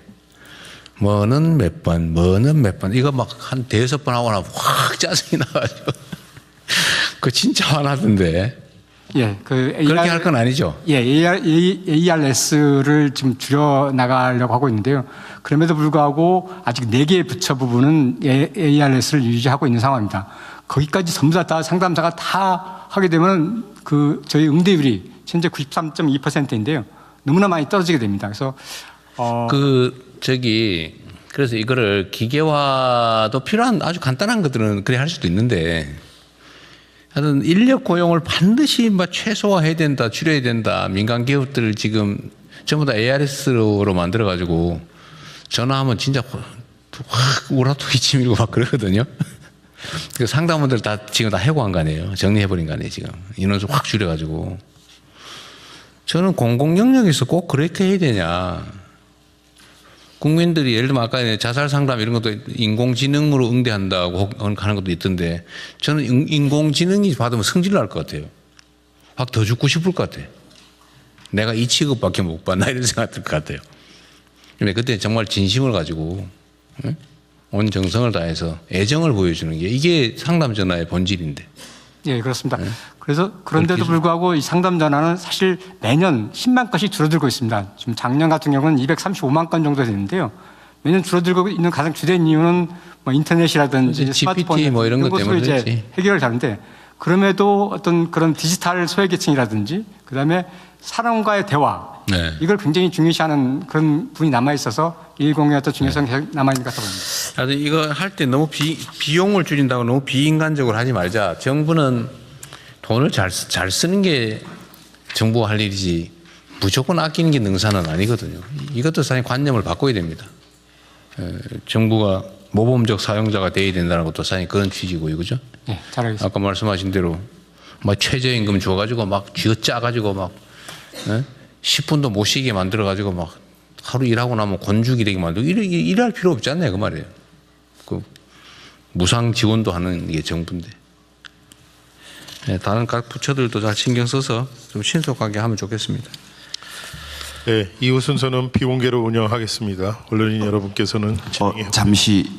뭐는 몇 번, 뭐는 몇 번 이거 막 한 5번 하고 나면 확 짜증이 나가지고 그거 진짜 화나던데. 예, 그렇게 할 건 아니죠. 예, ARS를 지금 줄여 나가려고 하고 있는데요. 그럼에도 불구하고 아직 4개의 부처 부분은 ARS를 유지하고 있는 상황입니다. 거기까지 전부 다 상담사가 다 하게 되면 저희 응대율이 현재 93.2%인데요. 너무나 많이 떨어지게 됩니다. 그래서 그래서 이거를 기계화도 필요한 아주 간단한 것들은 그래 할 수도 있는데 하여튼 인력 고용을 반드시 최소화해야 된다, 줄여야 된다. 민간 기업들 지금 전부 다 ARS로 만들어가지고 전화하면 진짜 확 우라통이 치밀고 막 그러거든요. 그 상담원들 지금 다 해고한 거 아니에요. 정리해버린 거 아니에요, 지금. 인원수 확 줄여가지고. 저는 공공 영역에서 꼭 그렇게 해야 되냐. 국민들이 예를 들면 아까 자살 상담 이런 것도 인공지능으로 응대한다고 하는 것도 있던데 저는 인공지능이 받으면 성질 날 것 같아요. 확 더 죽고 싶을 것 같아요. 내가 이 취급밖에 못 받나 이런 생각 들 것 같아요. 근데 그때 정말 진심을 가지고 온 정성을 다해서 애정을 보여주는 게 이게 상담 전화의 본질인데 예, 그렇습니다. 그래서 그런데도 불구하고 이 상담 전화는 사실 매년 10만 건씩 줄어들고 있습니다. 지금 작년 같은 경우는 235만 건 정도 되는데요. 매년 줄어들고 있는 가장 주된 이유는 뭐 인터넷이라든지 스마트폰 뭐 이런 것 것으로 때문에 이제 그렇지. 해결을 하는데 그럼에도 어떤 그런 디지털 소외계층이라든지 그다음에 사람과의 대화 네. 이걸 굉장히 중요시하는 그런 분이 남아 있어서 110의 어떤 중요성이 남아 있는 것 같아 보입니다. 하여튼 이거 할 때 너무 비용을 줄인다고 너무 비인간적으로 하지 말자. 정부는 돈을 잘 쓰는 게 정부가 할 일이지 무조건 아끼는 게 능사는 아니거든요. 이것도 사실 관념을 바꿔야 됩니다. 정부가 모범적 사용자가 돼야 된다는 것도 사실 그런 취지고요, 그죠? 네, 잘 알겠습니다. 아까 말씀하신 대로 막 최저임금 줘가지고 막 쥐어 짜가지고 막 10분도 못 쉬게 만들어가지고 막 하루 일하고 나면 곤죽이 되게 만들고 일할 필요 없지 않나요, 그 말이에요. 그 무상 지원도 하는 게 정부인데. 네, 다른 각 부처들도 잘 신경 써서 좀 신속하게 하면 좋겠습니다. 네, 이후 순서는 비공개로 운영하겠습니다. 언론인 여러분께서는 잠시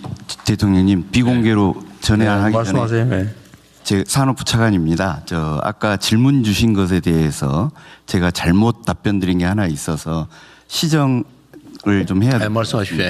대통령님 비공개로 전해하기 말씀하세요. 전에 제 산업부 차관입니다. 아까 질문 주신 것에 대해서 제가 잘못 답변 드린 게 하나 있어서 시정을 좀 해야 돼요. 말씀하십시오.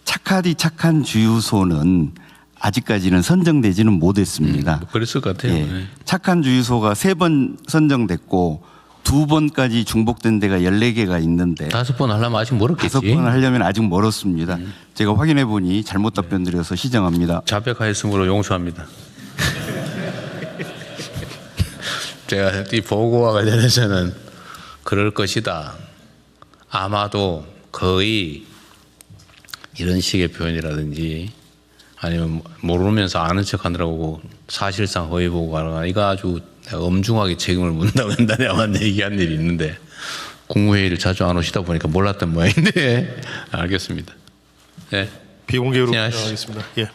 착한 주유소는 아직까지는 선정되지는 못했습니다. 그랬을 것 같아요. 네. 착한 주유소가 3번 선정됐고 2번까지 중복된 데가 14개가 있는데 5번 하려면 아직 멀었겠지. 5번 하려면 아직 멀었습니다. 제가 확인해 보니 잘못 답변 드려서 시정합니다. 자백하였으므로 용서합니다. 제가 이 보고와 관련해서는 그럴 것이다. 아마도 거의 이런 식의 표현이라든지 아니면 모르면서 아는 척 하느라고 사실상 허위 보고가 이거 아주 엄중하게 책임을 묻는다고 한다면 얘기한 일이 있는데 국무회의를 자주 안 오시다 보니까 몰랐던 모양인데 알겠습니다. 네. 비공개로 운영하겠습니다. 예.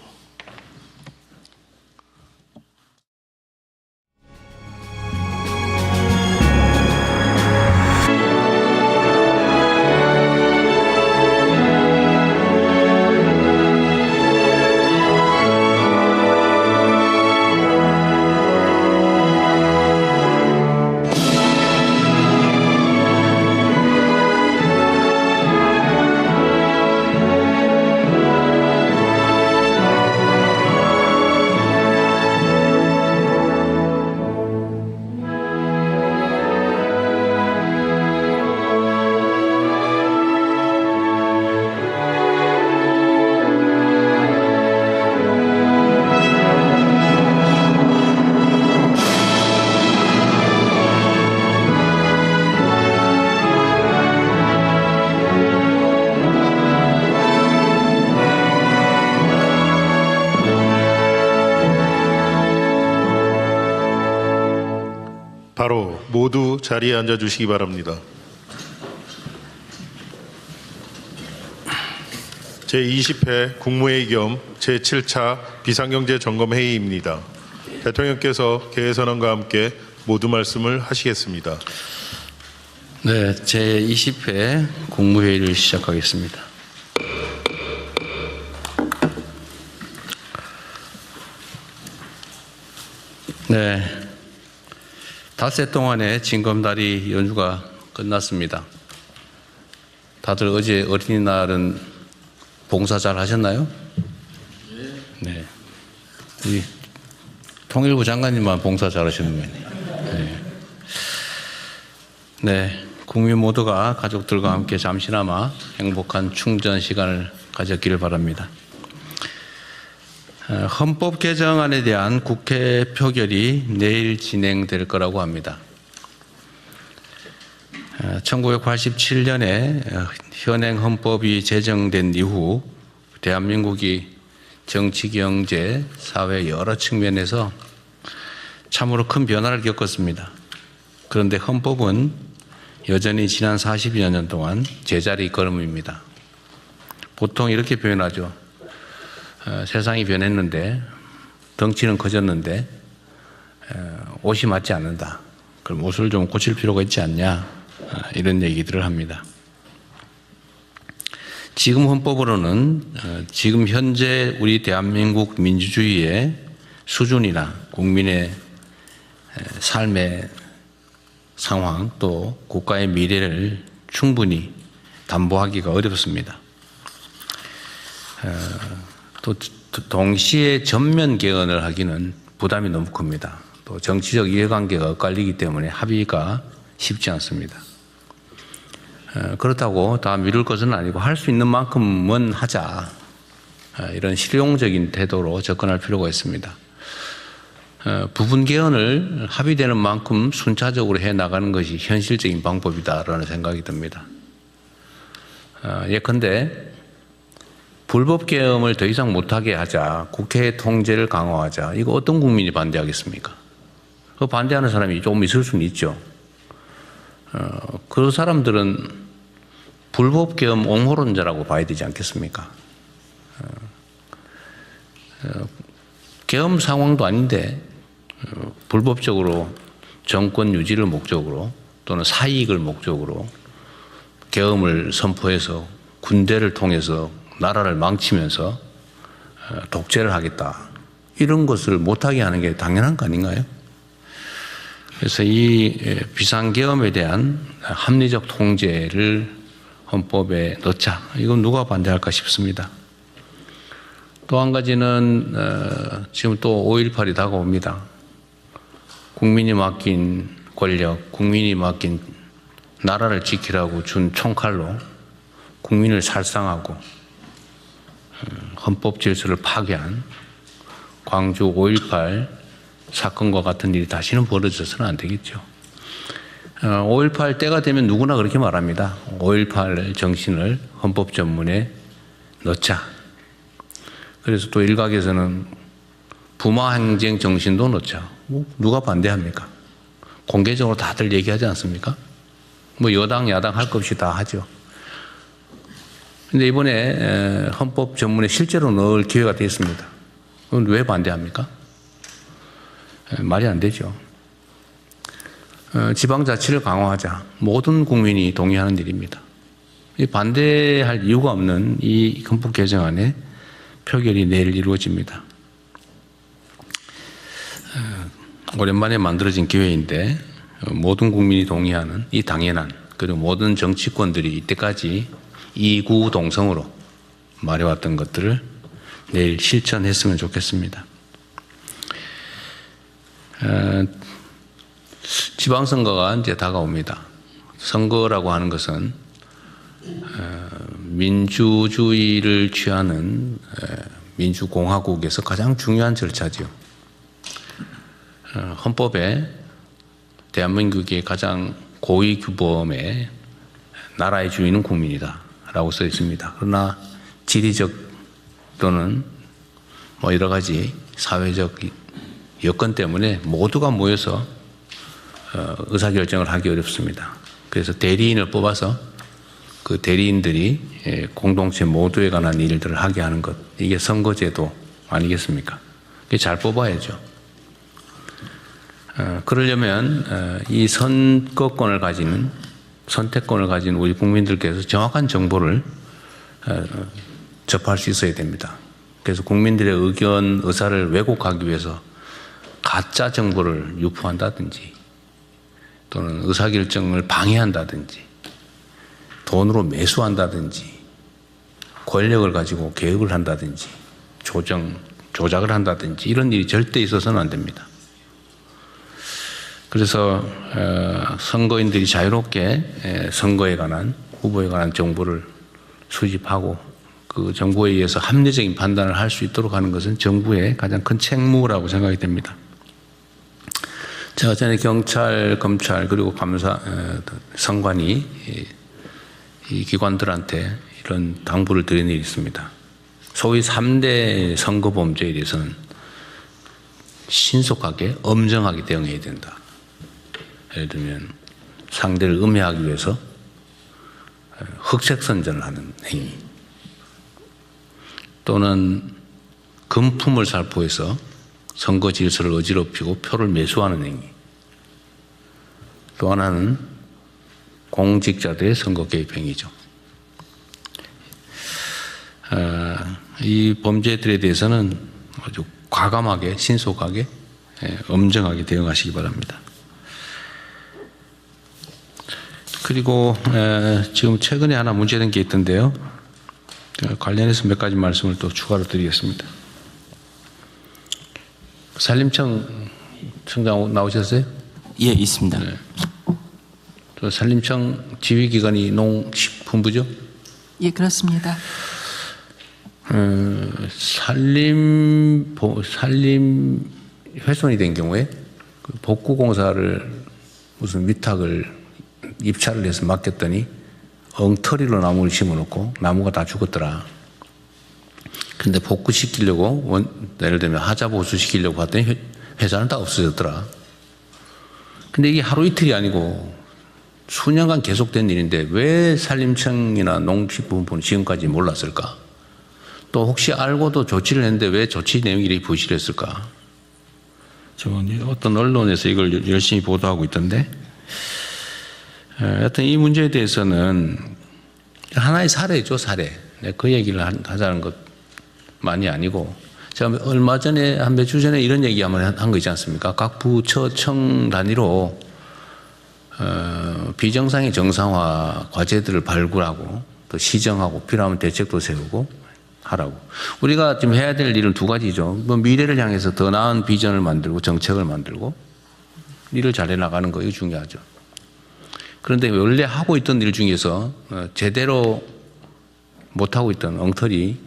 바로 모두 자리에 앉아 주시기 바랍니다. 제20회 국무회의 겸 제7차 비상경제점검회의입니다. 대통령께서 개회선언과 함께 모두 말씀을 하시겠습니다. 네, 제20회 국무회의를 시작하겠습니다. 네, 닷새 동안의 징검다리 연주가 끝났습니다. 다들 어제 어린이날은 봉사 잘 하셨나요? 네. 이 통일부 장관님만 봉사 잘 하시는 거예요. 네. 네, 국민 모두가 가족들과 함께 잠시나마 행복한 충전 시간을 가졌기를 바랍니다. 헌법 개정안에 대한 국회 표결이 내일 진행될 거라고 합니다. 1987년에 현행 헌법이 제정된 이후 대한민국이 정치, 경제, 사회 여러 측면에서 참으로 큰 변화를 겪었습니다. 그런데 헌법은 여전히 지난 40여 년 동안 제자리 걸음입니다. 보통 이렇게 표현하죠. 세상이 변했는데 덩치는 커졌는데 옷이 맞지 않는다. 그럼 옷을 좀 고칠 필요가 있지 않냐. 이런 얘기들을 합니다. 지금 헌법으로는 지금 현재 우리 대한민국 민주주의의 수준이나 국민의 삶의 상황 또 국가의 미래를 충분히 담보하기가 어렵습니다. 또 동시에 전면 개헌을 하기는 부담이 너무 큽니다. 또 정치적 이해관계가 엇갈리기 때문에 합의가 쉽지 않습니다. 그렇다고 다 미룰 것은 아니고 할 수 있는 만큼은 하자. 이런 실용적인 태도로 접근할 필요가 있습니다. 부분 개헌을 합의되는 만큼 순차적으로 해나가는 것이 현실적인 방법이다라는 생각이 듭니다. 예컨대 불법 계엄을 더 이상 못하게 하자, 국회 통제를 강화하자. 이거 어떤 국민이 반대하겠습니까? 그 반대하는 사람이 조금 있을 수는 있죠. 그 사람들은 불법 계엄 옹호론자라고 봐야 되지 않겠습니까? 계엄 상황도 아닌데 불법적으로 정권 유지를 목적으로 또는 사익을 목적으로 계엄을 선포해서 군대를 통해서 나라를 망치면서 독재를 하겠다. 이런 것을 못하게 하는 게 당연한 거 아닌가요? 그래서 이 비상계엄에 대한 합리적 통제를 헌법에 넣자. 이건 누가 반대할까 싶습니다. 또 한 가지는 지금 또 5.18이 다가옵니다. 국민이 맡긴 권력, 국민이 맡긴 나라를 지키라고 준 총칼로 국민을 살상하고 헌법 질서를 파괴한 광주 5.18 사건과 같은 일이 다시는 벌어져서는 안 되겠죠. 5.18 때가 되면 누구나 그렇게 말합니다. 5.18 정신을 헌법 전문에 넣자. 그래서 또 일각에서는 부마행정 정신도 넣자. 누가 반대합니까? 공개적으로 다들 얘기하지 않습니까? 뭐 여당, 야당 할 것 없이 다 하죠. 근데 이번에 헌법 전문에 실제로 넣을 기회가 됐습니다. 그건 왜 반대합니까? 말이 안 되죠. 지방자치를 강화하자. 모든 국민이 동의하는 일입니다. 반대할 이유가 없는 이 헌법 개정안에 표결이 내일 이루어집니다. 오랜만에 만들어진 기회인데 모든 국민이 동의하는 이 당연한 그리고 모든 정치권들이 이때까지 이구동성으로 말해왔던 것들을 내일 실천했으면 좋겠습니다. 지방선거가 이제 다가옵니다. 선거라고 하는 것은 민주주의를 취하는 민주공화국에서 가장 중요한 절차죠. 헌법에 대한민국의 가장 고위 규범에 나라의 주인은 국민이다 라고 써 있습니다. 그러나 지리적 또는 뭐 여러 가지 사회적 여건 때문에 모두가 모여서 의사결정을 하기 어렵습니다. 그래서 대리인을 뽑아서 그 대리인들이 공동체 모두에 관한 일들을 하게 하는 것, 이게 선거제도 아니겠습니까? 그게 잘 뽑아야죠. 그러려면 이 선거권을 가지는, 선택권을 가진 우리 국민들께서 정확한 정보를 접할 수 있어야 됩니다. 그래서 국민들의 의견, 의사를 왜곡하기 위해서 가짜 정보를 유포한다든지 또는 의사결정을 방해한다든지 돈으로 매수한다든지 권력을 가지고 개혁을 한다든지 조작을 한다든지 이런 일이 절대 있어서는 안 됩니다. 그래서 선거인들이 자유롭게 선거에 관한 후보에 관한 정보를 수집하고 그 정보에 의해서 합리적인 판단을 할 수 있도록 하는 것은 정부의 가장 큰 책무라고 생각이 됩니다. 제가 전에 경찰, 검찰 그리고 감사, 선관위 이 기관들한테 이런 당부를 드린 일이 있습니다. 소위 3대 선거 범죄에 대해서는 신속하게 엄정하게 대응해야 된다. 예를 들면 상대를 음해하기 위해서 흑색선전을 하는 행위 또는 금품을 살포해서 선거 질서를 어지럽히고 표를 매수하는 행위, 또 하나는 공직자들의 선거 개입 행위죠. 이 범죄들에 대해서는 아주 과감하게 신속하게 엄정하게 대응하시기 바랍니다. 그리고 지금 최근에 하나 문제된 게 있던데요. 관련해서 몇 가지 말씀을 또 추가로 드리겠습니다. 산림청 청장 나오셨어요? 예, 있습니다. 네. 또 산림청 지휘기관이 농식품부죠? 예, 그렇습니다. 산림 훼손이 된 경우에 그 복구공사를 무슨 위탁을 입찰을 해서 맡겼더니 엉터리로 나무를 심어놓고 나무가 다 죽었더라. 근데 복구시키려고 예를 들면 하자 보수시키려고 봤더니 회사는 다 없어졌더라. 근데 이게 하루 이틀이 아니고 수년간 계속된 일인데 왜 산림청이나 농식품부는 지금까지 몰랐을까? 또 혹시 알고도 조치를 했는데 왜 조치 내용이 이렇게 부실했을까? 저는 어떤 언론에서 이걸 열심히 보도하고 있던데 하여튼 이 문제에 대해서는 하나의 사례죠, 사례. 그 얘기를 하자는 것만이 아니고 제가 얼마 전에 한 몇 주 전에 이런 얘기 한번 한 거 있지 않습니까? 각 부처청 단위로 비정상의 정상화 과제들을 발굴하고 또 시정하고 필요하면 대책도 세우고 하라고. 우리가 지금 해야 될 일은 두 가지죠. 뭐 미래를 향해서 더 나은 비전을 만들고 정책을 만들고 일을 잘해 나가는 거 이거 중요하죠. 그런데 원래 하고 있던 일 중에서 제대로 못하고 있던 엉터리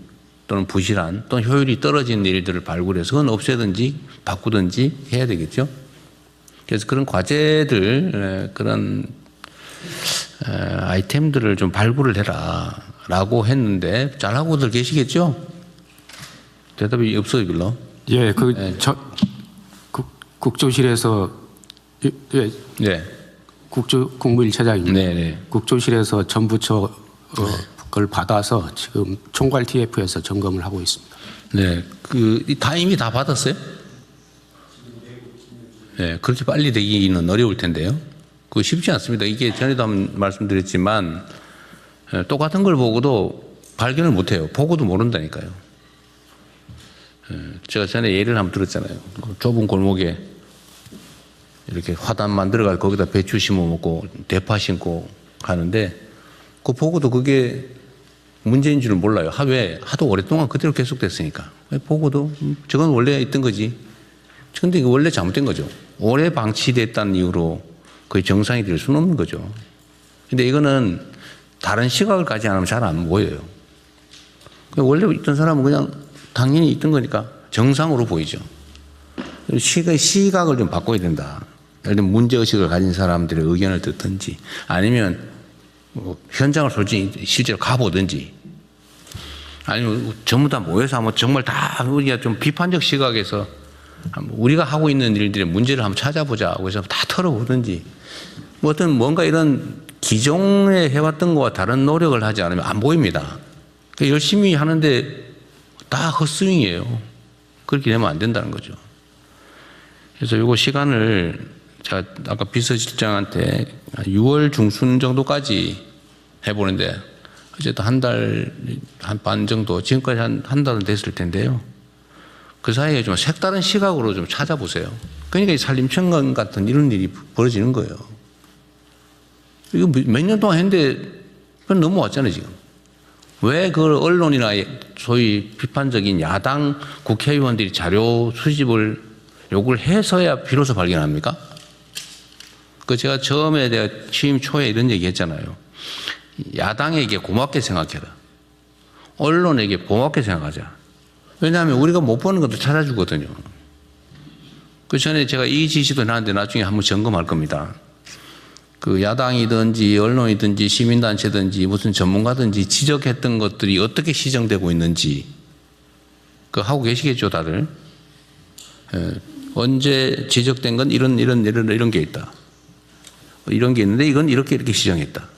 또는 부실한 또는 효율이 떨어진 일들을 발굴해서 그건 없애든지 바꾸든지 해야 되겠죠. 그래서 그런 과제들 그런 아이템들을 좀 발굴을 해라 라고 했는데 잘하고들 계시겠죠? 대답이 없어요 별로. 예, 국조실에서 예, 네. 국무일차장입니다. 네. 국조실에서 전부처 그걸 받아서 지금 총괄 TF에서 점검을 하고 있습니다. 네, 다 이미 다 받았어요? 네, 그렇게 빨리 되기는 어려울 텐데요. 그거 쉽지 않습니다. 이게 전에도 한번 말씀드렸지만 똑같은 걸 보고도 발견을 못해요. 보고도 모른다니까요. 제가 전에 예를 한번 들었잖아요. 좁은 골목에 이렇게 화단 만들어가지고 거기다 배추 심어 먹고 대파 심고 가는데 그 보고도 그게 문제인 줄은 몰라요. 왜? 하도 오랫동안 그대로 계속됐으니까. 보고도 저건 원래 있던 거지. 그런데 이거 원래 잘못된 거죠. 오래 방치됐다는 이유로 거의 정상이 될 수는 없는 거죠. 근데 이거는 다른 시각을 가지 않으면 잘 안 보여요. 원래 있던 사람은 그냥 당연히 있던 거니까 정상으로 보이죠. 시각을 좀 바꿔야 된다. 예를 들면 문제의식을 가진 사람들의 의견을 듣든지 아니면 현장을 솔직히 실제로 가보든지 아니면 전부 다 모여서 한번 정말 다 우리가 좀 비판적 시각에서 우리가 하고 있는 일들의 문제를 한번 찾아보자고 해서 다 털어보든지 뭐 어떤 뭔가 이런 기존에 해왔던 것과 다른 노력을 하지 않으면 안 보입니다. 열심히 하는데 다 헛스윙이에요. 그렇게 되면 안 된다는 거죠. 그래서 요거 시간을 제가 아까 비서실장한테 6월 중순 정도까지 해보는데 어쨌든 한 달 한 반 정도 지금까지 한 달은 됐을 텐데요. 그 사이에 좀 색다른 시각으로 좀 찾아보세요. 그러니까 이 산림청 같은 이런 일이 벌어지는 거예요. 이거 몇 년 동안 했는데 그건 넘어왔잖아요 지금. 왜 그걸 언론이나 소위 비판적인 야당 국회의원들이 자료 수집을 요구를 해서야 비로소 발견합니까? 그 제가 처음에 내가 취임 초에 이런 얘기 했잖아요. 야당에게 고맙게 생각해라. 언론에게 고맙게 생각하자. 왜냐하면 우리가 못 보는 것도 찾아주거든요. 그 전에 제가 이 지시도 나는데 나중에 한번 점검할 겁니다. 그 야당이든지 언론이든지 시민단체든지 무슨 전문가든지 지적했던 것들이 어떻게 시정되고 있는지 그 하고 계시겠죠 다들. 언제 지적된 건 이런 게 있다. 이런 게 있는데 이건 이렇게 시정했다.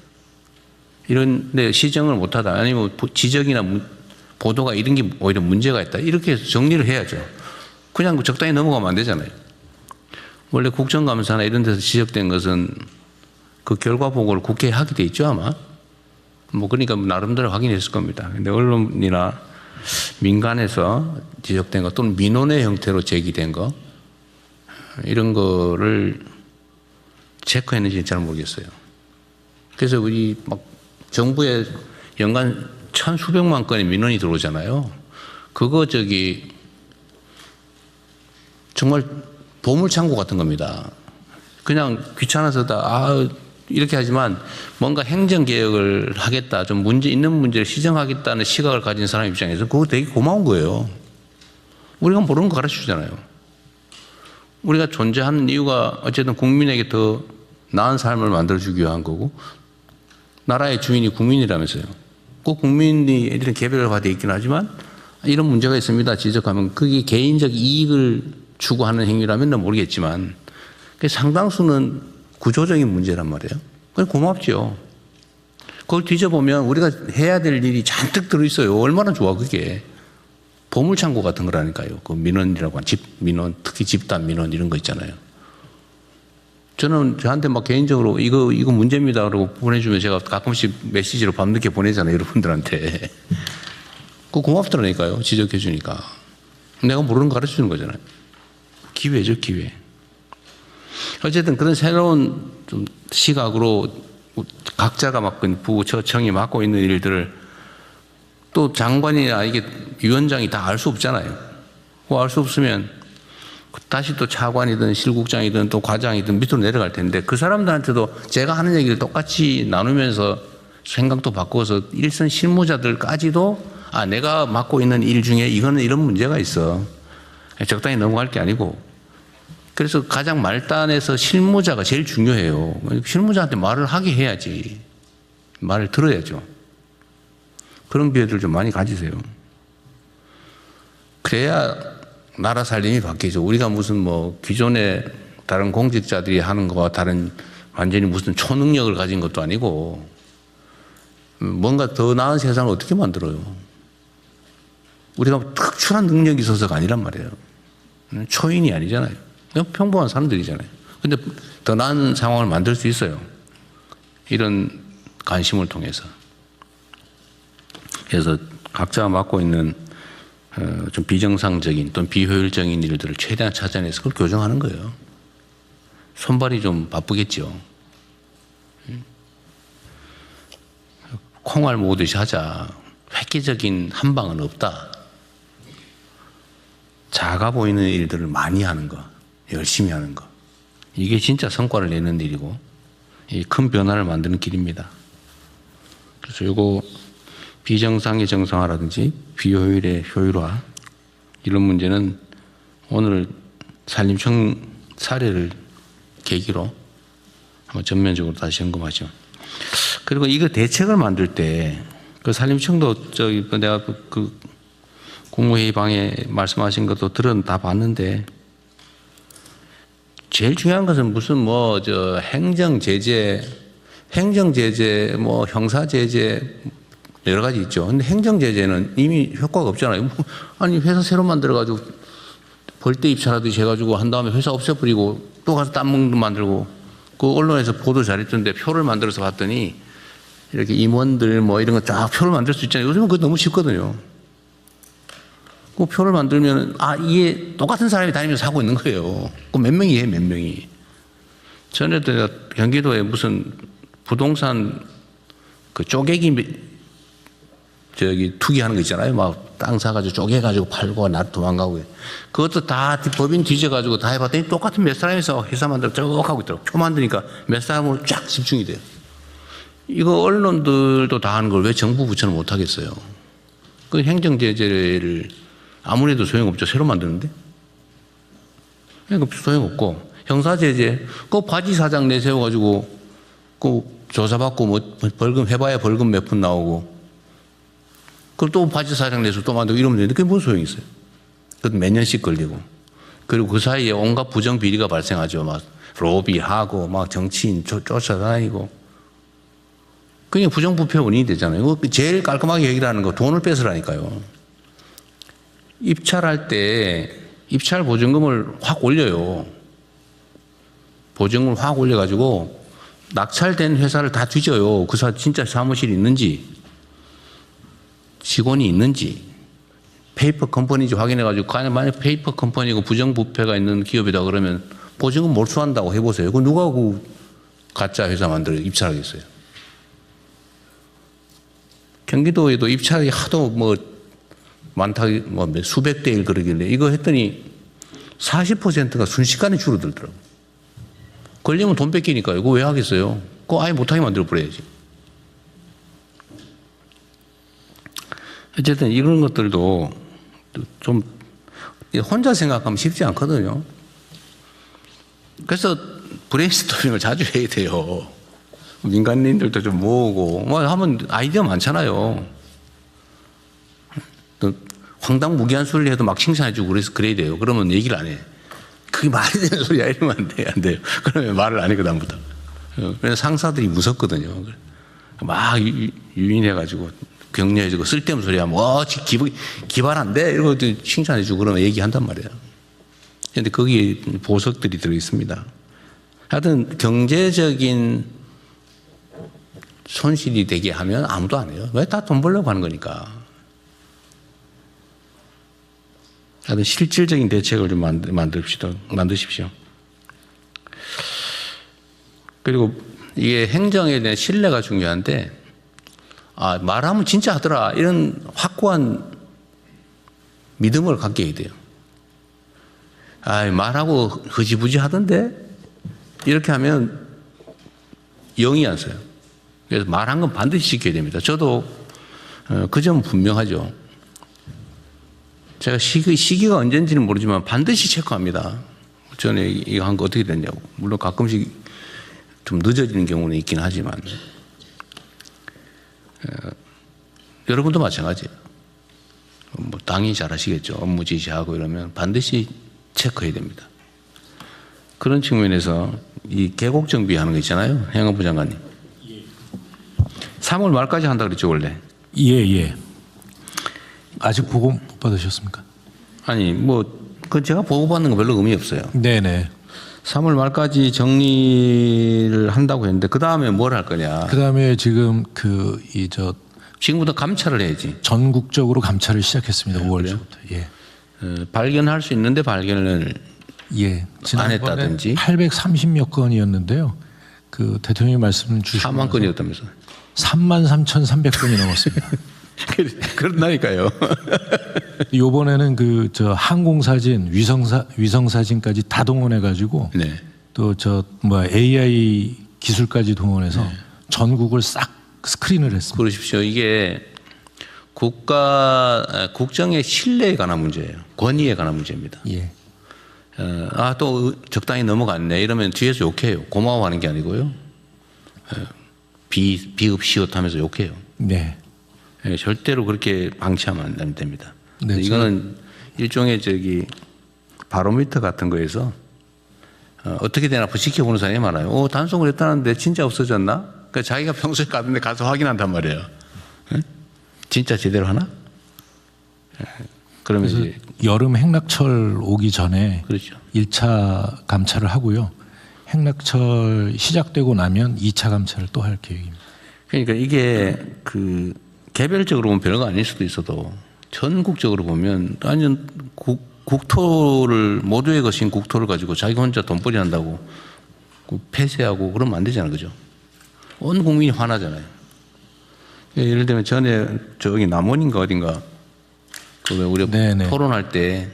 이런데 시정을 못하다 아니면 지적이나 보도가 이런 게 오히려 문제가 있다. 이렇게 해서 정리를 해야죠. 그냥 적당히 넘어가면 안 되잖아요. 원래 국정감사나 이런 데서 지적된 것은 그 결과 보고를 국회에 하게 돼 있죠 아마. 뭐 그러니까 나름대로 확인했을 겁니다. 근데 언론이나 민간에서 지적된 것 또는 민원의 형태로 제기된 거 이런 거를 체크했는지 잘 모르겠어요. 그래서 우리 막 정부에 연간 천수백만 건의 민원이 들어오잖아요. 그거 정말 보물창고 같은 겁니다. 그냥 귀찮아서 이렇게 하지만 뭔가 행정개혁을 하겠다, 좀 문제 있는 문제를 시정하겠다는 시각을 가진 사람 입장에서 그거 되게 고마운 거예요. 우리가 모르는 거 가르쳐 주잖아요. 우리가 존재하는 이유가 어쨌든 국민에게 더 나은 삶을 만들어주기 위한 거고, 나라의 주인이 국민이라면서요. 꼭 국민이 이런 개별을 받아 있긴 하지만 이런 문제가 있습니다 지적하면 그게 개인적 이익을 추구하는 행위라면 모르겠지만 상당수는 구조적인 문제란 말이에요. 그게 고맙죠. 그걸 뒤져보면 우리가 해야 될 일이 잔뜩 들어있어요. 얼마나 좋아 그게. 보물창고 같은 거라니까요. 그 민원이라고 하는 민원, 특히 집단 민원 이런 거 있잖아요. 저는 저한테 막 개인적으로 이거 문제입니다 그러고 보내주면 제가 가끔씩 메시지로 밤늦게 보내잖아요. 여러분들한테. 그거 고맙더라니까요. 지적해 주니까. 내가 모르는 거 가르쳐 주는 거잖아요. 기회죠, 기회. 어쨌든 그런 새로운 좀 시각으로 각자가 맡은 부처청이 맡고 있는 일들을 또 장관이나 이게 위원장이 다 알 수 없잖아요. 그거 알 수 없으면 다시 또 차관이든 실국장이든 또 과장이든 밑으로 내려갈 텐데 그 사람들한테도 제가 하는 얘기를 똑같이 나누면서 생각도 바꿔서 일선 실무자들까지도 내가 맡고 있는 일 중에 이거는 이런 문제가 있어. 적당히 넘어갈 게 아니고. 그래서 가장 말단에서 실무자가 제일 중요해요. 실무자한테 말을 하게 해야지. 말을 들어야죠. 그런 기회들 좀 많이 가지세요. 그래야 나라 살림이 바뀌죠. 우리가 무슨 기존의 다른 공직자들이 하는 거와 다른 완전히 무슨 초능력을 가진 것도 아니고 뭔가 더 나은 세상을 어떻게 만들어요? 우리가 특출난 능력이 있어서가 아니란 말이에요. 초인이 아니잖아요. 그냥 평범한 사람들이잖아요. 근데 더 나은 상황을 만들 수 있어요. 이런 관심을 통해서. 그래서 각자가 맡고 있는 좀 비정상적인 또는 비효율적인 일들을 최대한 찾아내서 그걸 교정하는 거예요. 손발이 좀 바쁘겠죠. 콩알 모으듯이 하자. 획기적인 한 방은 없다. 작아 보이는 일들을 많이 하는 거, 열심히 하는 거. 이게 진짜 성과를 내는 일이고 이 큰 변화를 만드는 길입니다. 그래서 이거 비정상의 정상화라든지 비효율의 효율화 이런 문제는 오늘 산림청 사례를 계기로 한번 전면적으로 다시 점검하죠. 그리고 이거 대책을 만들 때 그 산림청도 내가 그 국무회의 방에 말씀하신 것도 다 봤는데 제일 중요한 것은 무슨 행정제재, 형사제재 여러 가지 있죠. 근데 행정제재는 이미 효과가 없잖아요. 아니 회사 새로 만들어가지고 벌떼 입찰하듯이 해가지고 한 다음에 회사 없애버리고 또 가서 딴 몽도 만들고 그 언론에서 보도 잘했던데 표를 만들어서 봤더니 이렇게 임원들 이런 거 쫙 표를 만들 수 있잖아요. 요즘은 그거 너무 쉽거든요. 그 표를 만들면 이게 똑같은 사람이 다니면서 하고 있는 거예요. 그 몇 명이 해, 몇 명이. 전에 내가 경기도에 무슨 부동산 그 쪼개기 투기하는 거 있잖아요. 막 땅 사가지고 쪼개가지고 팔고 나 도망가고. 그것도 다 법인 뒤져가지고 다 해봤더니 똑같은 몇 사람에서 회사 만들어 쭉 하고 있더라고. 표 만드니까 몇 사람으로 쫙 집중이 돼요. 이거 언론들도 다 하는 걸 왜 정부 부처는 못 하겠어요? 그 행정제재를 아무래도 소용없죠. 새로 만드는데. 그러니까 소용없고. 형사제재, 그 바지 사장 내세워가지고 그 조사받고 벌금 해봐야 벌금 몇 푼 나오고 그걸 또 바지 사장 내서 또 만들고 이러면 되는데 그게 무슨 소용이 있어요? 그것도 몇 년씩 걸리고. 그리고 그 사이에 온갖 부정 비리가 발생하죠. 막 로비하고 막 정치인 쫓아다니고. 그게 부정부패 원인이 되잖아요. 그거 제일 깔끔하게 해결하는 거 돈을 뺏으라니까요. 입찰할 때 입찰 보증금을 확 올려요. 보증금을 확 올려가지고 낙찰된 회사를 다 뒤져요. 그 진짜 사무실이 있는지 직원이 있는지 페이퍼 컴퍼니인지 확인해가지고 만약 페이퍼 컴퍼니고 부정부패가 있는 기업이다 그러면 보증금 몰수한다고 해보세요. 그 누가 그 가짜 회사 만들어 입찰하겠어요? 경기도에도 입찰이 하도 뭐 많다, 뭐 수백 대 1 그러길래 이거 했더니 40%가 순식간에 줄어들더라고. 걸리면 돈 뺏기니까요. 그거 왜 하겠어요? 그거 아예 못하게 만들어 버려야지. 어쨌든 이런 것들도 좀 혼자 생각하면 쉽지 않거든요. 그래서 브레인스토밍을 자주 해야 돼요. 민간인들도 좀 모으고 뭐 하면 아이디어 많잖아요. 또 황당무계한 소리를 해도 막 칭찬해주고 그래야 돼요. 그러면 얘기를 안 해. 그게 말이 되는 소리야 이러면 안 돼요. 그러면 말을 안 해 그다음부터. 그래서 상사들이 무섭거든요. 막 유인해가지고 격려해주고 쓸데없는 소리 하면 기발 안 돼 이러고 칭찬해주고 그러면 얘기한단 말이에요. 그런데 거기에 보석들이 들어있습니다. 하여튼 경제적인 손실이 되게 하면 아무도 안 해요. 왜 다 돈 벌려고 하는 거니까. 하여튼 실질적인 대책을 좀 만드십시오. 그리고 이게 행정에 대한 신뢰가 중요한데, 아, 말하면 진짜 하더라. 이런 확고한 믿음을 갖게 해야 돼요. 아, 말하고 흐지부지 하던데? 이렇게 하면 영이 안 써요. 그래서 말한 건 반드시 지켜야 됩니다. 저도 그 점은 분명하죠. 제가 시기가 언제인지는 모르지만 반드시 체크합니다. 전에 이거 한 거 어떻게 됐냐고. 물론 가끔씩 좀 늦어지는 경우는 있긴 하지만 여러분도 마찬가지예요. 뭐 당연히 잘 아시겠죠. 업무 지시하고 이러면 반드시 체크해야 됩니다. 그런 측면에서 이 계곡 정비하는 거 있잖아요. 행안부 장관님. 3월 말까지 한다 그랬죠 원래. 예. 아직 보고 못 받으셨습니까? 아니 뭐 그 제가 보고받는 거 별로 의미 없어요. 네네. 3월 말까지 정리를 한다고 했는데 그 다음에 뭘 할 거냐? 그 다음에 지금 지금부터 감찰을 해야지. 전국적으로 감찰을 시작했습니다. 5월 초부터. 예. 발견할 수 있는데 발견을 안 했다든지. 830여 건이었는데요. 그 대통령이 말씀 주신 4만 건이었다면서. 33,300건이 넘었습니다. 그런다니까요. 이번에는 항공사진, 위성사진까지 다 동원해가지고 또 AI 기술까지 동원해서 전국을 싹 스크린을 했습니다. 그러십시오. 이게 국정의 신뢰에 관한 문제예요. 권위에 관한 문제입니다. 예. 또 적당히 넘어갔네 이러면 뒤에서 욕해요. 고마워하는 게 아니고요. 비읍시옷하면서 욕해요. 네. 절대로 그렇게 방치하면 안 됩니다. 네, 이거는 일종의 바로미터 같은 거에서 어떻게 되나 지켜보는 사람이 많아요. 단속을 했다는데 진짜 없어졌나? 그러니까 자기가 평소에 가는데 가서 확인한단 말이에요. 진짜 제대로 하나? 그러면 이제 여름 행락철 오기 전에 그렇죠. 1차 감찰을 하고요. 행락철 시작되고 나면 2차 감찰을 또 할 계획입니다. 그러니까 이게 개별적으로 보면 별거 아닐 수도 있어도 전국적으로 보면 완전 국토를 모두의 것인 국토를 가지고 자기 혼자 돈벌이 한다고 폐쇄하고 그러면 안 되잖아요. 그죠? 온 국민이 화나잖아요. 예를 들면 전에 저기 남원인가 어딘가 우리 토론할 때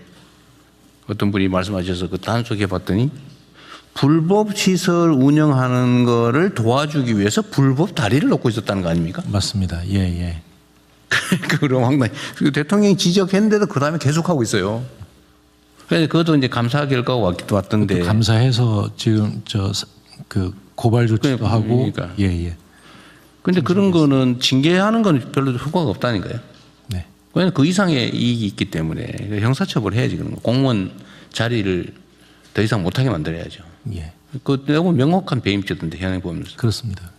어떤 분이 말씀하셔서 단속해 봤더니 불법 시설 운영하는 거를 도와주기 위해서 불법 다리를 놓고 있었다는 거 아닙니까? 맞습니다. 예. 그럼 황당히 대통령이 지적했는데도 그 다음에 계속하고 있어요. 그래서 그것도 이제 감사 결과가 왔던데. 감사해서 지금 고발 조치도 하고. 그러니까. 예. 그런데 그런 거는 징계하는 건 별로 효과가 없다니까요. 네. 왜냐하면 그 이상의 이익이 있기 때문에 형사처벌 해야지 그런 거. 공무원 자리를 더 이상 못하게 만들어야죠. 예. 그거 명확한 배임죄던데 현행 보면서. 그렇습니다.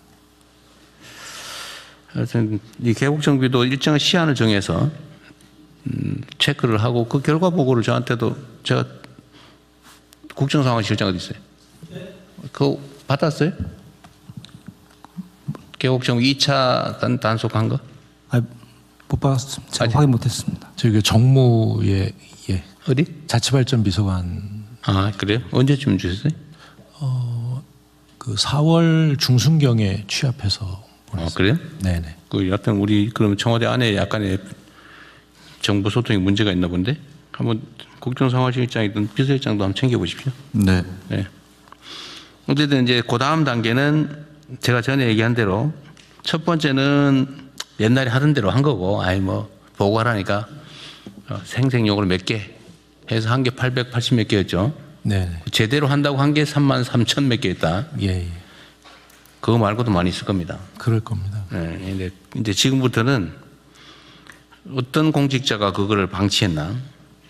하여튼 이 개국 정비도 일정한 시한을 정해서 체크를 하고 그 결과 보고를 저한테도 제가 국정상황실장 어디 있어요? 그거 받았어요? 개국 정비 2차 단속한 거? 못 받았습니다. 제가 확인 못했습니다. 저희 정무에 어디? 자치발전 비서관 아, 그래요? 언제쯤 주셨어요? 그 4월 중순경에 취합해서 보냈어요. 아, 그래요? 네네. 그 약간 우리 그럼 청와대 안에 약간의 정보 소통에 문제가 있나 본데 한번 국정상황실장이든 비서실장도 한번 챙겨보십시오. 네. 네. 어쨌든 이제 그 다음 단계는 제가 전에 얘기한 대로 첫 번째는 옛날에 하던 대로 한 거고, 아이 뭐 보고하라니까 생생용으로 몇 개 해서 한 개 880 몇 개였죠. 네. 제대로 한다고 한 게 33,000 몇 개였다. 예. 그거 말고도 많이 있을 겁니다. 그럴 겁니다. 네. 근데 이제 지금부터는 어떤 공직자가 그거를 방치했나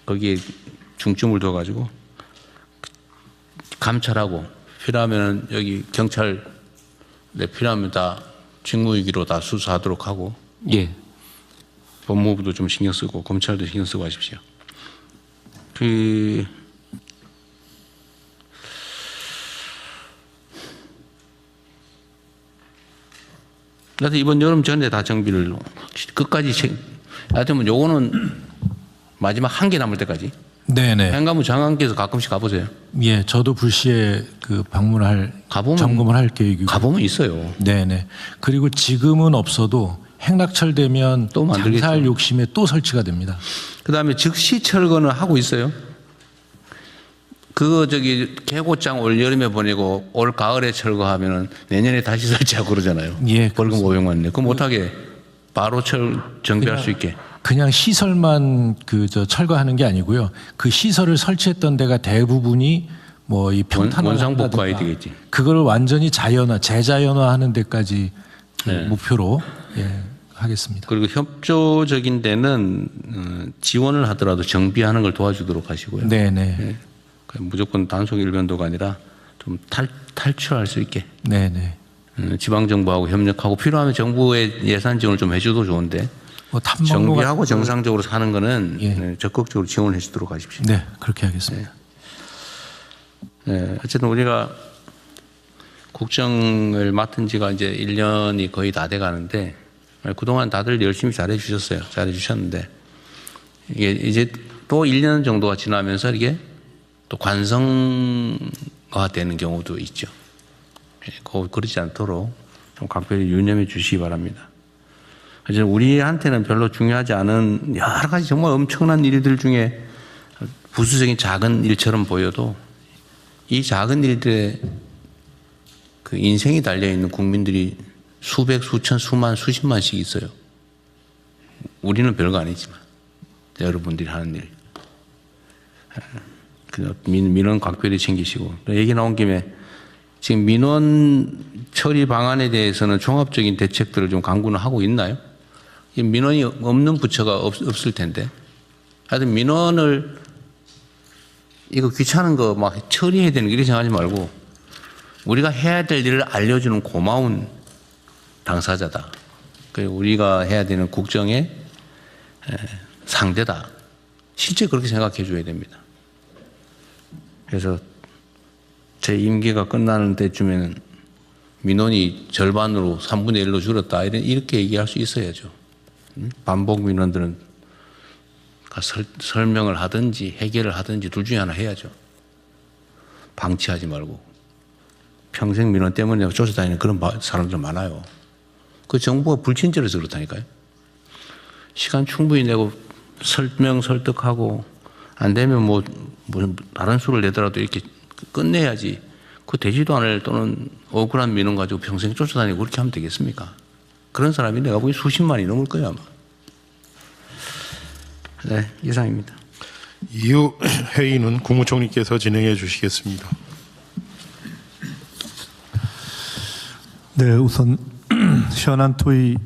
거기에 중점을 둬가지고 감찰하고 필요하면 여기 경찰 필요하면 다 직무유기로 다 수사하도록 하고 예. 법무부도 좀 신경 쓰고 검찰도 신경 쓰고 하십시오. 나도 이번 여름 전에 다 정비를 끝까지 하여튼 요거는 마지막 한 개 남을 때까지. 네네. 행가부 장관께서 가끔씩 가보세요. 예, 저도 불시에 그 방문할 점검을 할 계획이고. 가보면 있어요. 네네. 그리고 지금은 없어도 행락철 되면 또 만들겠죠. 장사할 욕심에 또 설치가 됩니다. 그다음에 즉시 철거는 하고 있어요. 그거 저기 개고장 올 여름에 보내고 올 가을에 철거하면은 내년에 다시 설치하고 그러잖아요. 예, 벌금 500만 내. 그럼 못하게 바로 정비할 수 있게. 그냥 시설만 철거하는 게 아니고요. 그 시설을 설치했던 데가 대부분이 뭐 이 평탄화 원상복구해야 되겠지. 그걸 완전히 재자연화하는 데까지 네. 목표로 하겠습니다. 그리고 협조적인 데는 지원을 하더라도 정비하는 걸 도와주도록 하시고요. 네네. 네. 무조건 단속 일변도가 아니라 좀 탈출할 수 있게. 네네. 지방정부하고 협력하고 필요하면 정부의 예산 지원을 좀 해줘도 좋은데 정비하고 정상적으로 사는 거는 적극적으로 지원해 주도록 하십시오. 네, 그렇게 하겠습니다. 네, 어쨌든 우리가 국정을 맡은 지가 이제 1년이 거의 다 돼 가는데 그동안 다들 열심히 잘해 주셨어요. 잘해 주셨는데 이게 이제 또 1년 정도가 지나면서 이게 또 관성화 되는 경우도 있죠. 그러지 않도록 좀 각별히 유념해 주시기 바랍니다. 그래서 우리한테는 별로 중요하지 않은 여러 가지 정말 엄청난 일들 중에 부수적인 작은 일처럼 보여도 이 작은 일들에 그 인생이 달려있는 국민들이 수백, 수천, 수만, 수십만씩 있어요. 우리는 별거 아니지만 여러분들이 하는 일. 민원 각별히 챙기시고 얘기 나온 김에 지금 민원 처리 방안에 대해서는 종합적인 대책들을 좀 강구는 하고 있나요? 민원이 없는 부처가 없을 텐데 하여튼 민원을 이거 귀찮은 거 막 처리해야 되는 거 이렇게 생각하지 말고 우리가 해야 될 일을 알려주는 고마운 당사자다. 우리가 해야 되는 국정의 상대다. 실제 그렇게 생각해 줘야 됩니다. 그래서 제 임기가 끝나는 때쯤에는 민원이 절반으로 3분의 1로 줄었다. 이렇게 얘기할 수 있어야죠. 반복 민원들은 설명을 하든지 해결을 하든지 둘 중에 하나 해야죠. 방치하지 말고. 평생 민원 때문에 쫓아다니는 그런 사람들 많아요. 그 정부가 불친절해서 그렇다니까요. 시간 충분히 내고 설명 설득하고 안 되면 뭐 다른 수를 내더라도 이렇게 끝내야지. 그 되지도 않을 또는 억울한 민원 가지고 평생 쫓아다니고 그렇게 하면 되겠습니까? 그런 사람이 내가 보기 수십만이 넘을 거예요 아마. 네, 이상입니다. 이후 회의는 국무총리께서 진행해 주시겠습니다. 네, 우선 현안 토의